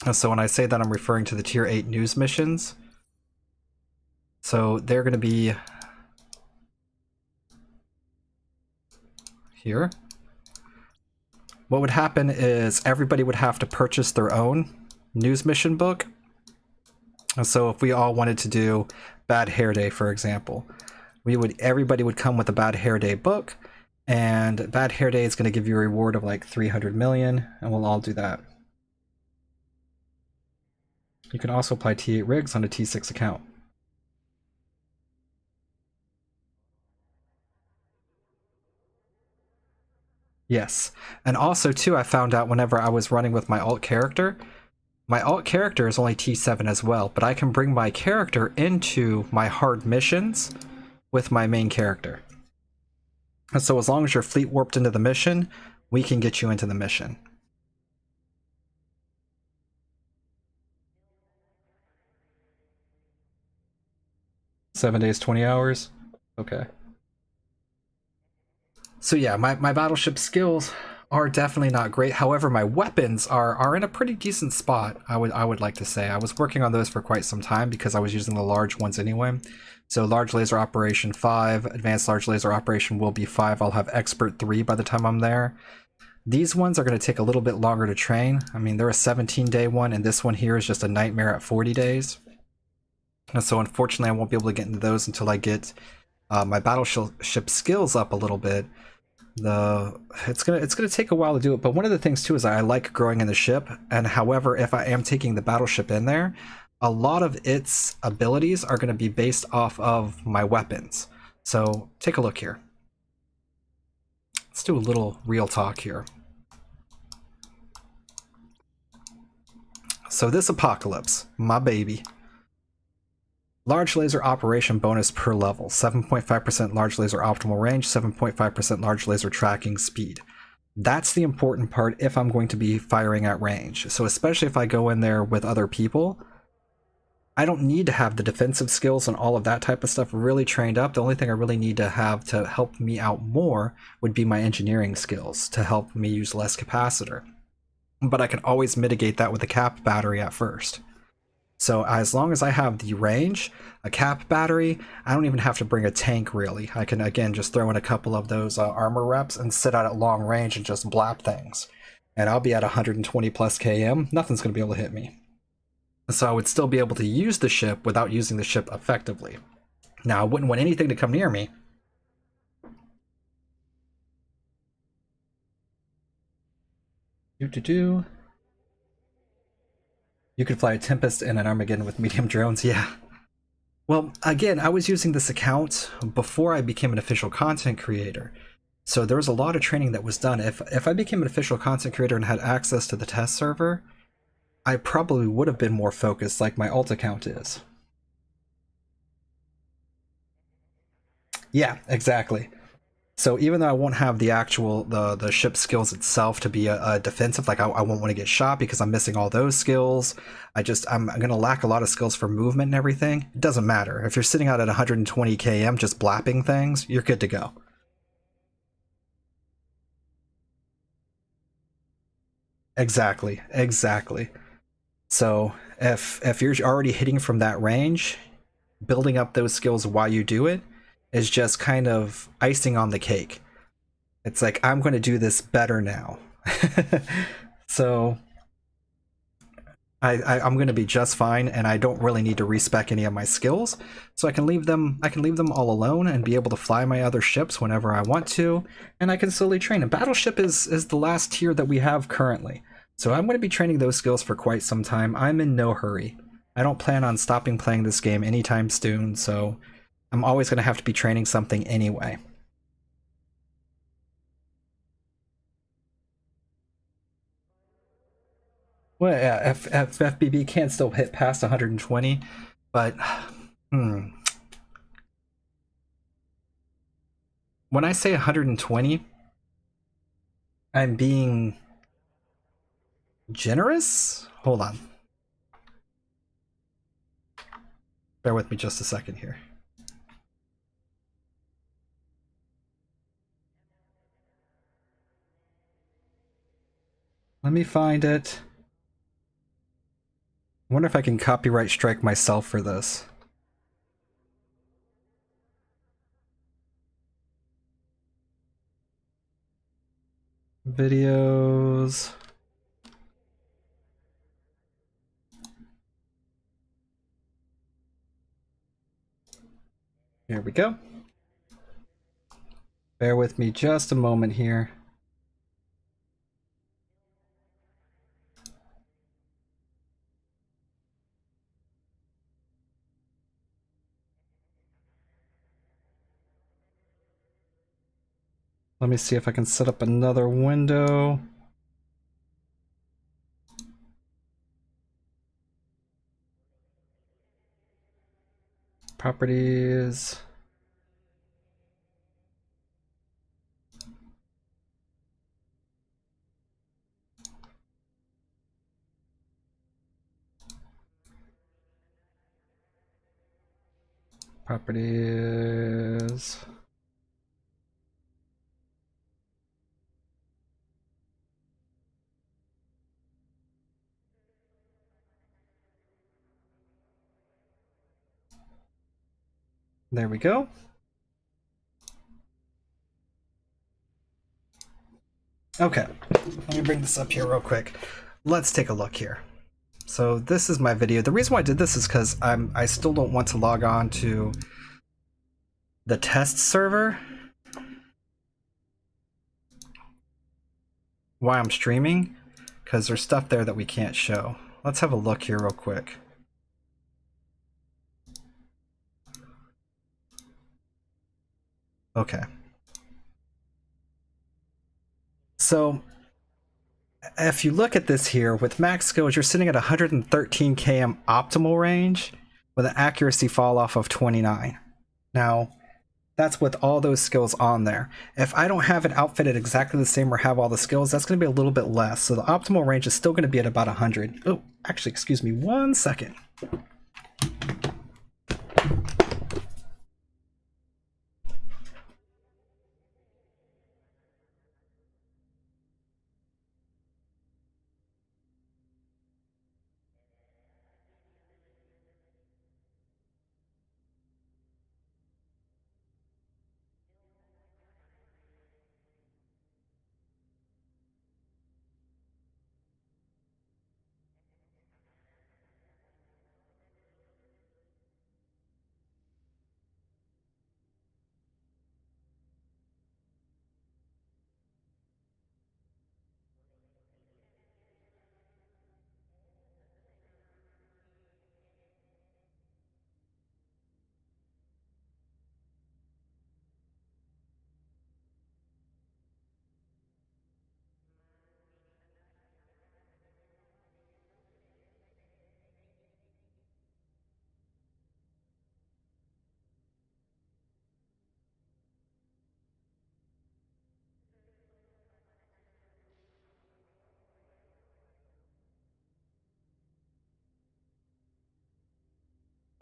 And so when I say that, I'm referring to the tier 8 news missions. So they're going to be here. What would happen is everybody would have to purchase their own news mission book. And so if we all wanted to do Bad Hair Day, for example, everybody would come with a Bad Hair Day book, and Bad Hair Day is going to give you a reward of like 300 million, and we'll all do that. You can also apply T8 rigs on a T6 account. Yes, and also too, I found out whenever I was running with my alt character is only T7 as well, but I can bring my character into my hard missions with my main character. And so as long as you're fleet warped into the mission, we can get you into the mission. Seven days, 20 hours? Okay. So yeah, my battleship skills are definitely not great. However, my weapons are in a pretty decent spot, I would like to say. I was working on those for quite some time because I was using the large ones anyway. So Large Laser Operation 5, Advanced Large Laser Operation will be 5. I'll have Expert 3 by the time I'm there. These ones are going to take a little bit longer to train. I mean, they're a 17-day one, and this one here is just a nightmare at 40 days. And so unfortunately, I won't be able to get into those until I get my battleship skills up a little bit. It's gonna take a while to do it, but one of the things too is I like growing in the ship, and however, if I am taking the battleship in there, a lot of its abilities are going to be based off of my weapons. So take a look here. Let's do a little real talk here. So this Apocalypse, my baby. Large laser operation bonus per level, 7.5% large laser optimal range, 7.5% large laser tracking speed. That's the important part if I'm going to be firing at range. So especially if I go in there with other people, I don't need to have the defensive skills and all of that type of stuff really trained up. The only thing I really need to have to help me out more would be my engineering skills to help me use less capacitor. But I can always mitigate that with a cap battery at first. So as long as I have the range, a cap battery, I don't even have to bring a tank really. I can again just throw in a couple of those armor reps and sit out at long range and just blap things. And I'll be at 120 plus km, nothing's going to be able to hit me. So I would still be able to use the ship without using the ship effectively. Now I wouldn't want anything to come near me. You could fly a Tempest and an Armageddon with medium drones, yeah. Well, again, I was using this account before I became an official content creator. So there was a lot of training that was done. If I became an official content creator and had access to the test server, I probably would have been more focused like my alt account is. Yeah, exactly. So even though I won't have the actual the ship skills itself to be a defensive, like I won't want to get shot because I'm missing all those skills. I'm gonna lack a lot of skills for movement and everything. It doesn't matter if you're sitting out at 120 km just blapping things, you're good to go. Exactly, exactly. So if you're already hitting from that range, building up those skills while you do it is just kind of icing on the cake. It's like, I'm going to do this better now. So I'm going to be just fine, and I don't really need to respec any of my skills. So I can leave them all alone and be able to fly my other ships whenever I want to, and I can slowly train. And Battleship is the last tier that we have currently. So I'm going to be training those skills for quite some time. I'm in no hurry. I don't plan on stopping playing this game anytime soon, so I'm always going to have to be training something anyway. Well, yeah, FBB can still hit past 120, but when I say 120, I'm being generous? Hold on. Bear with me just a second here. Let me find it. I wonder if I can copyright strike myself for this. Videos. Here we go. Bear with me just a moment here. Let me see if I can set up another window. Properties. Properties. There we go. Okay, let me bring this up here real quick. Let's take a look here. So this is my video. The reason why I did this is because I still don't want to log on to the test server while I'm streaming, because there's stuff there that we can't show. Let's have a look here real quick. Okay. So if you look at this here, with max skills, you're sitting at 113 km optimal range with an accuracy fall off of 29. Now, That's with all those skills on there. If I don't have it outfitted exactly the same or have all the skills, that's going to be a little bit less. So the optimal range is still going to be at about 100. Oh, actually, excuse me 1 second.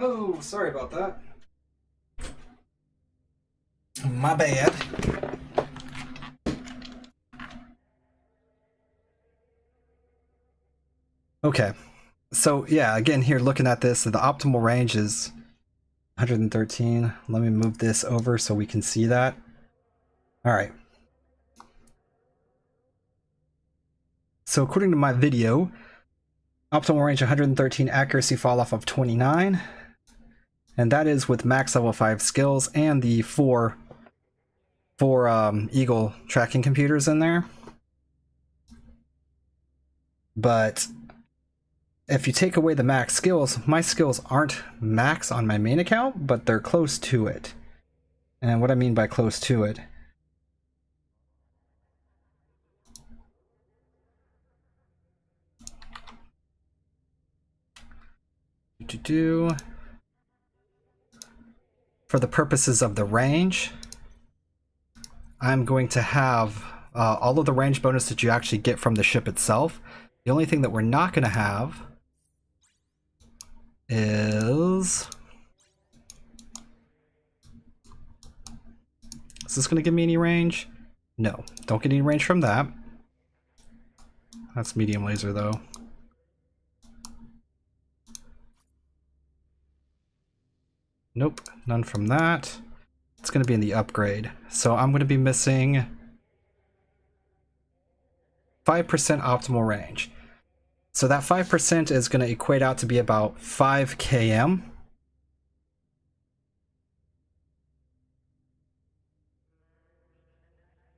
Oh, sorry about that. My bad. Okay, so yeah, again here looking at this, the optimal range is 113. Let me move this over so we can see that. All right. So according to my video, optimal range 113, accuracy fall off of 29. And that is with max level 5 skills and the four Eagle tracking computers in there. But if you take away the max skills, my skills aren't max on my main account, but they're close to it. And what I mean by close to it, for the purposes of the range, I'm going to have all of the range bonus that you actually get from the ship itself. The only thing that we're not going to have is this going to give me any range? No, don't get any range from that. That's medium laser though. Nope, none from that. It's going to be in the upgrade. So I'm going to be missing 5% optimal range. So that 5% is going to equate out to be about 5 km.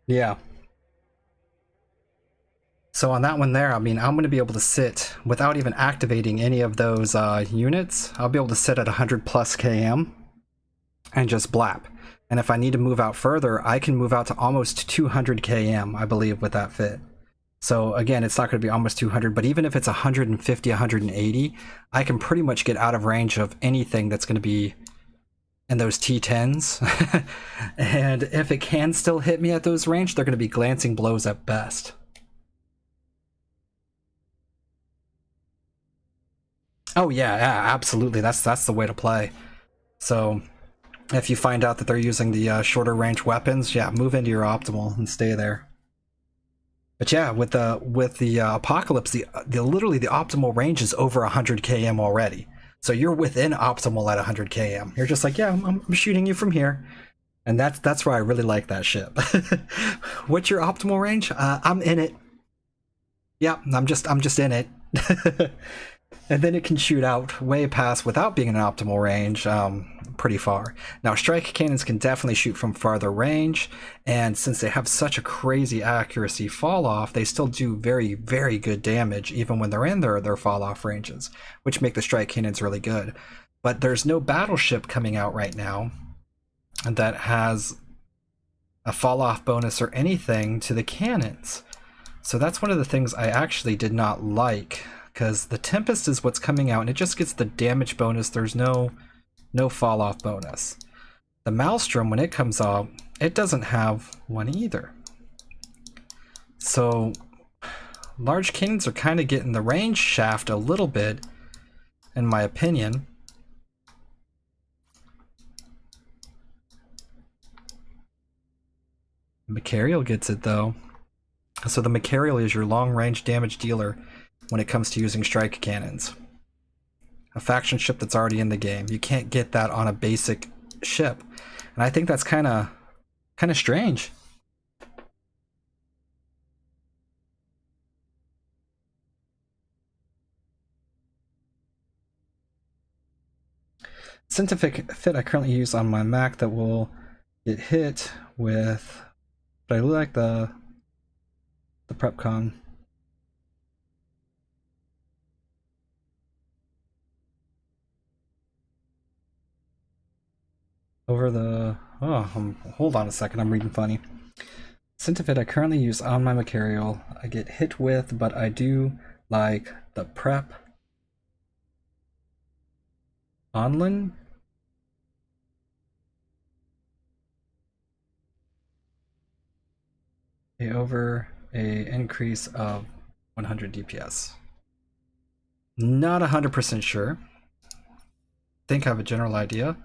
Yeah. So on that one there, I mean, I'm going to be able to sit without even activating any of those units. I'll be able to sit at 100 plus km and just blap. And if I need to move out further, I can move out to almost 200 km, I believe, with that fit. So again, it's not going to be almost 200, but even if it's 150, 180, I can pretty much get out of range of anything that's going to be in those T10s. And if it can still hit me at those range, they're going to be glancing blows at best. Oh yeah, absolutely. That's the way to play. So if you find out that they're using the shorter range weapons, yeah, move into your optimal and stay there. But yeah, with the Apocalypse, the literally the optimal range is over 100 km already. So you're within optimal at 100 km. You're just like, yeah, I'm shooting you from here, and that's why I really like that ship. What's your optimal range? I'm in it. Yeah, I'm just in it. And then it can shoot out way past without being in an optimal range, pretty far. Now, strike cannons can definitely shoot from farther range, and since they have such a crazy accuracy fall off, they still do very, very good damage even when they're in their fall off ranges, which make the strike cannons really good. But there's no battleship coming out right now that has a fall off bonus or anything to the cannons. So that's one of the things I actually did not like, because the Tempest is what's coming out and it just gets the damage bonus. There's no fall off bonus. The Maelstrom, when it comes out, it doesn't have one either. So large cannons are kind of getting the range shaft a little bit, in my opinion. Macarial gets it though. So the Macarial is your long-range damage dealer when it comes to using strike cannons. A faction ship that's already in the game. You can't get that on a basic ship. And I think that's kind of strange. Scientific Fit I currently use on my Mac that will get hit with, but I like the PrepCon. Over the, hold on a second, I'm reading funny. Scientific I currently use on my Macarial I get hit with, but I do like the Prep Onlin. Over a increase of 100 DPS. Not 100% sure. Think I have a general idea.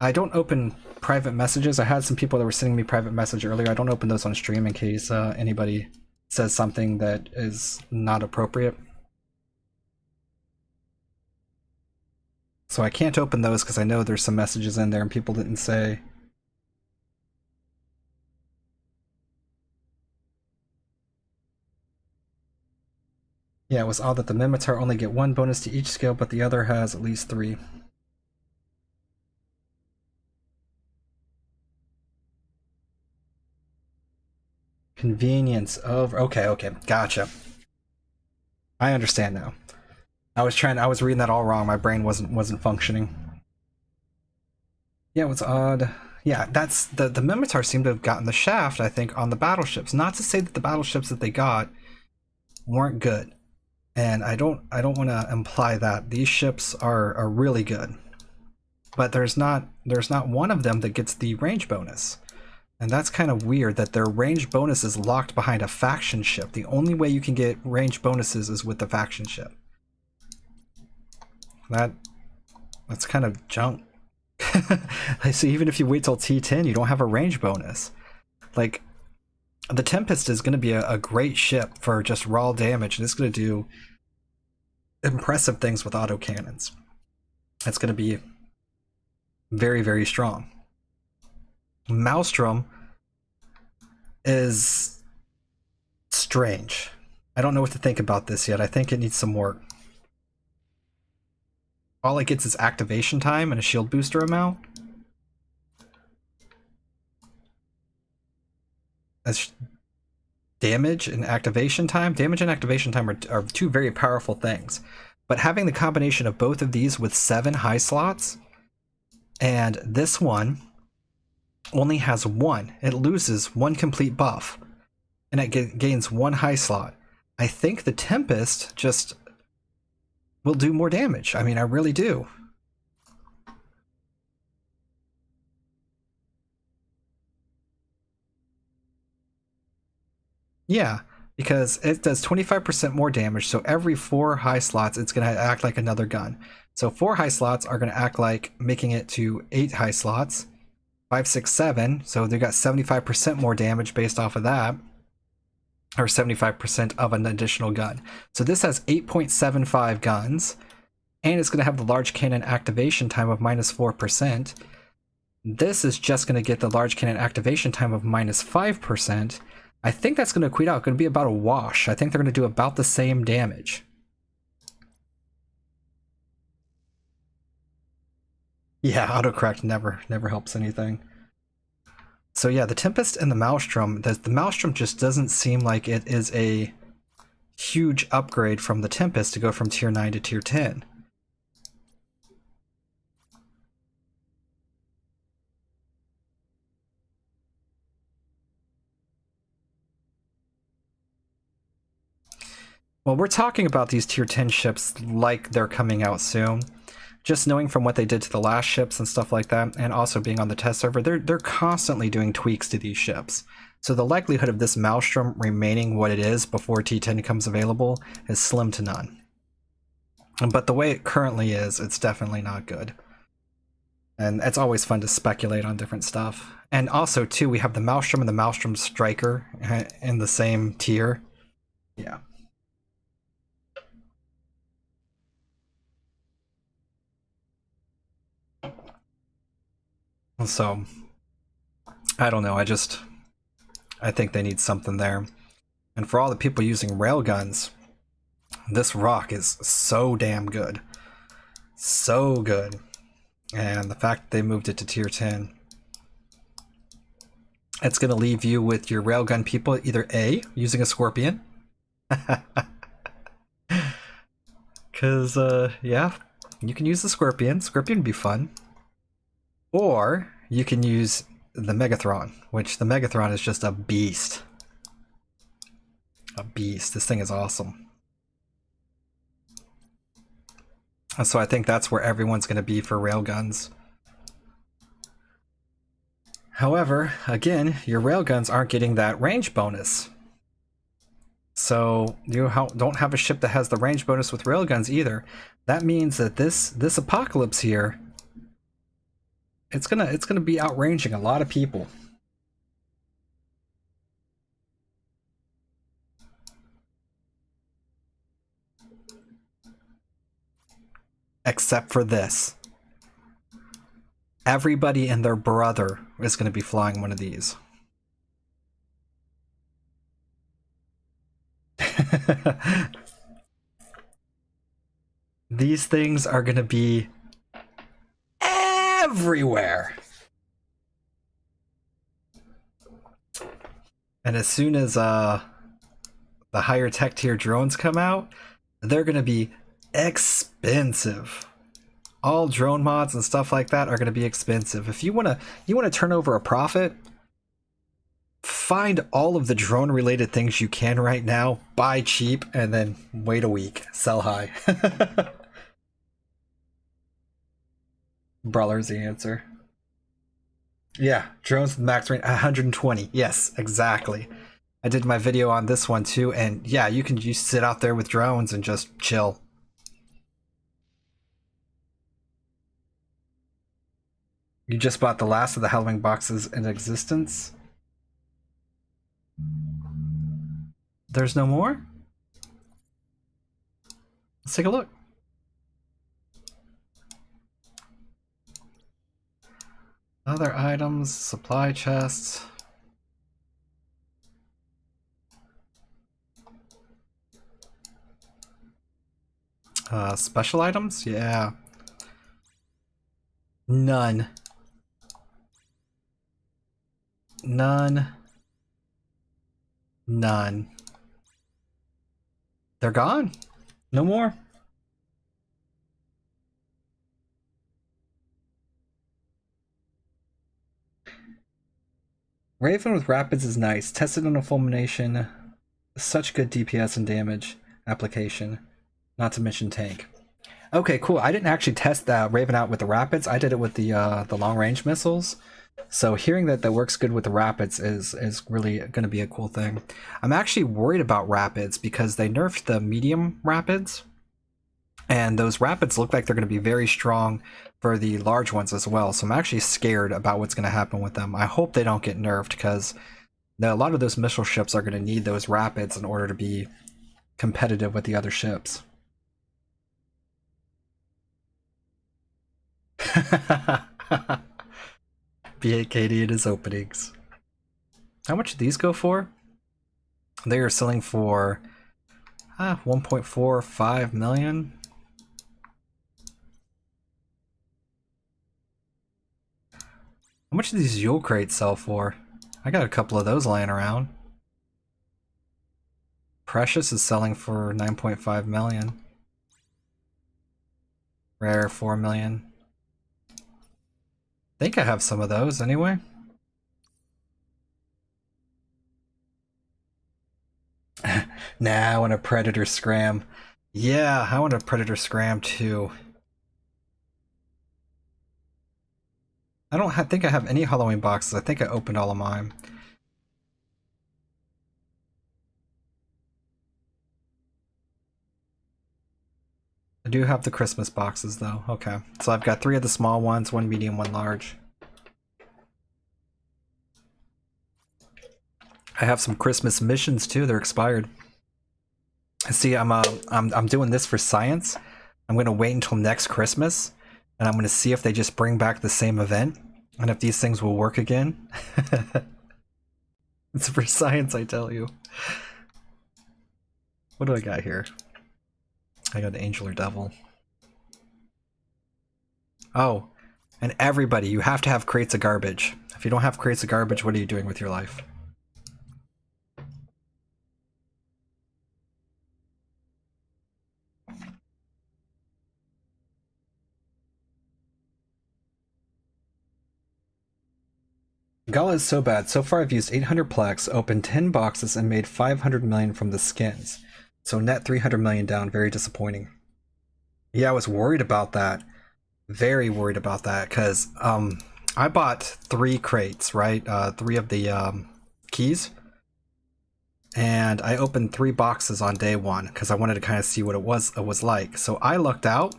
I don't open private messages. I had some people that were sending me private message earlier. I don't open those on stream in case anybody says something that is not appropriate. So I can't open those because I know there's some messages in there and people didn't say. Yeah, it was odd that the Mimitar only get one bonus to each skill, but the other has at least 3. Convenience over. Okay, gotcha. I understand now. I was reading that all wrong. My brain wasn't functioning. Yeah, it was odd. Yeah, that's the Mimitar seem to have gotten the shaft, I think, on the battleships. Not to say that the battleships that they got weren't good. And I don't want to imply that. These ships are really good. But there's not one of them that gets the range bonus. And that's kind of weird that their range bonus is locked behind a faction ship. The only way you can get range bonuses is with the faction ship. That's kind of junk. So even if you wait till T10, you don't have a range bonus. Like, the Tempest is going to be a great ship for just raw damage, and it's going to do impressive things with autocannons. It's going to be very, very strong. Maelstrom is strange. I don't know what to think about this yet. I think it needs some work. All it gets is activation time and a shield booster amount. That's damage and activation time. Damage and activation time are two very powerful things. But having the combination of both of these with 7 high slots, and this one only has 1. It loses 1 complete buff, and it gains 1 high slot. I think the Tempest just will do more damage. I mean, I really do. Yeah, because it does 25% more damage, so every 4 high slots, it's going to act like another gun. So 4 high slots are going to act like making it to 8 high slots. 5, 6, 7, so they got 75% more damage based off of that. Or 75% of an additional gun. So this has 8.75 guns, and it's going to have the large cannon activation time of -4%. This is just going to get the large cannon activation time of -5%. I think that's going to equate out. Going to be about a wash. I think they're going to do about the same damage. Yeah, autocorrect never helps anything. So yeah, the Tempest and the Maelstrom, the Maelstrom just doesn't seem like it is a huge upgrade from the Tempest to go from tier 9 to tier 10. Well, we're talking about these tier 10 ships like they're coming out soon. just knowing from what they did to the last ships and stuff like that, and also being on the test server, they're constantly doing tweaks to these ships. So the likelihood of this Maelstrom remaining what it is before T10 becomes available is slim to none. But the way it currently is, it's definitely not good. And it's always fun to speculate on different stuff. And also, too, we have the Maelstrom and the Maelstrom Striker in the same tier. Yeah. So, I don't know, I think they need something there. And for all the people using railguns, this rock is so damn good. So good. And the fact they moved it to tier 10, it's going to leave you with your railgun people either A, using a Scorpion. Because, yeah, you can use the Scorpion. Scorpion would be fun. Or you can use the Megathron, which the Megathron is just a beast. A beast. This thing is awesome. And so I think that's where everyone's going to be for railguns. However, again, your railguns aren't getting that range bonus. So you don't have a ship that has the range bonus with railguns either. That means that this apocalypse here, it's gonna be outranging a lot of people. Except for this. Everybody and their brother is going to be flying one of these. These things are going to be everywhere. And as soon as the higher tech tier drones come out, they're going to be expensive. All drone mods and stuff like that are going to be expensive. If you want to turn over a profit, find all of the drone related things you can right now, buy cheap, and then wait a week, sell high. Brawler's the answer. Yeah, drones with max range 120. Yes, exactly. I did my video on this one too, and yeah, you can just sit out there with drones and just chill. You just bought the last of the Halloween boxes in existence? There's no more? Let's take a look. Other items, supply chests. Special items? Yeah. None. None. None. They're gone. No more. Raven with Rapids is nice. Tested on a fulmination. Such good DPS and damage application. Not to mention tank. Okay, cool. I didn't actually test that Raven out with the Rapids. I did it with the long range missiles. So hearing that works good with the Rapids is really going to be a cool thing. I'm actually worried about Rapids because they nerfed the medium Rapids. And those Rapids look like they're going to be very strong for the large ones as well. So I'm actually scared about what's going to happen with them. I hope they don't get nerfed because a lot of those missile ships are going to need those Rapids in order to be competitive with the other ships. B8KD in his openings. How much do these go for? They are selling for 1.45 million. How much do these Yule crates sell for? I got a couple of those laying around. Precious is selling for 9.5 million. Rare 4 million. I think I have some of those anyway. Nah, I want a Predator Scram. Yeah, I want a Predator Scram too. I don't think I have any Halloween boxes. I think I opened all of mine. I do have the Christmas boxes though. Okay. So I've got 3 of the small ones, 1 medium, 1 large. I have some Christmas missions too. They're expired. See, I'm doing this for science. I'm gonna wait until next Christmas, and I'm gonna see if they just bring back the same event, and if these things will work again. It's for science, I tell you. What do I got here? I got Angel or Devil. Oh, and everybody, you have to have crates of garbage. If you don't have crates of garbage, what are you doing with your life? Gala is so bad. So far I've used 800 plex, opened 10 boxes, and made 500 million from the skins. So net 300 million down, very disappointing. Yeah, I was worried about that. Very worried about that, because I bought 3 crates, right? 3 of the keys. And I opened 3 boxes on day 1, because I wanted to kind of see what it was like. So I lucked out,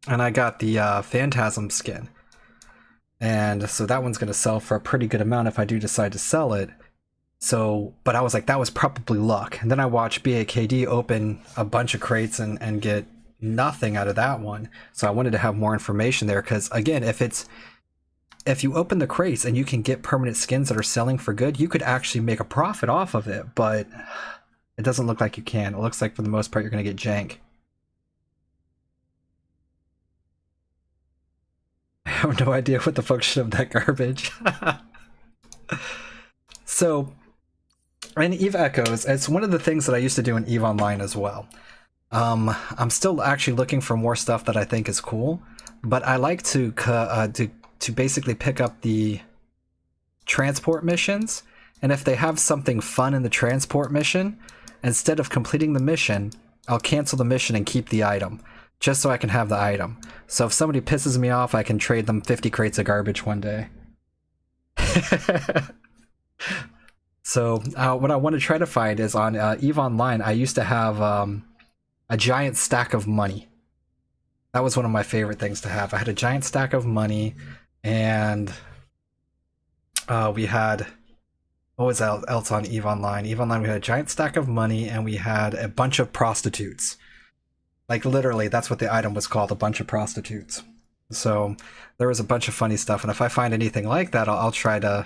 and I got the Phantasm skin. And so that one's going to sell for a pretty good amount if I do decide to sell it. So, but I was like, that was probably luck. And then I watched BAKD open a bunch of crates and get nothing out of that one. So I wanted to have more information there, because again, if you open the crates and you can get permanent skins that are selling for good, you could actually make a profit off of it, but it doesn't look like you can. It looks like for the most part you're going to get jank. I have no idea what the function of that garbage. So, in EVE Echoes, it's one of the things that I used to do in EVE Online as well. I'm still actually looking for more stuff that I think is cool, but I like to basically pick up the transport missions, and if they have something fun in the transport mission, instead of completing the mission, I'll cancel the mission and keep the item, just so I can have the item. So if somebody pisses me off, I can trade them 50 crates of garbage one day. So what I want to try to find is on EVE Online, I used to have a giant stack of money. That was one of my favorite things to have. I had a giant stack of money, and we had, what was else on EVE Online? EVE Online, we had a giant stack of money, and we had a bunch of prostitutes. Like literally, that's what the item was called, a bunch of prostitutes. So there was a bunch of funny stuff, and if I find anything like that, I'll try to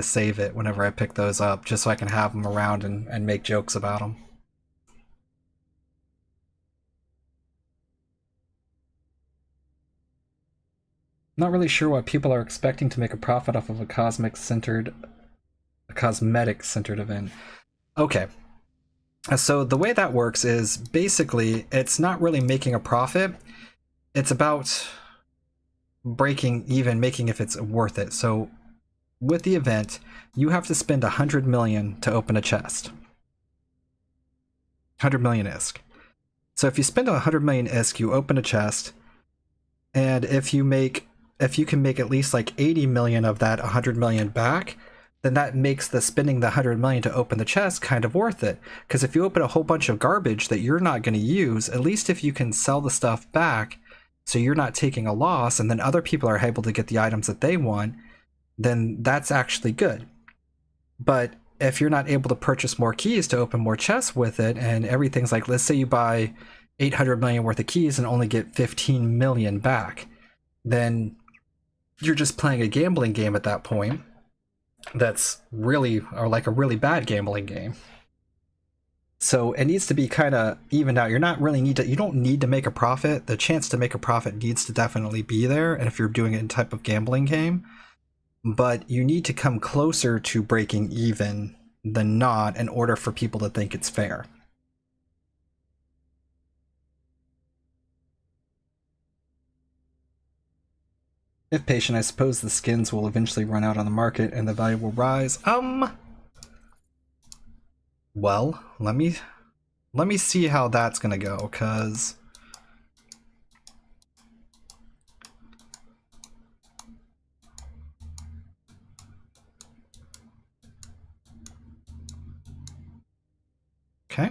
save it whenever I pick those up, just so I can have them around and make jokes about them. Not really sure what people are expecting to make a profit off of a cosmetic-centered event. Okay. So the way that works is basically it's not really making a profit. It's about breaking even, making if it's worth it. So with the event, you have to spend 100 million to open a chest. 100 million ISK. So if you spend 100 million ISK, you open a chest, and if you can make at least like 80 million of that 100 million back, then that makes the spending the 100 million to open the chest kind of worth it. Because if you open a whole bunch of garbage that you're not going to use, at least if you can sell the stuff back so you're not taking a loss, and then other people are able to get the items that they want, then that's actually good. But if you're not able to purchase more keys to open more chests with it, and everything's like, let's say you buy 800 million worth of keys and only get 15 million back, then you're just playing a gambling game at that point. That's really, or like a really bad gambling game. So it needs to be kind of evened out. You don't need to make a profit. The chance to make a profit needs to definitely be there, and if you're doing it in type of gambling game, but you need to come closer to breaking even than not in order for people to think it's fair. If patient, I suppose the skins will eventually run out on the market and the value will rise. Well, let me see how that's gonna go, cause Okay.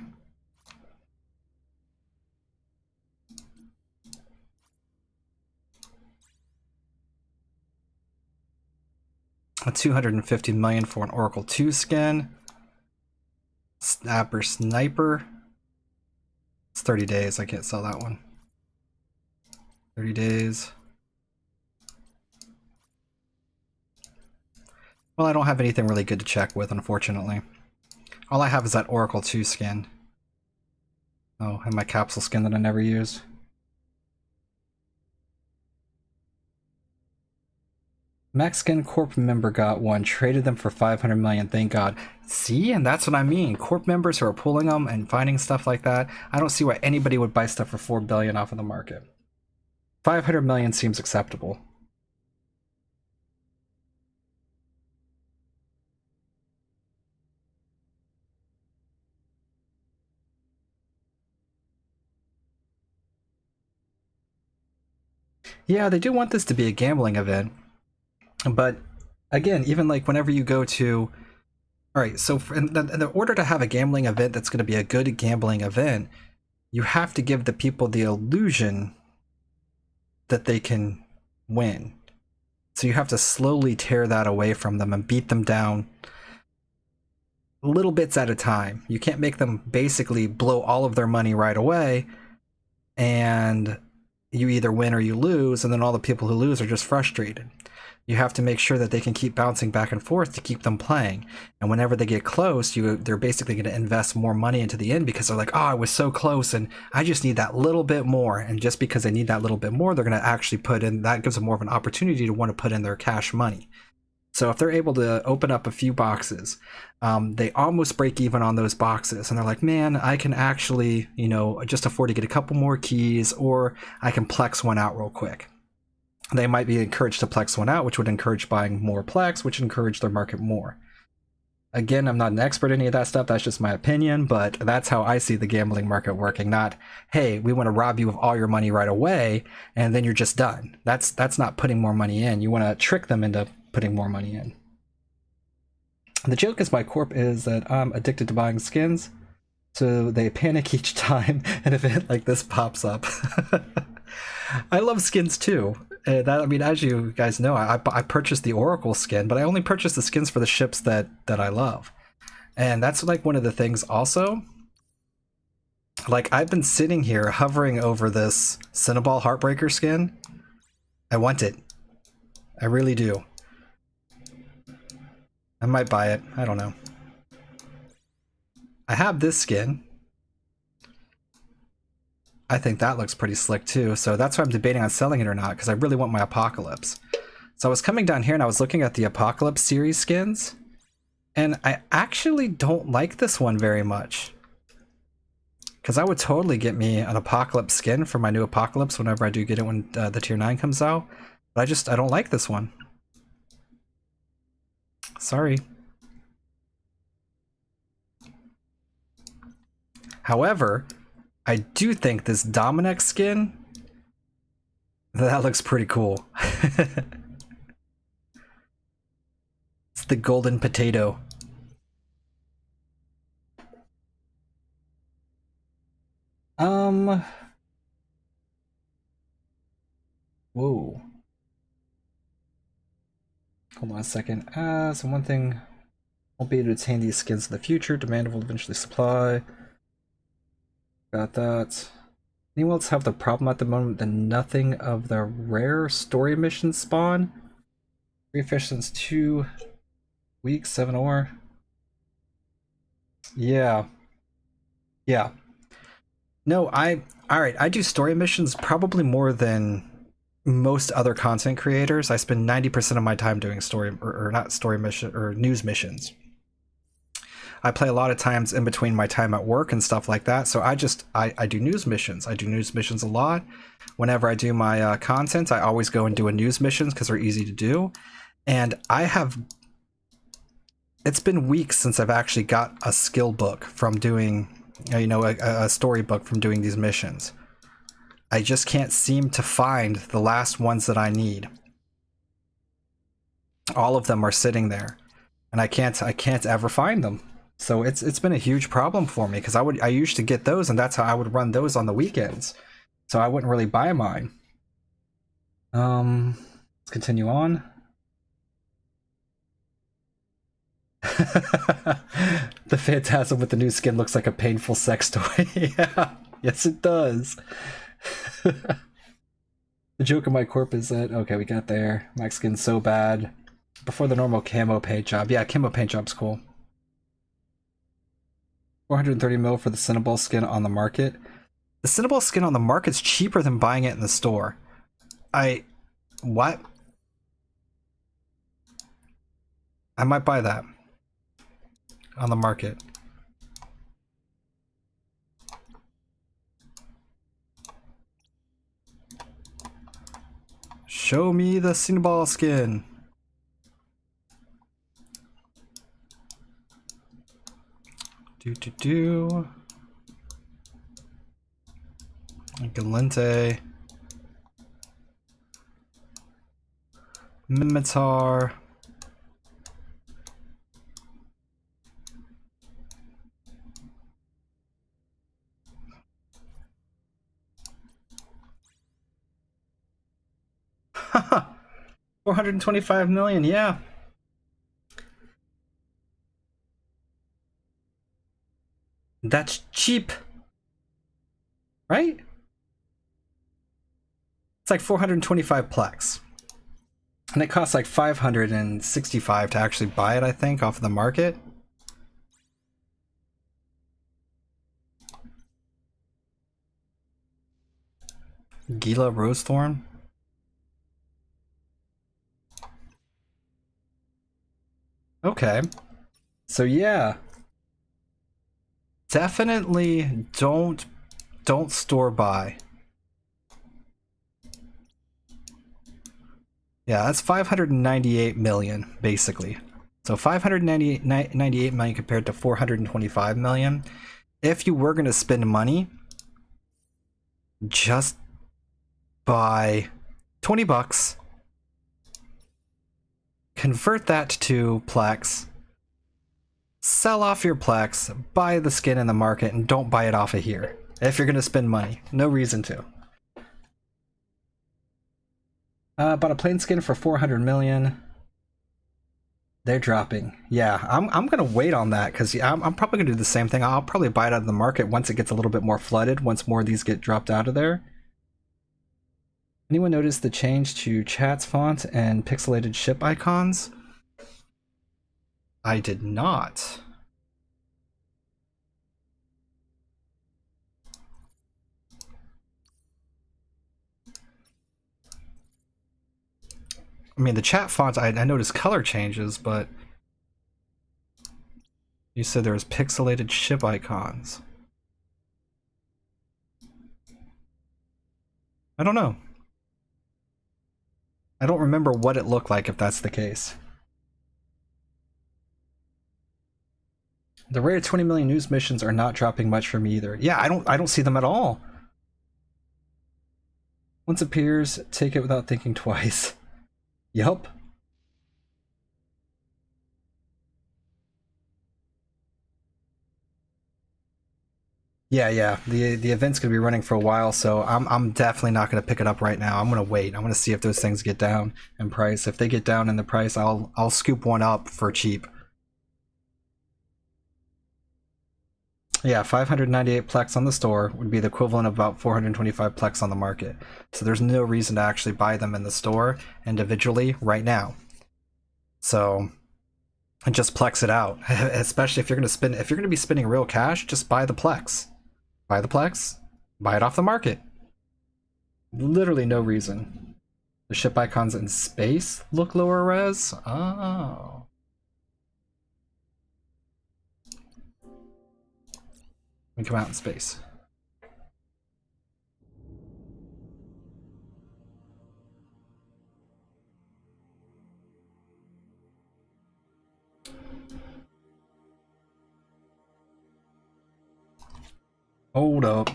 A 250 million for an Oracle 2 skin. Snapper Sniper. It's 30 days. I can't sell that one. 30 days. Well, I don't have anything really good to check with, unfortunately. All I have is that Oracle 2 skin. Oh, and my capsule skin that I never use. Mexican Corp member got one, traded them for 500 million, thank God. See, and that's what I mean. Corp members who are pulling them and finding stuff like that, I don't see why anybody would buy stuff for 4 billion off of the market. 500 million seems acceptable. Yeah, they do want this to be a gambling event. But again, even like whenever you go to, all right, so in the order to have a gambling event that's going to be a good gambling event, you have to give the people the illusion that they can win. So you have to slowly tear that away from them and beat them down little bits at a time. You can't make them basically blow all of their money right away and you either win or you lose, and then all the people who lose are just frustrated. You have to make sure that they can keep bouncing back and forth to keep them playing. And whenever they get close, they're basically going to invest more money into the end because they're like, oh, I was so close and I just need that little bit more. And just because they need that little bit more, they're going to actually put in, that gives them more of an opportunity to want to put in their cash money. So if they're able to open up a few boxes, they almost break even on those boxes. And they're like, man, I can actually, just afford to get a couple more keys, or I can plex one out real quick. They might be encouraged to plex one out, which would encourage buying more plex, which encourage their market more. Again, I'm not an expert in any of that stuff. That's just my opinion, but that's how I see the gambling market working. Not, hey, we want to rob you of all your money right away, and then you're just done. That's not putting more money in. You want to trick them into putting more money in. The joke is my corp is that I'm addicted to buying skins, so they panic each time an event like this pops up. I love skins too. I mean, as you guys know, I purchased the Oracle skin, but I only purchased the skins for the ships that I love. And that's like one of the things also. Like, I've been sitting here hovering over this Cinnaball Heartbreaker skin. I want it. I really do. I might buy it. I don't know. I have this skin. I think that looks pretty slick too, so that's why I'm debating on selling it or not, because I really want my Apocalypse. So I was coming down here and I was looking at the Apocalypse series skins, and I actually don't like this one very much. Because I would totally get me an Apocalypse skin for my new Apocalypse whenever I do get it when the Tier 9 comes out, but I don't like this one. Sorry. However, I do think this Dominic skin, that looks pretty cool. It's the golden potato. Whoa. Hold on a second. So one thing, won't be able to obtain these skins in the future. Demand will eventually supply. Got that. Anyone else have the problem at the moment that nothing of the rare story missions spawn? 3 fish since 2 weeks, 7 ore. Yeah. Yeah. No, alright, I do story missions probably more than most other content creators. I spend 90% of my time doing story, or not story mission, or news missions. I play a lot of times in between my time at work and stuff like that, so I do news missions. I do news missions a lot. Whenever I do my content, I always go and do a news missions because they're easy to do. And it's been weeks since I've actually got a skill book from doing, a storybook from doing these missions. I just can't seem to find the last ones that I need. All of them are sitting there, and I can't ever find them. So it's been a huge problem for me because I used to get those, and that's how I would run those on the weekends. So I wouldn't really buy mine. Let's continue on. The Phantasm with the new skin looks like a painful sex toy. Yeah, yes it does. The joke of my corp is that, okay, we got there. My skin's so bad. Before the normal camo paint job. Yeah, camo paint job's cool. 430 mil for the Cinnaball skin on the market. The Cinnaball skin on the market's cheaper than buying it in the store. What? I might buy that. On the market. Show me the Cinnaball skin. Galente. Mimitar. Haha. 425 million, yeah. That's cheap. Right? It's like 425 plex. And it costs like 565 to actually buy it, I think, off of the market. Gila Rosethorn. Okay. So yeah. Definitely don't store buy. Yeah, that's 598 million, basically. So 598 million compared to 425 million. If you were going to spend money, just buy 20 bucks, convert that to Plex, sell off your Plex, buy the skin in the market, and don't buy it off of here. If you're going to spend money. No reason to. Bought a plain skin for 400 million. They're dropping. Yeah, I'm gonna wait on that because I'm probably gonna do the same thing. I'll probably buy it out of the market once it gets a little bit more flooded, once more of these get dropped out of there. Anyone notice the change to chat's font and pixelated ship icons? I did not. I mean, the chat font, I noticed color changes, but you said there was pixelated ship icons. I don't know. I don't remember what it looked like if that's the case. The rare 20 million news missions are not dropping much for me either. Yeah, I don't see them at all. Once appears, take it without thinking twice. Yup. Yeah. The event's gonna be running for a while, so I'm definitely not gonna pick it up right now. I'm gonna wait. I'm gonna see if those things get down in price. If they get down in the price, I'll scoop one up for cheap. Yeah, 598 plex on the store would be the equivalent of about 425 plex on the market. So there's no reason to actually buy them in the store individually right now. So, and just plex it out. Especially if you're gonna be spending real cash, just buy the plex. Buy the plex, buy it off the market. Literally no reason. The ship icons in space look lower res? Oh. We come out in space. Hold up.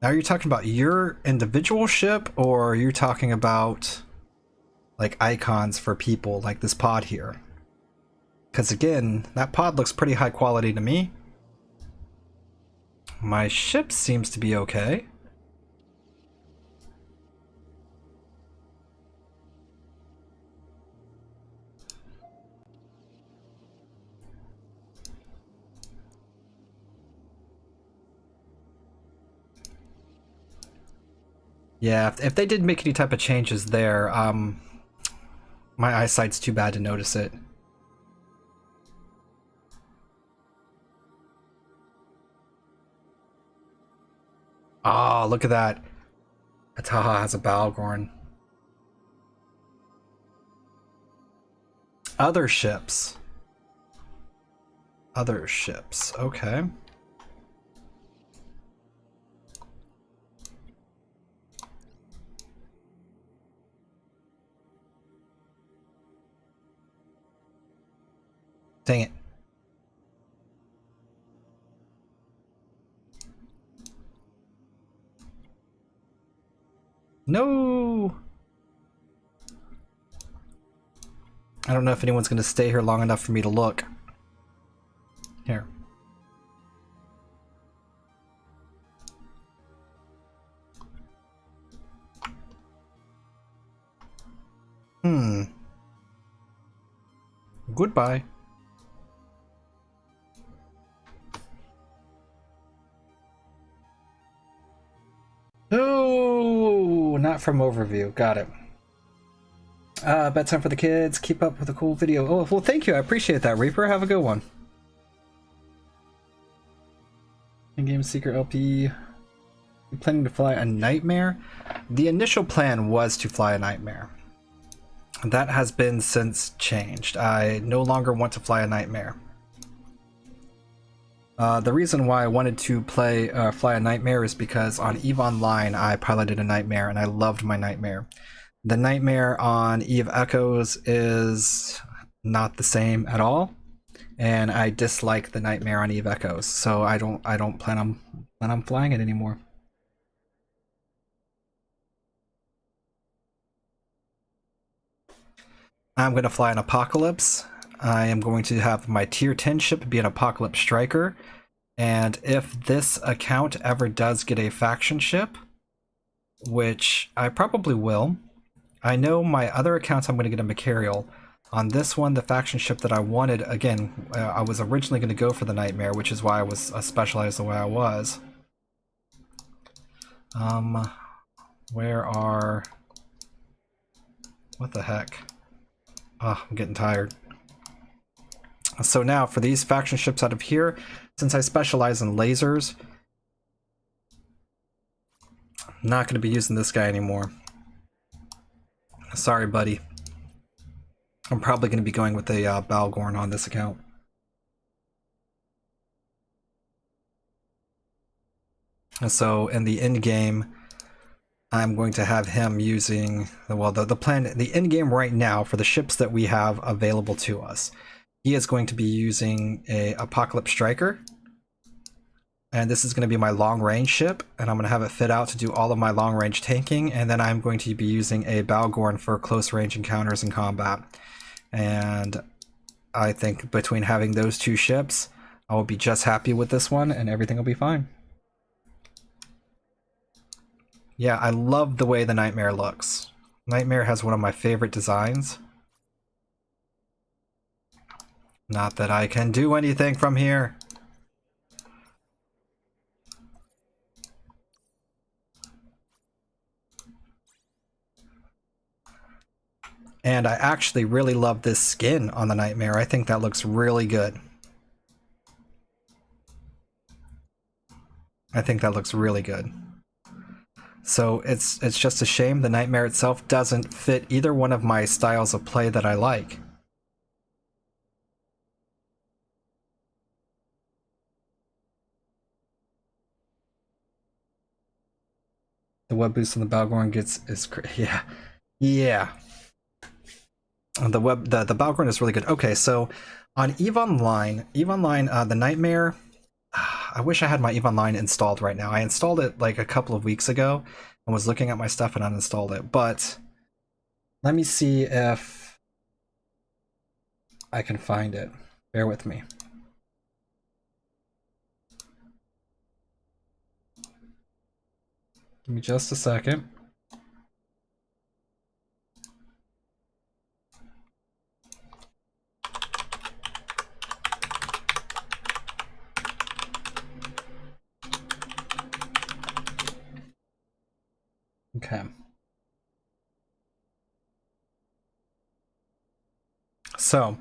Now you're talking about your individual ship, or you're talking about like icons for people like this pod here? Because again, that pod looks pretty high quality to me. My ship seems to be okay. Yeah, if they did make any type of changes there, my eyesight's too bad to notice it. Oh, look at that. Ataha has a Balgorn. Other ships. Other ships, okay. Dang it. No! I don't know if anyone's gonna stay here long enough for me to look. Here. Goodbye. Oh, not from overview. Got it. Bedtime for the kids. Keep up with a cool video. Oh, well, thank you. I appreciate that, Reaper. Have a good one. In-game Secret LP. You planning to fly a Nightmare? The initial plan was to fly a Nightmare. That has been since changed. I no longer want to fly a Nightmare. The reason why I wanted to fly a Nightmare is because on EVE Online I piloted a Nightmare and I loved my Nightmare. The Nightmare on EVE Echoes is not the same at all, and I dislike the Nightmare on EVE Echoes, so I don't plan on flying it anymore. I'm going to fly an Apocalypse. I am going to have my tier 10 ship be an Apocalypse Striker. And if this account ever does get a faction ship, which I probably will, I know my other accounts I'm going to get a Macarial. On this one, the faction ship that I wanted, again, I was originally going to go for the Nightmare, which is why I was specialized the way I was. Where are... What the heck? Oh, I'm getting tired. So now, for these faction ships out of here, since I specialize in lasers, I'm not going to be using this guy anymore. Sorry, buddy. I'm probably going to be going with a Balgorn on this account. So in the end game, I'm going to have him using, well, the plan, the end game right now for the ships that we have available to us. He is going to be using a Apocalypse Striker. And this is going to be my long-range ship, and I'm going to have it fit out to do all of my long-range tanking, and then I'm going to be using a Balgorn for close-range encounters and combat. And I think between having those two ships, I will be just happy with this one, and everything will be fine. Yeah, I love the way the Nightmare looks. Nightmare has one of my favorite designs. Not that I can do anything from here. And I actually really love this skin on the Nightmare. I think that looks really good. I think that looks really good. So it's just a shame the Nightmare itself doesn't fit either one of my styles of play that I like. The web boost on the Balgorn yeah. The Balgorn is really good. Okay, so on EVE Online, the Nightmare, I wish I had my EVE Online installed right now. I installed it like a couple of weeks ago and was looking at my stuff and uninstalled it. But let me see if I can find it. Bear with me. Give me just a second. Okay. So,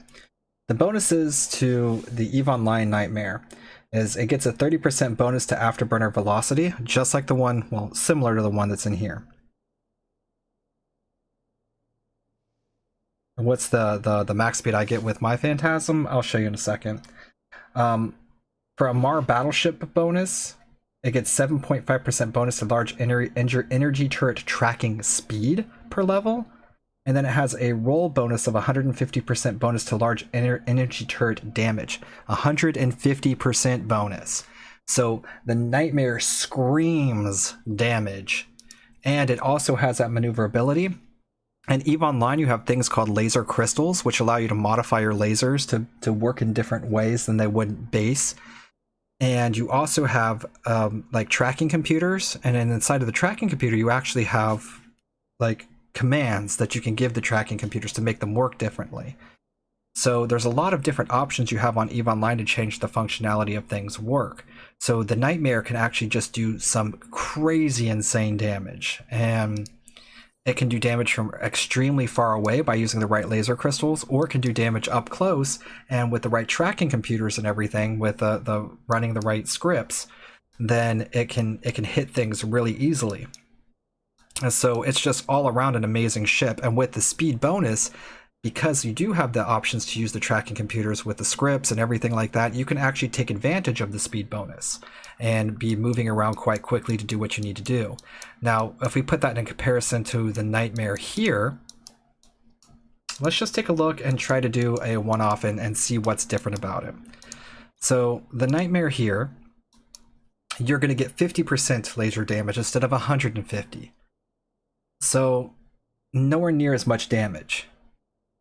the bonuses to the EVE Online Nightmare is it gets a 30% bonus to afterburner velocity, just like the one, well, similar to the one that's in here. And what's the max speed I get with my Phantasm? I'll show you in a second. For a Mar Battleship bonus, it gets 7.5% bonus to large energy turret tracking speed per level. And then it has a roll bonus of 150% bonus to large energy turret damage. 150% bonus. So the Nightmare screams damage. And it also has that maneuverability. And EVE Online, you have things called laser crystals, which allow you to modify your lasers to work in different ways than they would base. And you also have like tracking computers. And then inside of the tracking computer, you actually have like commands that you can give the tracking computers to make them work differently. So there's a lot of different options you have on EVE Online to change the functionality of things work. So the Nightmare can actually just do some crazy insane damage, and it can do damage from extremely far away by using the right laser crystals, or it can do damage up close, and with the right tracking computers and everything, with the running the right scripts, then it can hit things really easily. And so it's just all around an amazing ship. And with the speed bonus, because you do have the options to use the tracking computers with the scripts and everything like that, you can actually take advantage of the speed bonus and be moving around quite quickly to do what you need to do. Now, if we put that in comparison to the Nightmare here, let's just take a look and try to do a one-off and see what's different about it. So the Nightmare here, you're going to get 50% laser damage instead of 150. So nowhere near as much damage.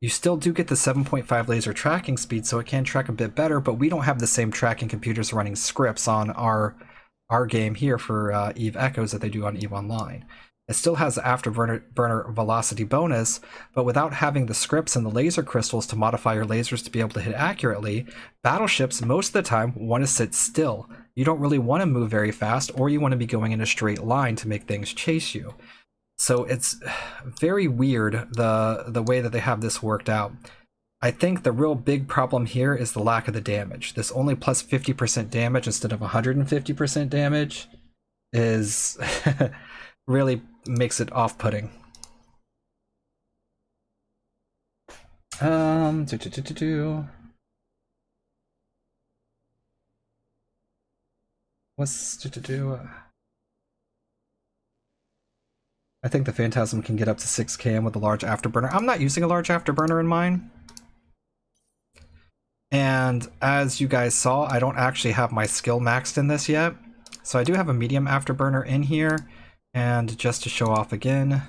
You still do get the 7.5 laser tracking speed, so it can track a bit better, but we don't have the same tracking computers running scripts on our game here for EVE Echoes that they do on EVE Online. It still has the afterburner velocity bonus, but without having the scripts and the laser crystals to modify your lasers to be able to hit accurately, battleships most of the time want to sit still. You don't really want to move very fast, or you want to be going in a straight line to make things chase you. So it's very weird the way that they have this worked out. I think the real big problem here is the lack of the damage. This only plus 50% damage instead of 150% damage is really makes it off-putting. What's I think the Phantasm can get up to 6 km with a large afterburner. I'm not using a large afterburner in mine. And as you guys saw, I don't actually have my skill maxed in this yet. So I do have a medium afterburner in here. And just to show off again,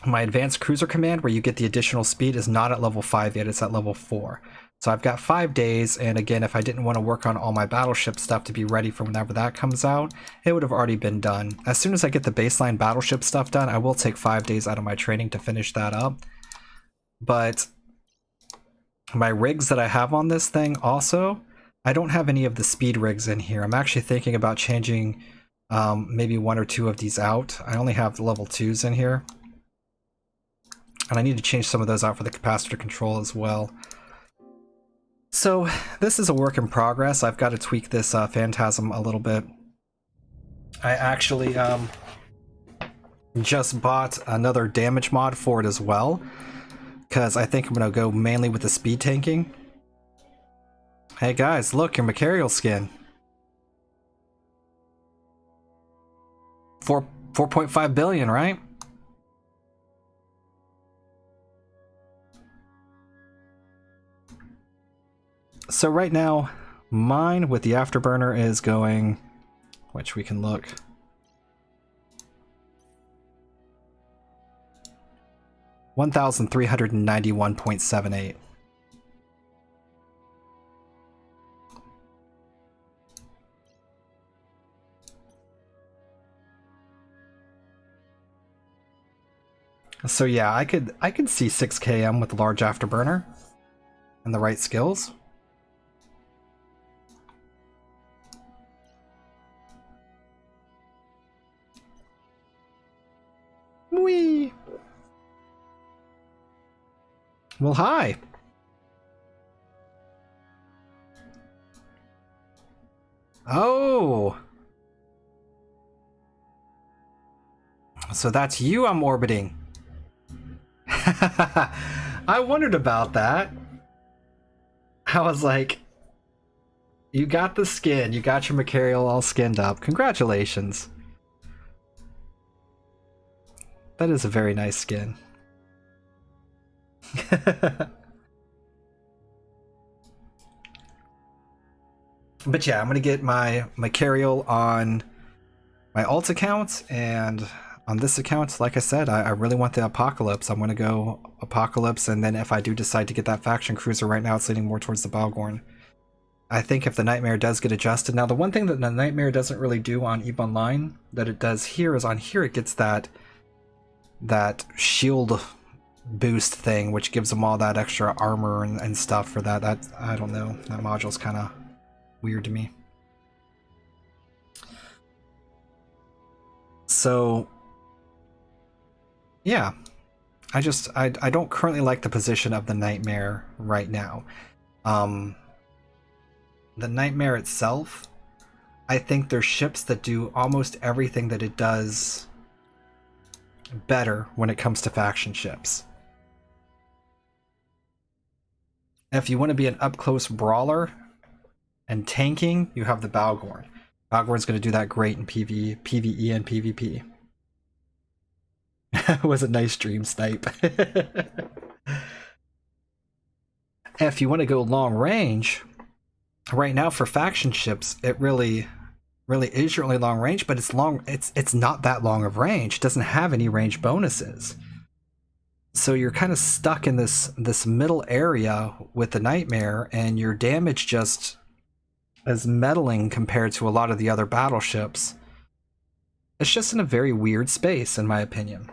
my advanced cruiser command, where you get the additional speed, is not at level 5 yet, it's at level 4. So I've got 5 days, and again, if I didn't want to work on all my battleship stuff to be ready for whenever that comes out, it would have already been done. As soon as I get the baseline battleship stuff done, I will take 5 days out of my training to finish that up. But my rigs that I have on this thing also, I don't have any of the speed rigs in here. I'm actually thinking about changing maybe 1 or 2 of these out. I only have the level 2s in here. And I need to change some of those out for the capacitor control as well. So this is a work in progress. I've got to tweak this Phantasm a little bit. I actually just bought another damage mod for it as well, because I think I'm going to go mainly with the speed tanking. Hey guys, look, your Macarial skin. 4.5 billion, right? So right now, mine with the afterburner is going, which we can look. 1,391.78. So yeah, I could see 6km with large afterburner and the right skills. Whee! Well, hi. Oh. So that's you I'm orbiting. I wondered about that. I was like, you got the skin, you got your Macarial all skinned up. Congratulations. That is a very nice skin. But yeah, I'm gonna get my Macarial on my alt account, and on this account, like I said, I really want the Apocalypse. I'm gonna go Apocalypse, and then if I do decide to get that faction cruiser, right now it's leaning more towards the Balgorn. I think if the Nightmare does get adjusted, now the one thing that the Nightmare doesn't really do on EVE Online that it does here is on here it gets that shield boost thing, which gives them all that extra armor and stuff for that. That, I don't know, that module's kind of weird to me. So yeah, I don't currently like the position of the Nightmare right now. The Nightmare itself, I think there's ships that do almost everything that it does better when it comes to faction ships. If you want to be an up-close brawler and tanking, you have the Balgorn. Balgorn's going to do that great in PvE and PvP. It was a nice dream snipe. If you want to go long range, right now for faction ships, it really is your only long range, but it's not that long of range. It doesn't have any range bonuses. So you're kind of stuck in this middle area with the Nightmare, and your damage just is meddling compared to a lot of the other battleships. It's just in a very weird space, in my opinion.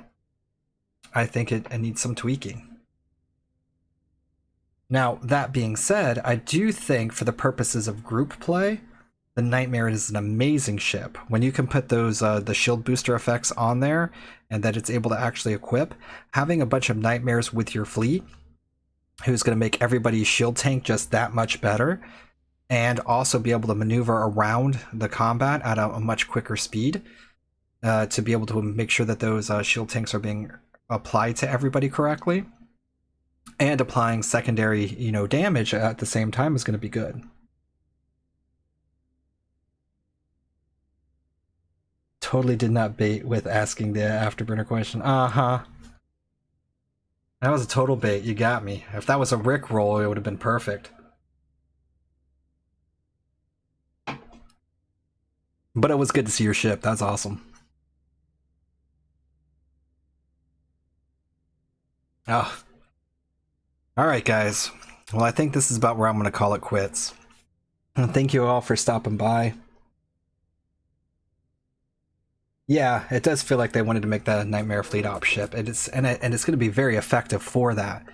I think it needs some tweaking. Now, that being said, I do think for the purposes of group play, the Nightmare is an amazing ship. When you can put those the shield booster effects on there, and that it's able to actually equip, having a bunch of Nightmares with your fleet, who's going to make everybody's shield tank just that much better, and also be able to maneuver around the combat at a much quicker speed, to be able to make sure that those shield tanks are being applied to everybody correctly, and applying secondary, damage at the same time is going to be good. Totally did not bait with asking the afterburner question. Uh-huh. That was a total bait. You got me. If that was a Rick roll, it would have been perfect. But it was good to see your ship. That's awesome. Oh. Alright, guys. Well, I think this is about where I'm going to call it quits. And thank you all for stopping by. Yeah, it does feel like they wanted to make that a Nightmare Fleet Op ship. And it's going to be very effective for that.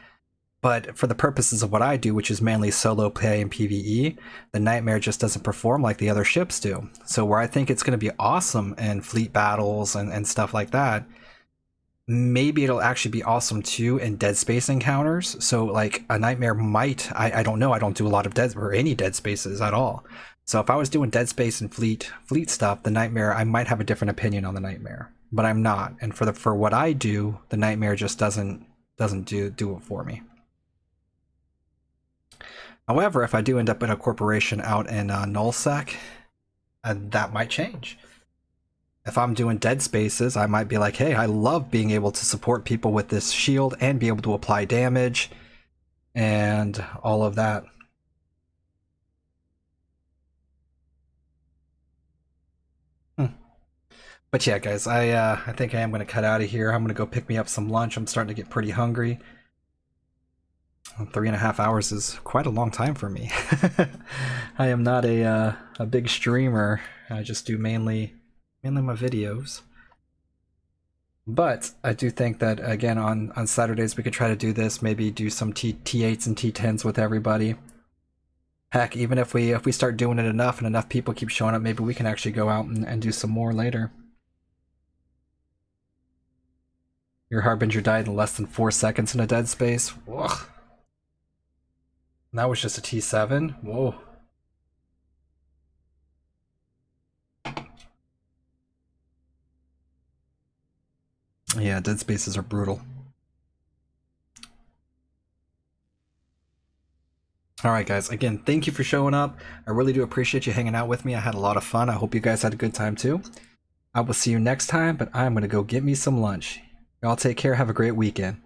But for the purposes of what I do, which is mainly solo play and PvE, the Nightmare just doesn't perform like the other ships do. So where I think it's going to be awesome in fleet battles and stuff like that, maybe it'll actually be awesome too in dead space encounters. So like a Nightmare might, I don't know, I don't do a lot of any dead spaces at all. So if I was doing dead space and fleet stuff, the Nightmare, I might have a different opinion on the Nightmare, but I'm not. And for what I do, the Nightmare just doesn't do it for me. However, if I do end up in a corporation out in nullsec, that might change. If I'm doing dead spaces, I might be like, hey, I love being able to support people with this shield and be able to apply damage and all of that. But yeah, guys, I think I am gonna cut out of here. I'm gonna go pick me up some lunch. I'm starting to get pretty hungry. 3.5 hours is quite a long time for me. I am not a big streamer. I just do mainly my videos. But I do think that again on Saturdays we could try to do this. Maybe do some T8s and T10s with everybody. Heck, even if we start doing it enough and enough people keep showing up, maybe we can actually go out and do some more later. Your Harbinger died in less than 4 seconds in a dead space. Ugh. That was just a T7? Whoa. Yeah, dead spaces are brutal. Alright guys, again, thank you for showing up. I really do appreciate you hanging out with me. I had a lot of fun. I hope you guys had a good time too. I will see you next time, but I'm going to go get me some lunch. Y'all take care. Have a great weekend.